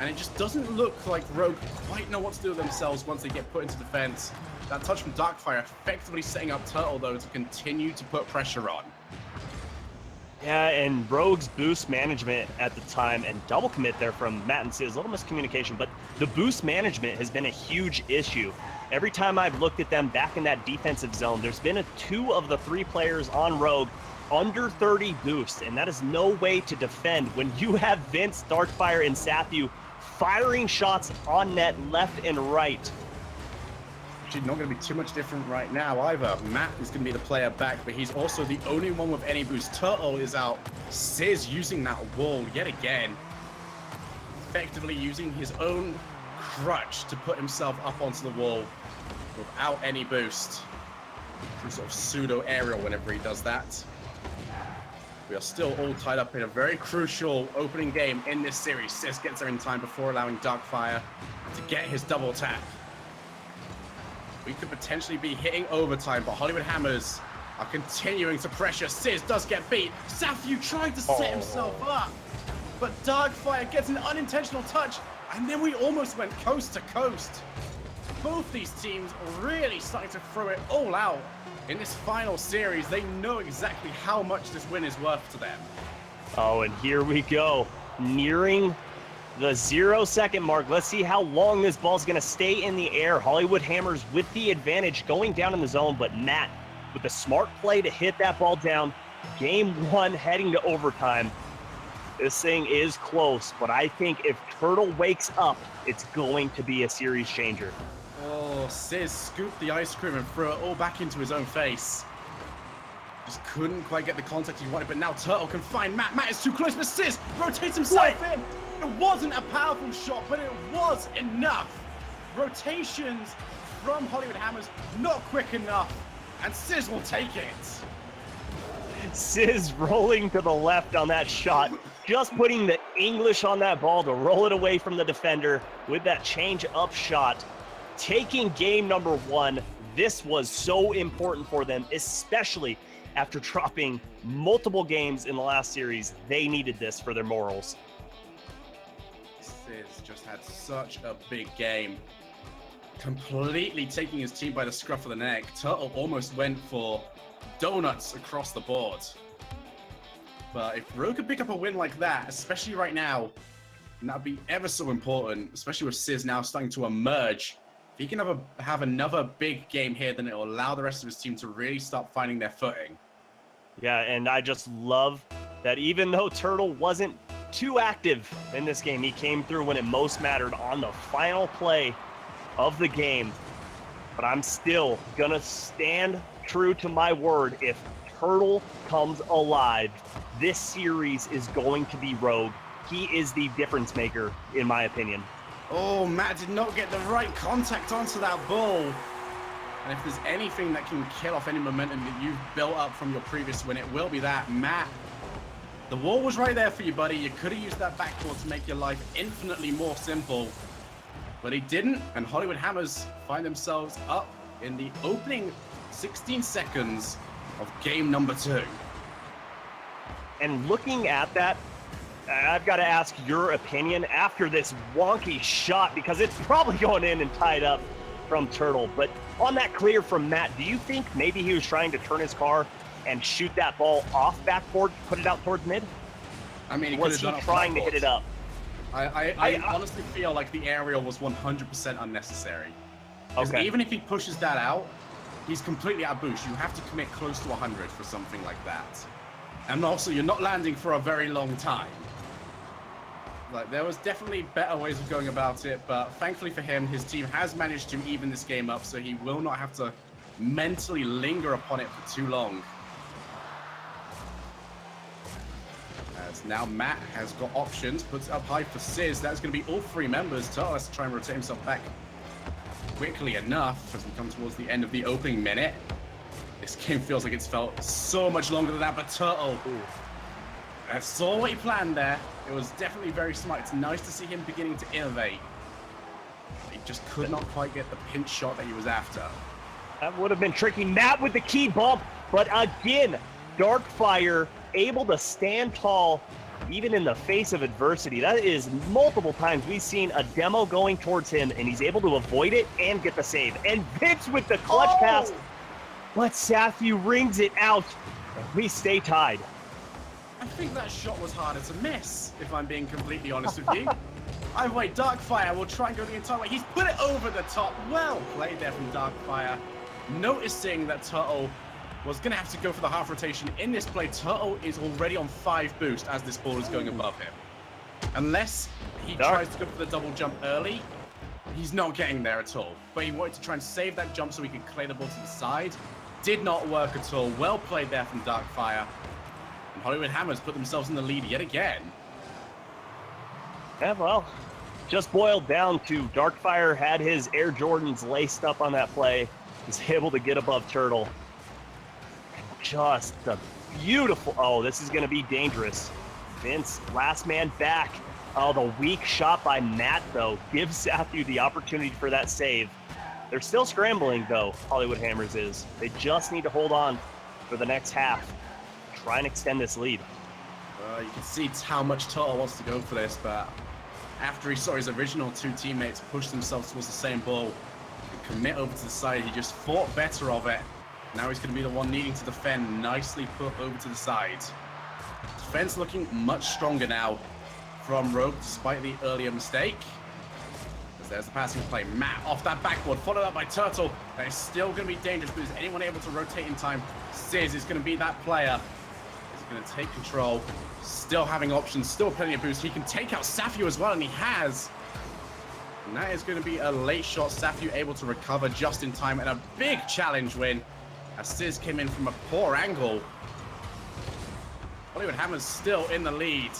And it just doesn't look like Rogue quite know what to do with themselves once they get put into defense. That touch from Darkfire effectively setting up Turtle, though, to continue to put pressure on. Yeah, and Rogue's boost management at the time and double commit there from Matt and Sizz, a little miscommunication, but the boost management has been a huge issue. Every time I've looked at them back in that defensive zone, there's been 2 of the 3 players on Rogue under 30 boost, and that is no way to defend when you have Vince, Darkfire, and Sathu firing shots on net left and right. Actually, not going to be too much different right now either. Matt is going to be the player back, but he's also the only one with any boost. Turtle is out. Sizz using that wall yet again, effectively using his own crutch to put himself up onto the wall without any boost. Through sort of pseudo aerial whenever he does that. We are still all tied up in a very crucial opening game in this series. Sizz gets there in time before allowing Darkfire to get his double tap. We could potentially be hitting overtime, but Hollywood Hammers are continuing to pressure. Sizz does get beat. Sathu tried to set himself up, but Darkfire gets an unintentional touch, and then we almost went coast to coast. Both these teams really starting to throw it all out in this final series. They know exactly how much this win is worth to them. Oh, and here we go, nearing the 0-second mark. Let's see how long this ball's gonna stay in the air. Hollywood Hammers with the advantage going down in the zone, but Matt with the smart play to hit that ball down. Game 1 heading to overtime. This thing is close, but I think if Turtle wakes up, it's going to be a series changer. Oh, Sizz scooped the ice cream and threw it all back into his own face. Just couldn't quite get the contact he wanted, but now Turtle can find Matt. Matt is too close, but Sizz rotates himself in. It wasn't a powerful shot, but it was enough. Rotations from Hollywood Hammers, not quick enough, and Sizz will take it. Sizz rolling to the left on that shot, just putting the English on that ball to roll it away from the defender with that change up shot. Taking game number 1, this was so important for them, especially after dropping multiple games in the last series. They needed this for their morals. Sizz just had such a big game, completely taking his team by the scruff of the neck. Turtle almost went for donuts across the board. But if Rogue could pick up a win like that, especially right now, and that'd be ever so important, especially with Sizz now starting to emerge. If he can have another big game here, then it'll allow the rest of his team to really start finding their footing. Yeah, and I just love that even though Turtle wasn't too active in this game, he came through when it most mattered on the final play of the game. But I'm still gonna stand true to my word. If Turtle comes alive, this series is going to be Rogue. He is the difference maker, in my opinion. Oh, Matt did not get the right contact onto that ball. And if there's anything that can kill off any momentum that you've built up from your previous win, it will be that. Matt, the wall was right there for you, buddy. You could have used that backboard to make your life infinitely more simple. But he didn't, and Hollywood Hammers find themselves up in the opening 16 seconds of game number 2. And looking at that, I've got to ask your opinion after this wonky shot, because it's probably going in and tied up from Turtle. But on that clear from Matt, do you think maybe he was trying to turn his car and shoot that ball off backboard, put it out towards mid? I mean, was he trying to hit it up? I honestly feel like the aerial was 100% unnecessary. Okay. Even if he pushes that out, he's completely out of boost. You have to commit close to 100 for something like that. And also, you're not landing for a very long time. Like, there was definitely better ways of going about it, but thankfully for him, his team has managed to even this game up, so he will not have to mentally linger upon it for too long. As now Matt has got options, puts it up high for Sizz. That's going to be all 3 members. Turtle has to try and rotate himself back quickly enough as we come towards the end of the opening minute. This game feels like it's felt so much longer than that, but Turtle saw what he planned there. It was definitely very smart. It's nice to see him beginning to innovate. He just could not quite get the pinch shot that he was after. That would have been tricky. Matt with the key bump, but again, Darkfire able to stand tall even in the face of adversity. That is multiple times we've seen a demo going towards him, and he's able to avoid it and get the save. And Vince with the clutch pass, but Sathu rings it out, and we stay tied. I think that shot was harder to miss, if I'm being completely honest with you. Either way, Darkfire will try and go the entire way. He's put it over the top. Well played there from Darkfire. Noticing that Turtle was going to have to go for the half rotation in this play. Turtle is already on 5 boost as this ball is going above him. Unless he tries to go for the double jump early, he's not getting there at all. But he wanted to try and save that jump so he could clear the ball to the side. Did not work at all. Well played there from Darkfire. And Hollywood Hammers put themselves in the lead yet again. Yeah, well, just boiled down to Darkfire had his Air Jordans laced up on that play. Was able to get above Turtle. Just a beautiful, oh, this is going to be dangerous. Vince, last man back. Oh, the weak shot by Matt, though, gives Safu the opportunity for that save. They're still scrambling, though, Hollywood Hammers is. They just need to hold on for the next half. Try and extend this lead. You can see how much Turtle wants to go for this, but after he saw his original 2 teammates push themselves towards the same ball and commit over to the side, he just thought better of it. Now he's going to be the one needing to defend. Nicely put over to the side. Defense looking much stronger now from Rogue, despite the earlier mistake. As there's the passing play. Matt off that backboard, followed up by Turtle. That is still going to be dangerous, but is anyone able to rotate in time? Sizz is going to be that player. Is going to take control. Still having options, still plenty of boost. He can take out Safu as well, and he has. And that is going to be a late shot. Safu able to recover just in time, and a big challenge win. As Sizz came in from a poor angle. Hollywood Hammers still in the lead.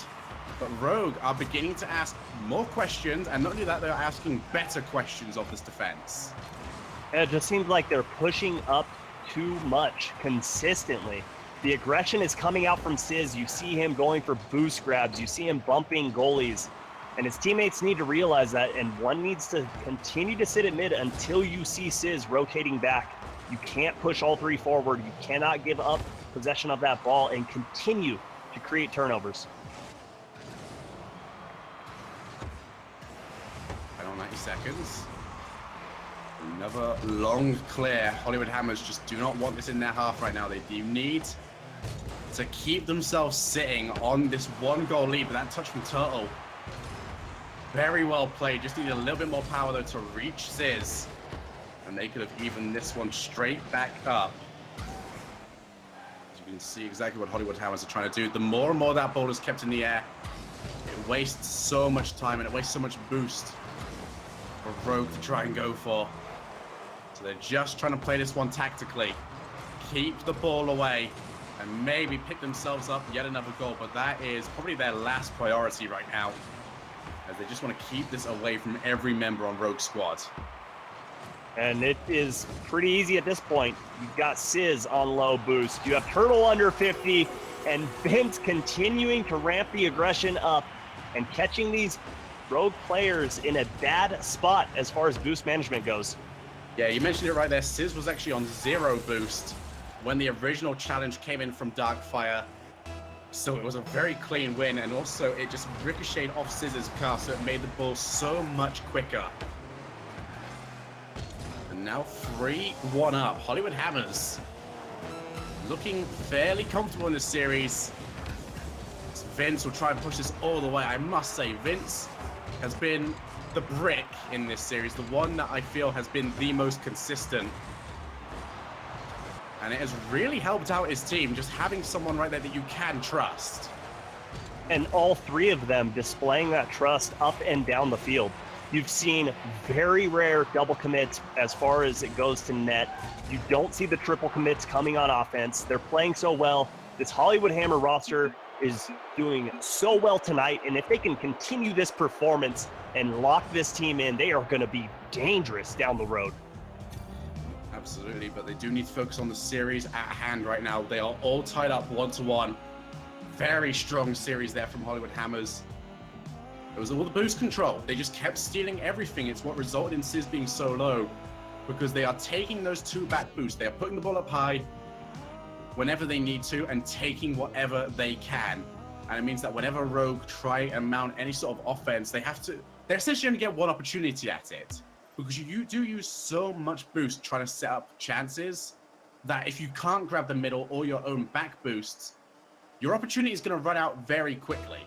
But Rogue are beginning to ask more questions, and not only that, they're asking better questions of this defense. It just seems like they're pushing up too much consistently. The aggression is coming out from Sizz. You see him going for boost grabs. You see him bumping goalies. And his teammates need to realize that, and one needs to continue to sit at mid until you see Sizz rotating back. You can't push all 3 forward. You cannot give up possession of that ball and continue to create turnovers. Final 90 seconds. Another long clear. Hollywood Hammers just do not want this in their half right now. They do need to keep themselves sitting on this 1-goal lead. But that touch from Turtle, very well played. Just need a little bit more power though to reach Sizz. And they could have evened this one straight back up. As you can see exactly what Hollywood Hammers are trying to do. The more and more that ball is kept in the air, it wastes so much time and it wastes so much boost for Rogue to try and go for. So they're just trying to play this one tactically. Keep the ball away and maybe pick themselves up yet another goal. But that is probably their last priority right now, as they just want to keep this away from every member on Rogue squad. And it is pretty easy at this point. You've got Sizz on low boost. You have Turtle under 50, and Vince continuing to ramp the aggression up and catching these Rogue players in a bad spot as far as boost management goes. Yeah, you mentioned it right there. Sizz was actually on 0 boost when the original challenge came in from Darkfire. So it was a very clean win, and also it just ricocheted off Sizz's car, so it made the ball so much quicker. And now 3-1 up. Hollywood Hammers looking fairly comfortable in this series. Vince will try and push this all the way. I must say, Vince has been the brick in this series, the one that I feel has been the most consistent. And it has really helped out his team, just having someone right there that you can trust. And all 3 of them displaying that trust up and down the field. You've seen very rare double commits as far as it goes to net. You don't see the triple commits coming on offense. They're playing so well. This Hollywood Hammer roster is doing so well tonight, and if they can continue this performance and lock this team in, they are going to be dangerous down the road. Absolutely, but they do need to focus on the series at hand right now. They are all tied up 1-1. Very strong series there from Hollywood Hammers. It was all the boost control. They just kept stealing everything. It's what resulted in Sizz being so low, because they are taking those 2 back boosts. They are putting the ball up high whenever they need to and taking whatever they can. And it means that whenever Rogue try and mount any sort of offense, they're essentially only get one opportunity at it, because you do use so much boost trying to set up chances that if you can't grab the middle or your own back boosts, your opportunity is going to run out very quickly.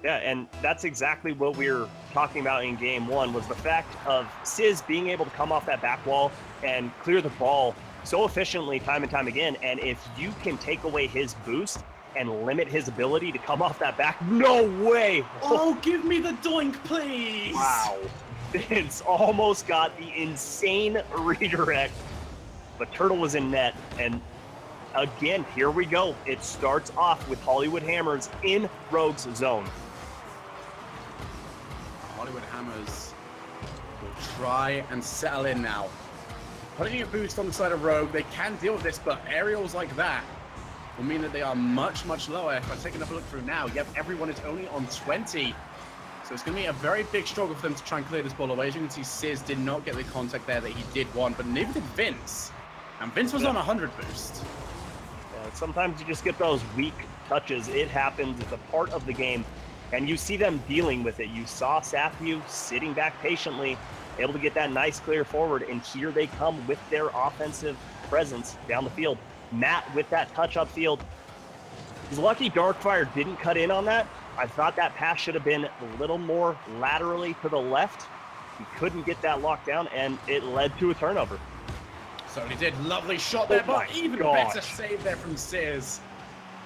Yeah, and that's exactly what we were talking about in game one, was the fact of Sizz being able to come off that back wall and clear the ball so efficiently time and time again. And if you can take away his boost and limit his ability to come off that back, no way! Oh, give me the doink, please! Wow. Vince almost got the insane redirect, but Turtle was in net, and again, here we go. It starts off with Hollywood Hammers in Rogue's zone. Hollywood Hammers will try and settle in now. Putting a boost on the side of Rogue, they can deal with this, but aerials like that will mean that they are much, much lower. If I take another look through now, yep, everyone is only on 20. So it's going to be a very big struggle for them to try and clear this ball away. As you can see, Sizz did not get the contact there that he did want, but neither did Vince. And Vince was on 100 boost. Sometimes you just get those weak touches. It happens. It's a part of the game. And you see them dealing with it. You saw Safu sitting back patiently, able to get that nice clear forward. And here they come with their offensive presence down the field. Matt with that touch upfield. He's lucky Darkfire didn't cut in on that. I thought that pass should have been a little more laterally to the left. He couldn't get that locked down, and it led to a turnover. So he did. Lovely shot there, but even gosh. better save there from Sizz.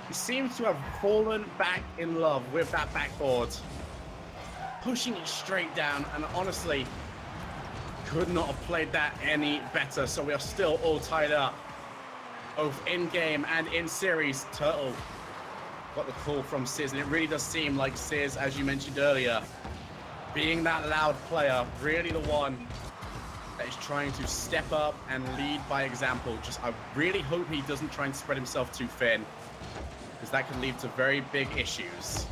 He seems to have fallen back in love with that backboard. Pushing it straight down, and honestly, could not have played that any better. So we are still all tied up, both in-game and in series. Turtle got the call from Sizz, and it really does seem like Sizz, as you mentioned earlier, being that loud player, really the one that is trying to step up and lead by example. I really hope he doesn't try and spread himself too thin, because that can lead to very big issues.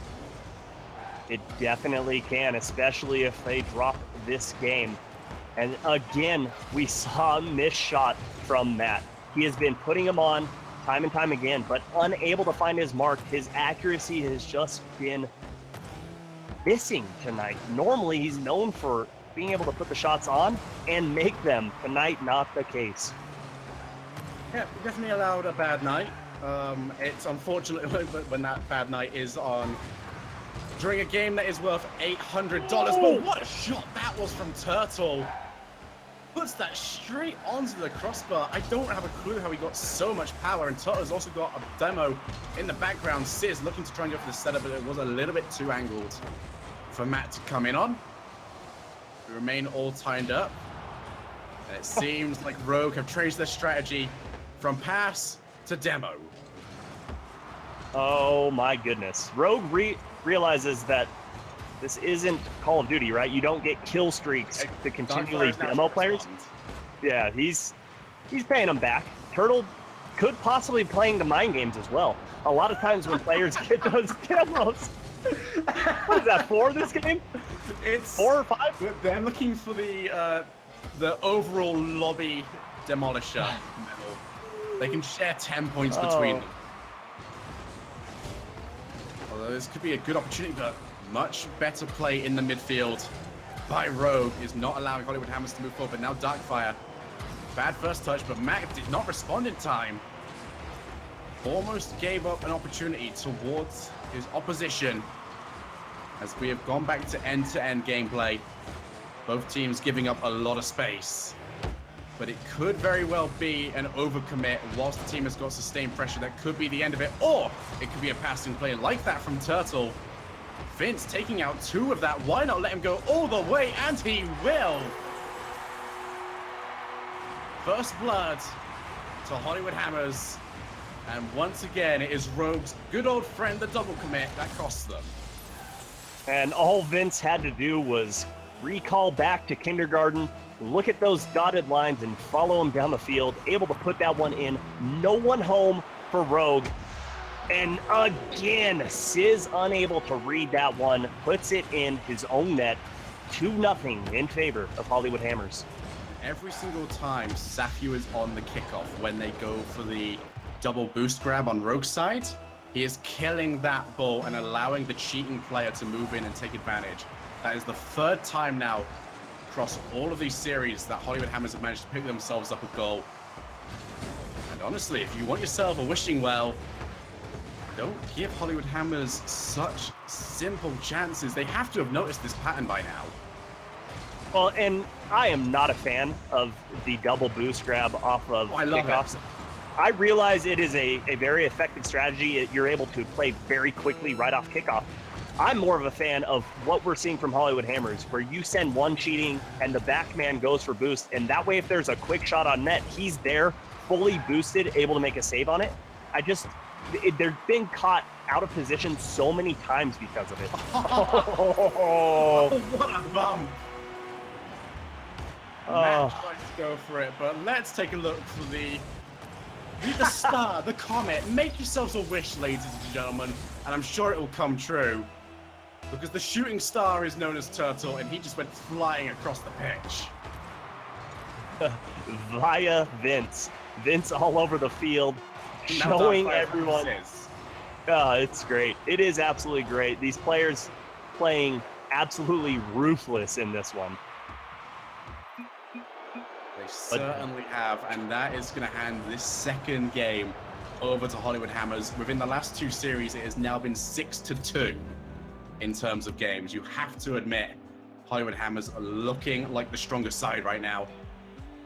It definitely can, especially if they drop this game. And again, we saw a missed shot from Matt. He has been putting him on time and time again, but unable to find his mark. His accuracy has just been missing tonight. Normally, he's known for being able to put the shots on and make them. Tonight, not the case. Yeah, we definitely allowed a bad night. It's unfortunate when that bad night is on during a game that is worth $800. But what a shot that was from Turtle. Puts that straight onto the crossbar. I don't have a clue how he got so much power. And Turtle's also got a demo in the background. Sizz looking to try and go for the setup, but it was a little bit too angled for Matt to come in on. We remain all tied up. And it seems like Rogue have changed their strategy from pass to demo. Oh my goodness. Rogue realizes that this isn't Call of Duty, right? You don't get kill streaks to continually demo players. Yeah, he's paying them back. Turtle could possibly be playing the mind games as well. A lot of times when players get those demos, what is that, 4 this game? It's 4 or 5? They're looking for the overall lobby demolisher medal. They can share 10 points between them. Although this could be a good opportunity, but much better play in the midfield by Rogue is not allowing Hollywood Hammers to move forward. But now Darkfire, bad first touch, but Matt did not respond in time. Almost gave up an opportunity towards his opposition as we have gone back to end-to-end gameplay. Both teams giving up a lot of space. But it could very well be an overcommit whilst the team has got sustained pressure. That could be the end of it, or it could be a passing play like that from Turtle. Vince taking out 2 of that. Why not let him go all the way? And he will. First blood to Hollywood Hammers. And once again, it is Rogue's good old friend, the double commit, that costs them. And all Vince had to do was recall back to kindergarten, look at those dotted lines and follow him down the field, able to put that one in. No one home for Rogue. And again, Sizz unable to read that one, puts it in his own net, 2-0 in favor of Hollywood Hammers. Every single time Safu is on the kickoff when they go for the double boost grab on Rogue's side, he is killing that ball and allowing the cheating player to move in and take advantage. That is the 3rd time now across all of these series that Hollywood Hammers have managed to pick themselves up a goal. And honestly, if you want yourself a wishing well, don't give Hollywood Hammers such simple chances. They have to have noticed this pattern by now. Well, and I am not a fan of the double boost grab off of I love kickoffs. it. I realize it is a very effective strategy. You're able to play very quickly right off kickoff. I'm more of a fan of what we're seeing from Hollywood Hammers, where you send one cheating and the back man goes for boost. And that way, if there's a quick shot on net, he's there, fully boosted, able to make a save on it. They've been caught out of position so many times because of it. Oh, what a bump. Matt tries to go for it, but let's take a look for the star, the comet. Make yourselves a wish, ladies and gentlemen, and I'm sure it will come true. Because the shooting star is known as Turtle, and he just went flying across the pitch. Via Vince. Vince all over the field, showing everyone. It's great. It is absolutely great. These players playing absolutely ruthless in this one. They certainly have, and that is going to hand this second game over to Hollywood Hammers. Within the last two series, it has now been 6-2 in terms of games. You have to admit, Hollywood Hammers are looking like the stronger side right now.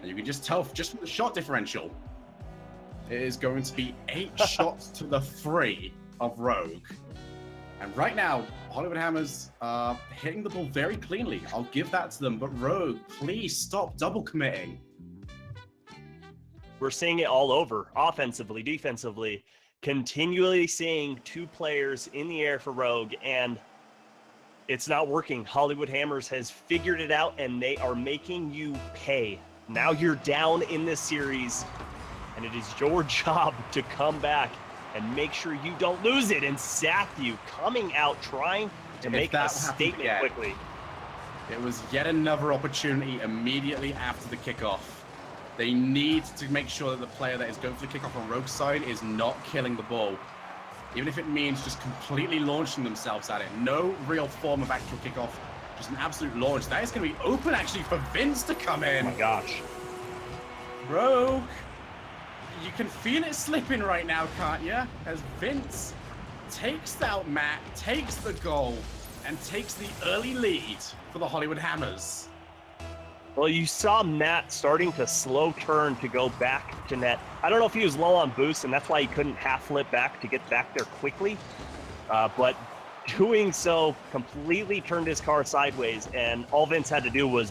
And you can just tell just from the shot differential, it is going to be 8 shots to the 3 of Rogue. And right now, Hollywood Hammers are hitting the ball very cleanly. I'll give that to them. But Rogue, please stop double committing. We're seeing it all over, offensively, defensively, continually seeing 2 players in the air for Rogue, and it's not working. Hollywood Hammers has figured it out, and they are making you pay. Now you're down in this series, and it is your job to come back and make sure you don't lose it. And Sathu coming out, trying to make a statement quickly. It was yet another opportunity immediately after the kickoff. They need to make sure that the player that is going for the kickoff on Rogue's side is not killing the ball. Even if it means just completely launching themselves at it. No real form of actual kickoff, just an absolute launch. That is going to be open actually for Vince to come in. Oh my gosh. Rogue, you can feel it slipping right now, can't you? As Vince takes out Matt, takes the goal, and takes the early lead for the Hollywood Hammers. Well, you saw Matt starting to slow turn to go back to net. I don't know if he was low on boost, and that's why he couldn't half flip back to get back there quickly. But doing so completely turned his car sideways, and all Vince had to do was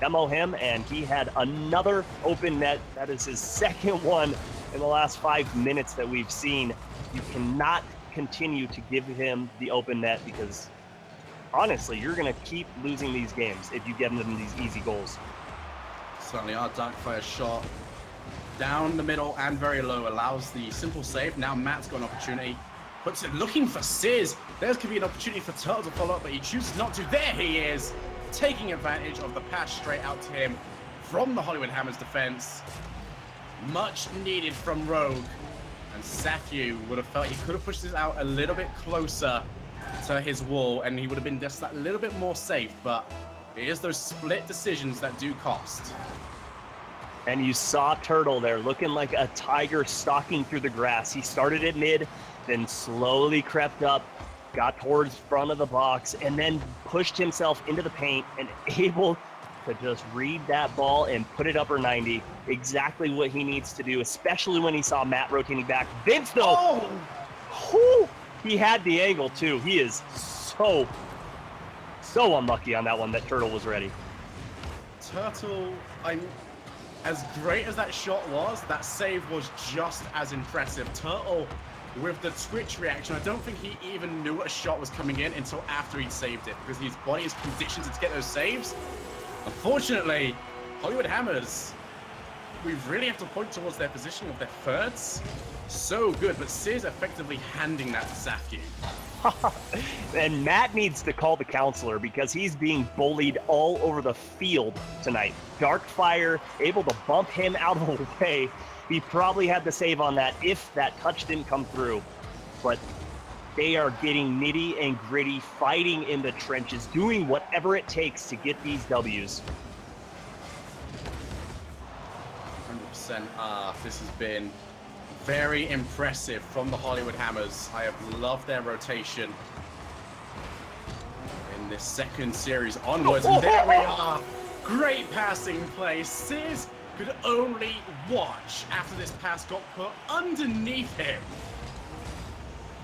demo him, and he had another open net. That is his second one in the last 5 minutes that we've seen. You cannot continue to give him the open net because honestly, you're going to keep losing these games if you get them these easy goals. Certainly our Darkfire shot down the middle and very low allows the simple save. Now Matt's got an opportunity, puts it looking for Sizz. There's going to be an opportunity for Turtle to follow up, but he chooses not to. There he is, taking advantage of the pass straight out to him from the Hollywood Hammers defense. Much needed from Rogue. And Sathu would have felt he could have pushed this out a little bit closer to his wall, and he would have been just that little bit more safe, but it is those split decisions that do cost. And you saw Turtle there looking like a tiger stalking through the grass. He started at mid, then slowly crept up, got towards front of the box, and then pushed himself into the paint and able to just read that ball and put it upper 90. Exactly what he needs to do, especially when he saw Matt rotating back. Vince, though, he had the angle too. He is so unlucky on that one that Turtle was ready. Turtle, as great as that shot was, that save was just as impressive. Turtle, with the twitch reaction, I don't think he even knew what a shot was coming in until after he'd saved it, because his body is conditioned to get those saves. Unfortunately, Hollywood Hammers, we really have to point towards their positioning of their thirds. So good, but Sizz effectively handing that to Sathu. And Matt needs to call the counselor because he's being bullied all over the field tonight. Darkfire able to bump him out of the way. He probably had the save on that if that touch didn't come through. But they are getting nitty and gritty, fighting in the trenches, doing whatever it takes to get these W's. 100%. This has been Very impressive from the Hollywood Hammers. I have loved their rotation in this second series onwards. And there we are. Great passing play. Sizz could only watch after this pass got put underneath him.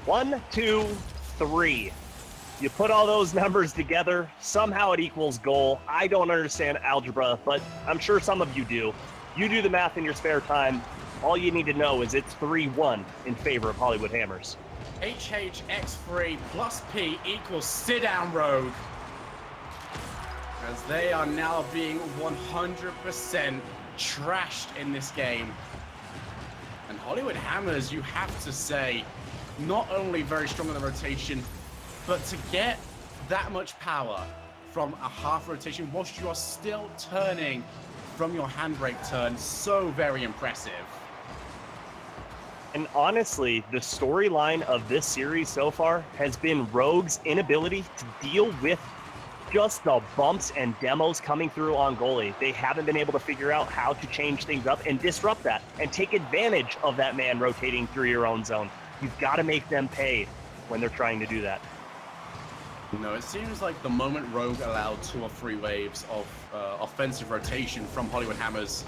1, 2, 3. You put all those numbers together, somehow it equals goal. I don't understand algebra, but I'm sure some of you do. You do the math in your spare time. All you need to know is it's 3-1 in favor of Hollywood Hammers. HHX3 plus P equals sit down, Rogue. As they are now being 100% trashed in this game. And Hollywood Hammers, you have to say, not only very strong in the rotation, but to get that much power from a half rotation whilst you are still turning from your handbrake turn, so very impressive. And honestly, the storyline of this series so far has been Rogue's inability to deal with just the bumps and demos coming through on goalie. They haven't been able to figure out how to change things up and disrupt that and take advantage of that man rotating through your own zone. You've got to make them pay when they're trying to do that. No, it seems like the moment Rogue allowed 2 or 3 waves of offensive rotation from Hollywood Hammers,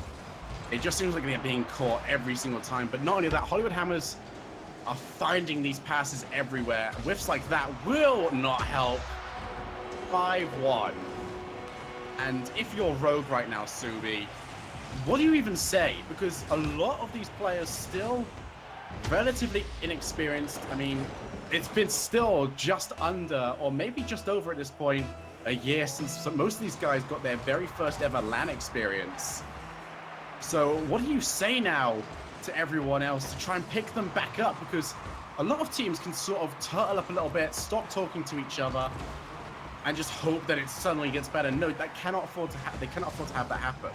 it just seems like they're being caught every single time. But not only that, Hollywood Hammers are finding these passes everywhere. Whiffs like that will not help. 5-1. And if you're Rogue right now, Subi, what do you even say? Because a lot of these players still relatively inexperienced. I mean, it's been still just under, or maybe just over at this point, a year since most of these guys got their very first ever LAN experience. So what do you say now to everyone else to try and pick them back up? Because a lot of teams can sort of turtle up a little bit, stop talking to each other, and just hope that it suddenly gets better. No, that cannot afford to they cannot afford to have that happen.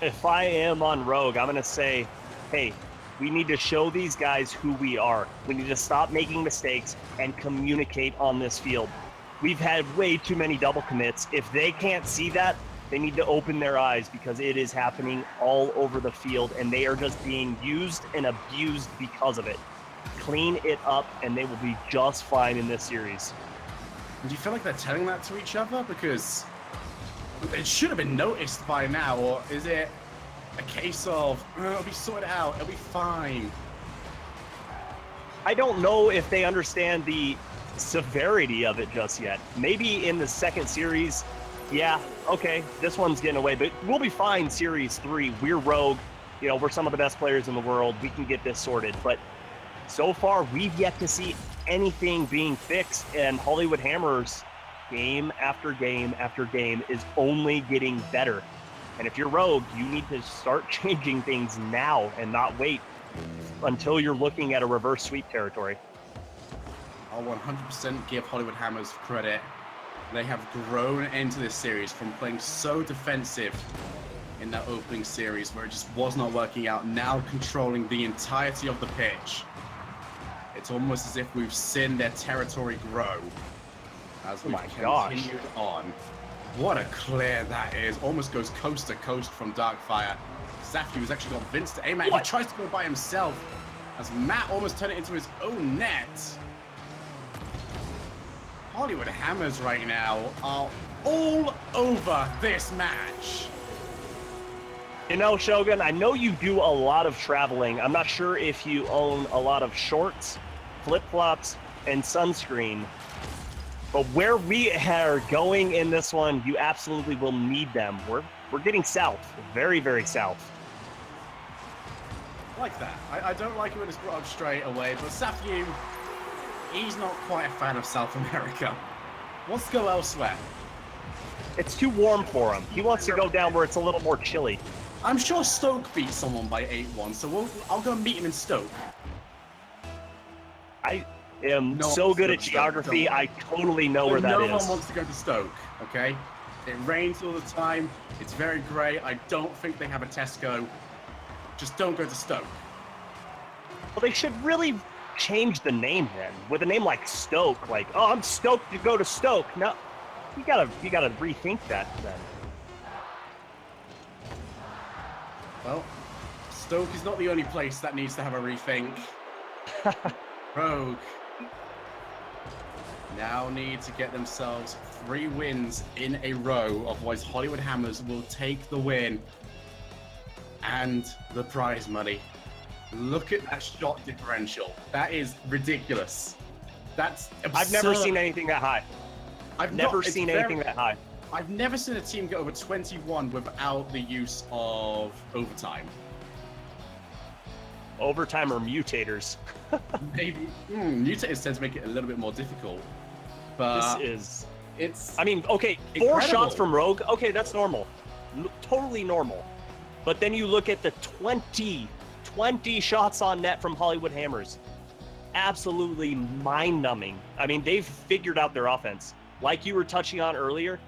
If I am on Rogue, I'm going to say, hey, we need to show these guys who we are. We need to stop making mistakes and communicate on this field. We've had way too many double commits. If they can't see that, they need to open their eyes, because it is happening all over the field and they are just being used and abused because of it. Clean it up and they will be just fine in this series. Do you feel like they're telling that to each other? Because it should have been noticed by now, or is it a case of, it'll be sorted out, it'll be fine? I don't know if they understand the severity of it just yet. Maybe in the second series, yeah, okay, this one's getting away, but we'll be fine series 3. We're Rogue, you know, we're some of the best players in the world. We can get this sorted. But so far, we've yet to see anything being fixed, and Hollywood Hammers, game after game after game, is only getting better. And if you're Rogue, you need to start changing things now and not wait until you're looking at a reverse sweep territory. I'll 100% give Hollywood Hammers credit. They have grown into this series from playing so defensive in that opening series where it just was not working out, now controlling the entirety of the pitch. It's almost as if we've seen their territory grow as we've continued on. What a clear that is. Almost goes coast to coast from Darkfire. Safety has actually got Vince to aim at. He tries to go by himself as Matt almost turned it into his own net. Hollywood Hammers right now are all over this match. You know, Shogun, I know you do a lot of traveling. I'm not sure if you own a lot of shorts, flip-flops, and sunscreen. But where we are going in this one, you absolutely will need them. We're getting south, very, very south. I like that. I don't like it when it's brought up straight away, but Safyu, he's not quite a fan of South America. Wants to go elsewhere. It's too warm for him. He wants to go down where it's a little more chilly. I'm sure Stoke beat someone by 8-1, so I'll go meet him in Stoke. I am so good at geography, I totally know where that is. No one wants to go to Stoke, okay? It rains all the time. It's very grey. I don't think they have a Tesco. Just don't go to Stoke. Well, they should really change the name then. With a name like Stoke, like, oh, I'm stoked to go to Stoke. No, you gotta rethink that then. Well, Stoke is not the only place that needs to have a rethink. Rogue now need to get themselves 3 wins in a row, otherwise Hollywood Hammers will take the win and the prize money. Look at that shot differential. That is ridiculous. That's absurd. I've never seen anything that high. I've never seen anything that high. I've never seen a team get over 21 without the use of overtime. Overtime or mutators. Maybe mutators tend to make it a little bit more difficult. But it's. I mean, okay, 4 incredible. shots from Rogue. Okay, that's normal, totally normal. But then you look at the 20 shots on net from Hollywood Hammers. Absolutely mind-numbing. I mean, they've figured out their offense. Like you were touching on earlier,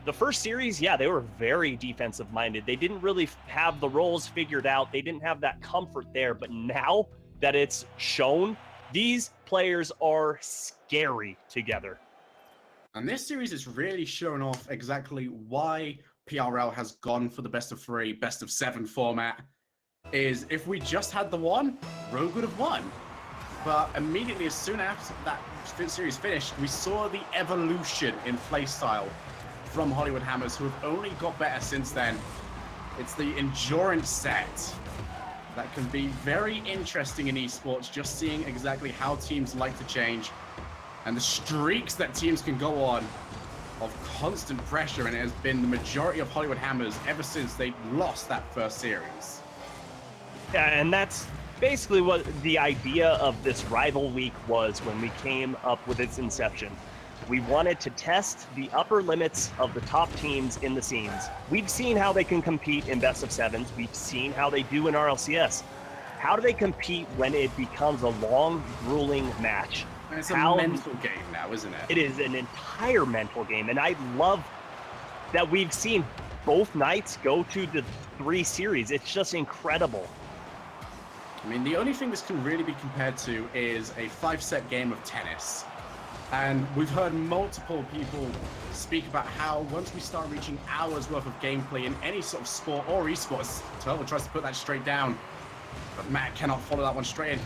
the first series, yeah, they were very defensive-minded. They didn't really have the roles figured out. They didn't have that comfort there. But now that it's shown, these players are scary together. And this series is really showing off exactly why PRL has gone for the best of 3, best of 7 format. Is if we just had the one, Rogue would have won. But immediately, as soon after that series finished, we saw the evolution in playstyle from Hollywood Hammers, who have only got better since then. It's the endurance set that can be very interesting in esports, just seeing exactly how teams like to change and the streaks that teams can go on of constant pressure, and it has been the majority of Hollywood Hammers ever since they lost that first series. Yeah, and that's basically what the idea of this rival week was when we came up with its inception. We wanted to test the upper limits of the top teams in the scenes. We've seen how they can compete in best of 7s. We've seen how they do in RLCS. How do they compete when it becomes a long, grueling match? And it's a mental game now, isn't it? It is an entire mental game, and I love that we've seen both nights go to the 3 series. It's just incredible. I mean, the only thing this can really be compared to is a 5-set game of tennis. And we've heard multiple people speak about how once we start reaching hours worth of gameplay in any sort of sport or esports, Turtle tries to put that straight down, but Matt cannot follow that one straight in.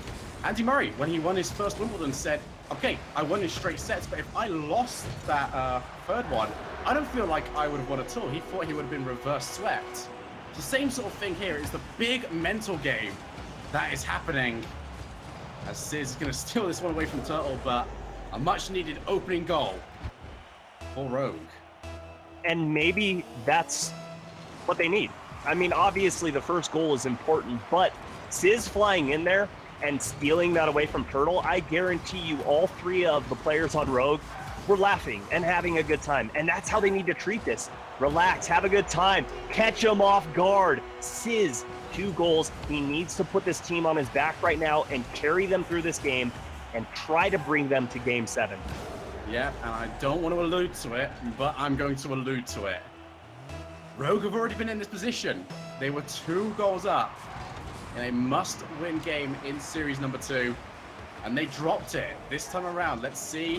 Andy Murray, when he won his first Wimbledon, said, okay, I won in straight sets, but if I lost that 3rd one, I don't feel like I would have won at all. He thought he would have been reverse swept. The same sort of thing here is the big mental game that is happening. As Sis is going to steal this one away from Turtle, but a much needed opening goal for Rogue. And maybe that's what they need. I mean, obviously the first goal is important, but Sis flying in there and stealing that away from Turtle, I guarantee you all 3 of the players on Rogue were laughing and having a good time. And that's how they need to treat this. Relax, have a good time, catch them off guard. Sis, 2 goals. He needs to put this team on his back right now and carry them through this game and try to bring them to Game 7. Yeah, and I don't want to allude to it, but I'm going to allude to it. Rogue have already been in this position. They were 2 goals up in a must-win game in series number 2, and they dropped it this time around. Let's see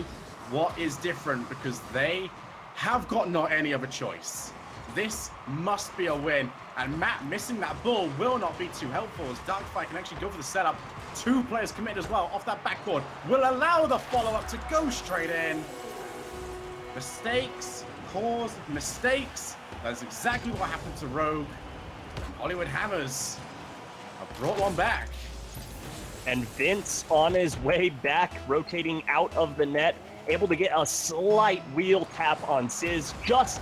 what is different, because they have got not any other choice. This must be a win, and Matt missing that ball will not be too helpful, as Darkfire can actually go for the setup. 2 players committed as well off that backboard will allow the follow-up to go straight in. Mistakes cause mistakes. That's exactly what happened to Rogue. Hollywood Hammers have brought one back. And Vince on his way back, rotating out of the net, able to get a slight wheel tap on Sis, just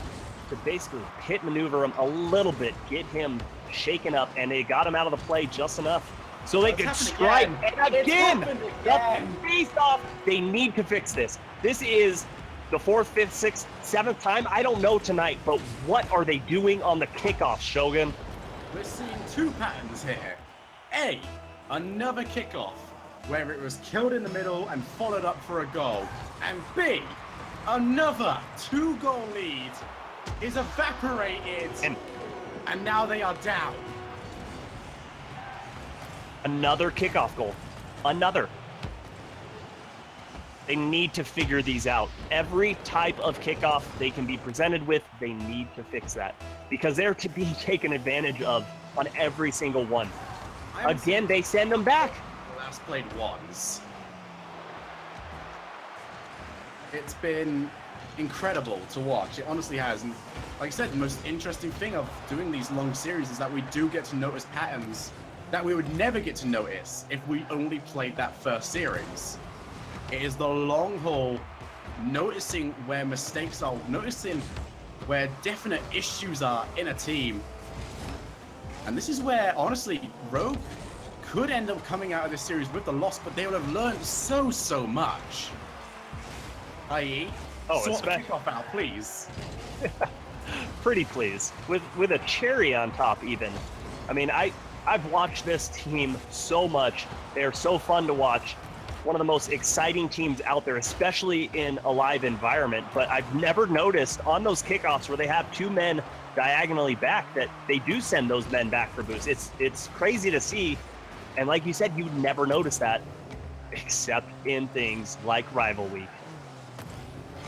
to basically pit maneuver him a little bit, get him shaken up, and they got him out of the play just enough so they could strike. And again, the face-off. They need to fix this. This is the 4th, 5th, 6th, 7th time. I don't know tonight, but what are they doing on the kickoff, Shogun? We're seeing 2 patterns here. A, another kickoff where it was killed in the middle and followed up for a goal. And B, another 2-goal lead is evaporated, and now they are down. Another kickoff goal. Another. They need to figure these out. Every type of kickoff they can be presented with, they need to fix that, because they're to be taken advantage of on every single one. Again, they send them back. Last played once. It's been incredible to watch. It honestly has. And like I said, the most interesting thing of doing these long series is that we do get to notice patterns that we would never get to notice if we only played that first series. It is the long haul, noticing where mistakes are, noticing where definite issues are in a team. And this is where, honestly, Rogue could end up coming out of this series with the loss, but they would have learned so much. I.e., sort the kickoff out, please. Pretty please. With a cherry on top, even. I mean, I've watched this team so much. They're so fun to watch. One of the most exciting teams out there, especially in a live environment. But I've never noticed on those kickoffs where they have 2 men diagonally back that they do send those men back for boosts. It's crazy to see. And like you said, you'd never notice that except in things like Rival Week.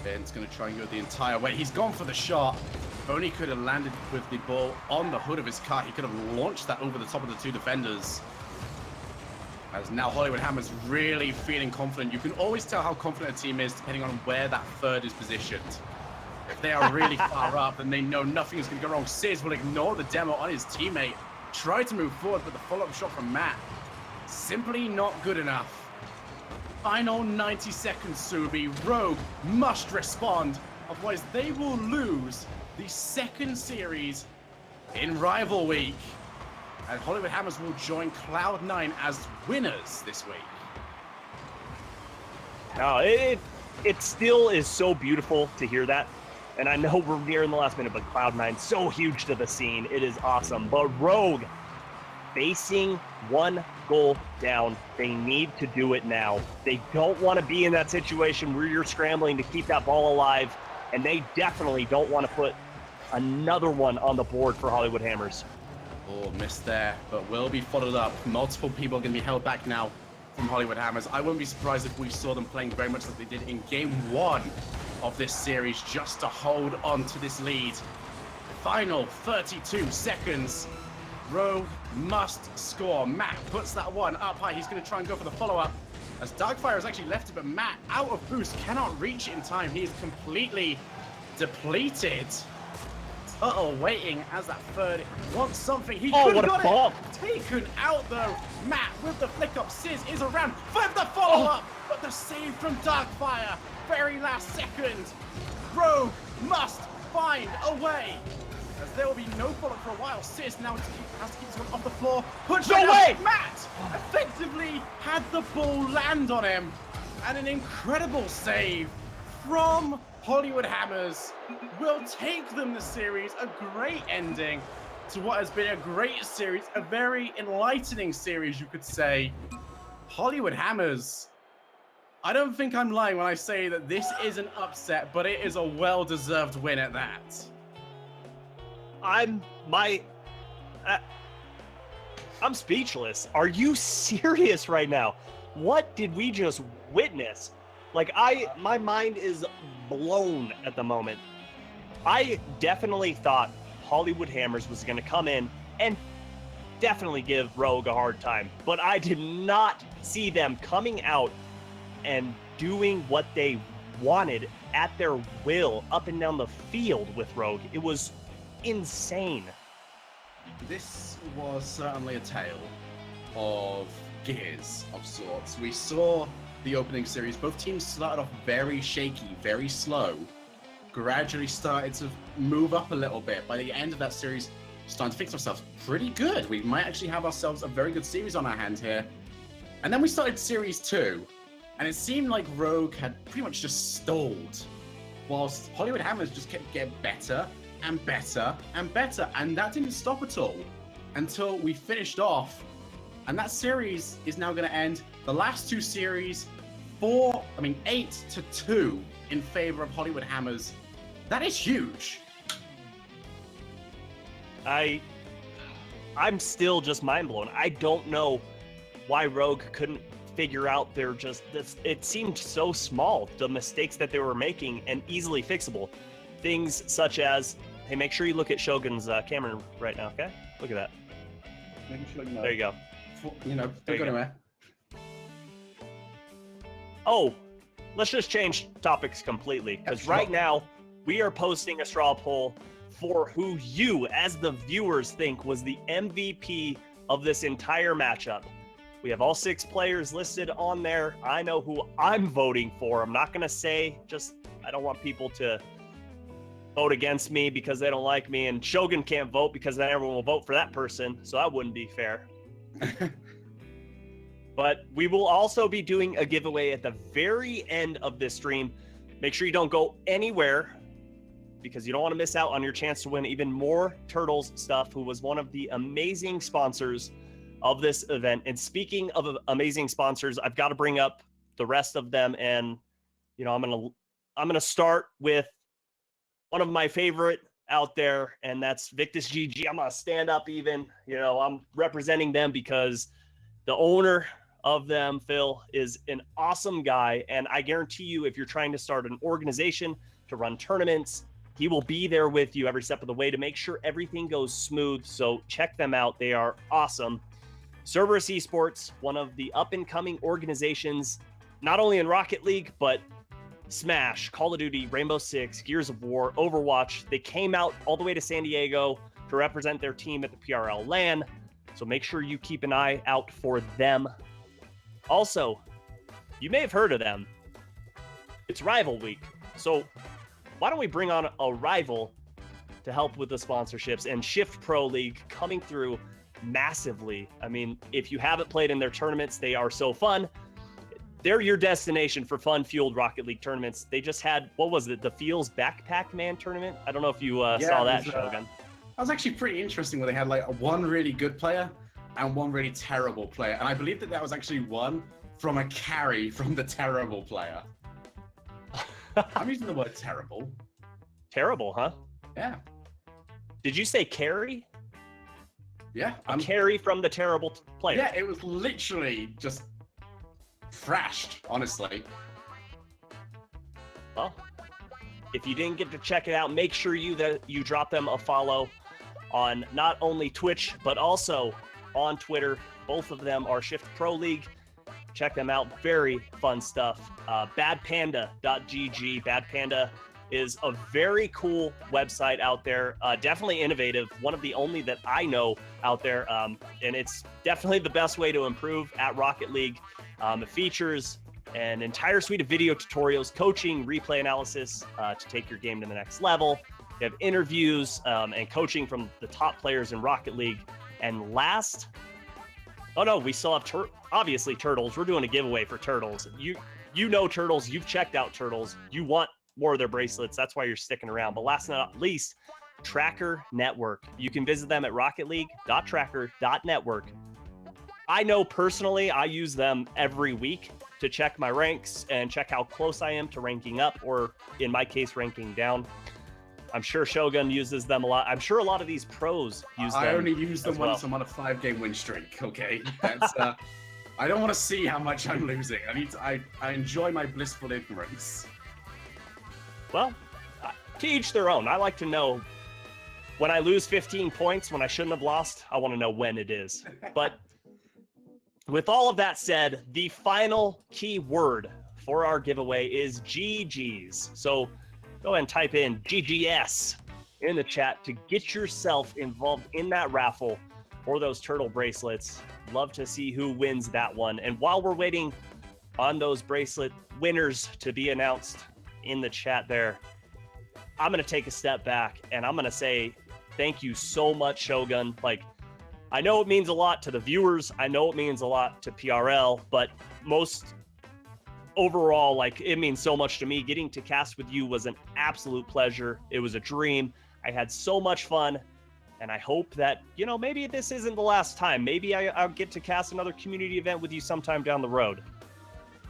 Ben's going to try and go the entire way. He's gone for the shot. If only he could have landed with the ball on the hood of his car, he could have launched that over the top of the 2 defenders. As now Hollywood Hammer's really feeling confident. You can always tell how confident a team is depending on where that third is positioned. If they are really far up, then they know nothing is going to go wrong. Sizz will ignore the demo on his teammate. Try to move forward, but the follow-up shot from Matt, simply not good enough. Final 90 seconds, Subi. Rogue must respond, otherwise they will lose the second series in Rival Week. And Hollywood Hammers will join Cloud9 as winners this week. No, it still is so beautiful to hear that. And I know we're nearing the last minute, but Cloud9 so huge to the scene. It is awesome. But Rogue facing 1 goal down. They need to do it now. They don't want to be in that situation where you're scrambling to keep that ball alive. And they definitely don't want to put another one on the board for Hollywood Hammers. Oh, missed there, but will be followed up. Multiple people are going to be held back now from Hollywood Hammers. I wouldn't be surprised if we saw them playing very much like they did in game 1 of this series, just to hold on to this lead. Final 32 seconds. Rogue must score. Matt puts that one up high. He's going to try and go for the follow-up. As Darkfire has actually left it, but Matt, out of boost, cannot reach it in time. He is completely depleted. Uh-oh, waiting as that third wants something. He could have got it. Taken out, though. Matt with the flick-up. Sizz is around for the follow-up, but the save from Darkfire. Very last second. Rogue must find a way. As there will be no follow-up for a while. Sizz now has to keep this one off the floor. Push it away! Matt effectively had the ball land on him. And an incredible save from Hollywood Hammers will take them the series. A great ending to what has been a great series. A very enlightening series, you could say. Hollywood Hammers, I don't think I'm lying when I say that this is an upset, but it is a well-deserved win at that. I'm speechless. Are you serious right now? What did we just witness? Like, my mind is blown at the moment. I definitely thought Hollywood Hammers was going to come in and definitely give Rogue a hard time, but I did not see them coming out and doing what they wanted at their will up and down the field with Rogue. It was insane. This was certainly a tale of gears of sorts. We saw the opening series. Both teams started off very shaky, very slow, gradually started to move up a little bit. By the end of that series, starting to fix ourselves pretty good. We might actually have ourselves a very good series on our hands here. And then we started series 2, and it seemed like Rogue had pretty much just stalled, whilst Hollywood Hammers just kept getting better and better and better. And that didn't stop at all until we finished off. And that series is now going to end. The last 2 series, 8-2 in favor of Hollywood Hammers. That is huge. I'm still just mind blown. I don't know why Rogue couldn't figure out it seemed so small, the mistakes that they were making, and easily fixable. Things such as, hey, make sure you look at Shogun's camera right now, okay? Look at that. Making sure you know. There you go. You know, There don't you go go. anywhere. Oh, let's just change topics completely, because right now we are posting a straw poll for who you, as the viewers, think was the MVP of this entire matchup. We have all 6 players listed on there. I know who I'm voting for. I'm not going to say, I don't want people to vote against me because they don't like me, and Shogun can't vote because then everyone will vote for that person, so that wouldn't be fair. But we will also be doing a giveaway at the very end of this stream. Make sure you don't go anywhere because you don't want to miss out on your chance to win even more Turtles stuff, who was one of the amazing sponsors of this event. And speaking of amazing sponsors, I've got to bring up the rest of them. And, you know, I'm going to start with one of my favorite out there, and that's Victus GG. I'm going to stand up even, you know, I'm representing them because the owner of them, Phil, is an awesome guy. And I guarantee you, if you're trying to start an organization to run tournaments, he will be there with you every step of the way to make sure everything goes smooth. So check them out. They are awesome. Cerberus Esports, one of the up-and-coming organizations, not only in Rocket League, but Smash, Call of Duty, Rainbow Six, Gears of War, Overwatch. They came out all the way to San Diego to represent their team at the PRL LAN. So make sure you keep an eye out for them. Also, you may have heard of them. It's Rival Week. So why don't we bring on a rival to help with the sponsorships, and Shift Pro League coming through massively. I mean, if you haven't played in their tournaments, they are so fun. They're your destination for fun-fueled Rocket League tournaments. They just had, what was it, the Feels Backpack Man tournament? I don't know if you saw that, Shogun. That was actually pretty interesting, where they had like one really good player and one really terrible player. And I believe that was actually won from a carry from the terrible player. I'm using the word terrible. Terrible, huh? Yeah. Did you say carry? Yeah. A carry from the terrible player. Yeah, it was literally just thrashed, honestly. Well, if you didn't get to check it out, make sure you drop them a follow on not only Twitch, but also on Twitter. Both of them are Shift Pro League. Check them out. Very fun stuff. Badpanda.gg. Bad Panda is a very cool website out there. Definitely innovative. One of the only that I know out there. And it's definitely the best way to improve at Rocket League. It features an entire suite of video tutorials, coaching, replay analysis to take your game to the next level. You have interviews and coaching from the top players in Rocket League. And last, oh no, we still have obviously Turtles. We're doing a giveaway for Turtles. You know Turtles. You've checked out Turtles. You want more of their bracelets. That's why you're sticking around. But last but not least, Tracker Network. You can visit them at rocketleague.tracker.network. I know personally I use them every week to check my ranks and check how close I am to ranking up, or in my case, ranking down. I'm sure Shogun uses them a lot. I'm sure a lot of these pros use them. I only use them well. once I'm on a 5-game win streak, okay? That's, I don't want to see how much I'm losing. I enjoy my blissful ignorance. Well, to each their own. I like to know when I lose 15 points when I shouldn't have lost. I want to know when it is. But with all of that said, the final key word for our giveaway is GG's. So go ahead and type in GGS in the chat to get yourself involved in that raffle for those turtle bracelets. Love to see who wins that one. And while we're waiting on those bracelet winners to be announced in the chat there, I'm going to take a step back and I'm going to say thank you so much, Shogun. Like, I know it means a lot to the viewers. I know it means a lot to PRL, but most overall, like, it means so much to me. Getting to cast with you was an absolute pleasure. It was a dream. I had so much fun, and I hope that, you know, maybe this isn't the last time. Maybe I'll get to cast another community event with you sometime down the road.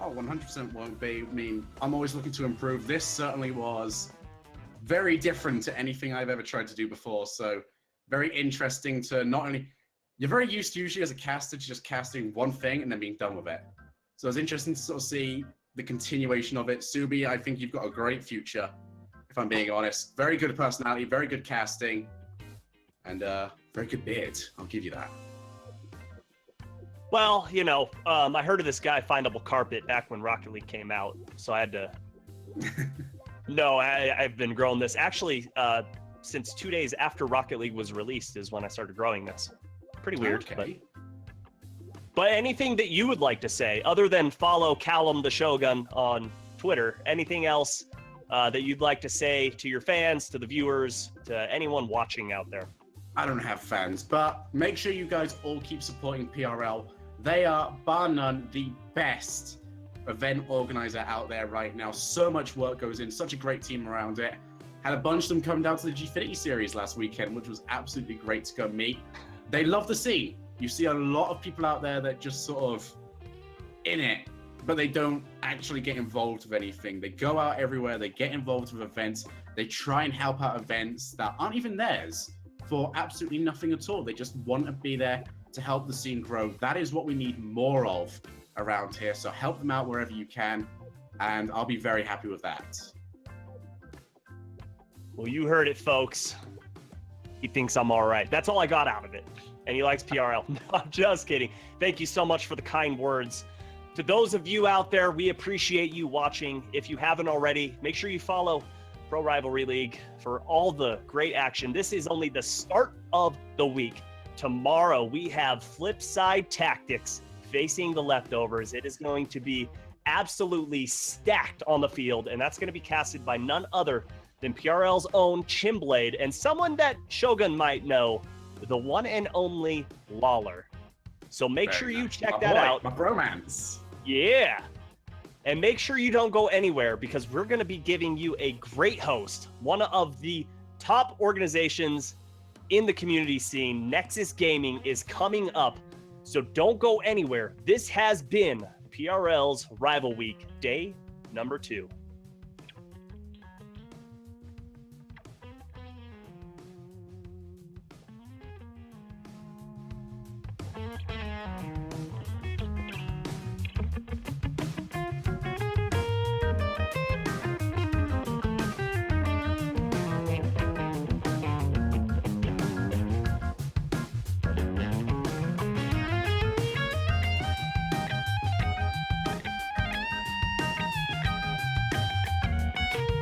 Oh, 100% won't be. I mean, I'm always looking to improve. This certainly was very different to anything I've ever tried to do before. So very interesting to not only... You're very used to usually as a caster to just casting one thing and then being done with it. So it's interesting to sort of see the continuation of it. Subi, I think you've got a great future, if I'm being honest. Very good personality, very good casting, and very good beard. I'll give you that. Well, you know, I heard of this guy, Findable Carpet, back when Rocket League came out, so I had to. No, I've been growing this. Actually, since 2 days after Rocket League was released is when I started growing this. Pretty weird, Okay. but anything that you would like to say, other than follow Callum the Shogun on Twitter, anything else that you'd like to say to your fans, to the viewers, to anyone watching out there? I don't have fans, but make sure you guys all keep supporting PRL. They are, bar none, the best event organizer out there right now. So much work goes in, such a great team around it. Had a bunch of them come down to the Gfinity series last weekend, which was absolutely great to go meet. They love the scene. You see a lot of people out there that just sort of in it, but they don't actually get involved with anything. They go out everywhere, they get involved with events, they try and help out events that aren't even theirs for absolutely nothing at all. They just want to be there to help the scene grow. That is what we need more of around here. So help them out wherever you can, and I'll be very happy with that. Well, you heard it, folks. He thinks I'm all right. That's all I got out of it. And he likes PRL. No, I'm just kidding. Thank you so much for the kind words. To those of you out there, we appreciate you watching. If you haven't already, make sure you follow Pro Rivalry League for all the great action. This is only the start of the week. Tomorrow, we have Flipside Tactics facing the Leftovers. It is going to be absolutely stacked on the field, and that's going to be casted by none other than PRL's own Chimblade and someone that Shogun might know, the one and only Lawler. So make sure you check that out. My bromance. Yeah. And make sure you don't go anywhere, because we're going to be giving you a great host, one of the top organizations in the community scene. Nexus Gaming is coming up, so don't go anywhere. This has been PRL's Rival Week, day number 2.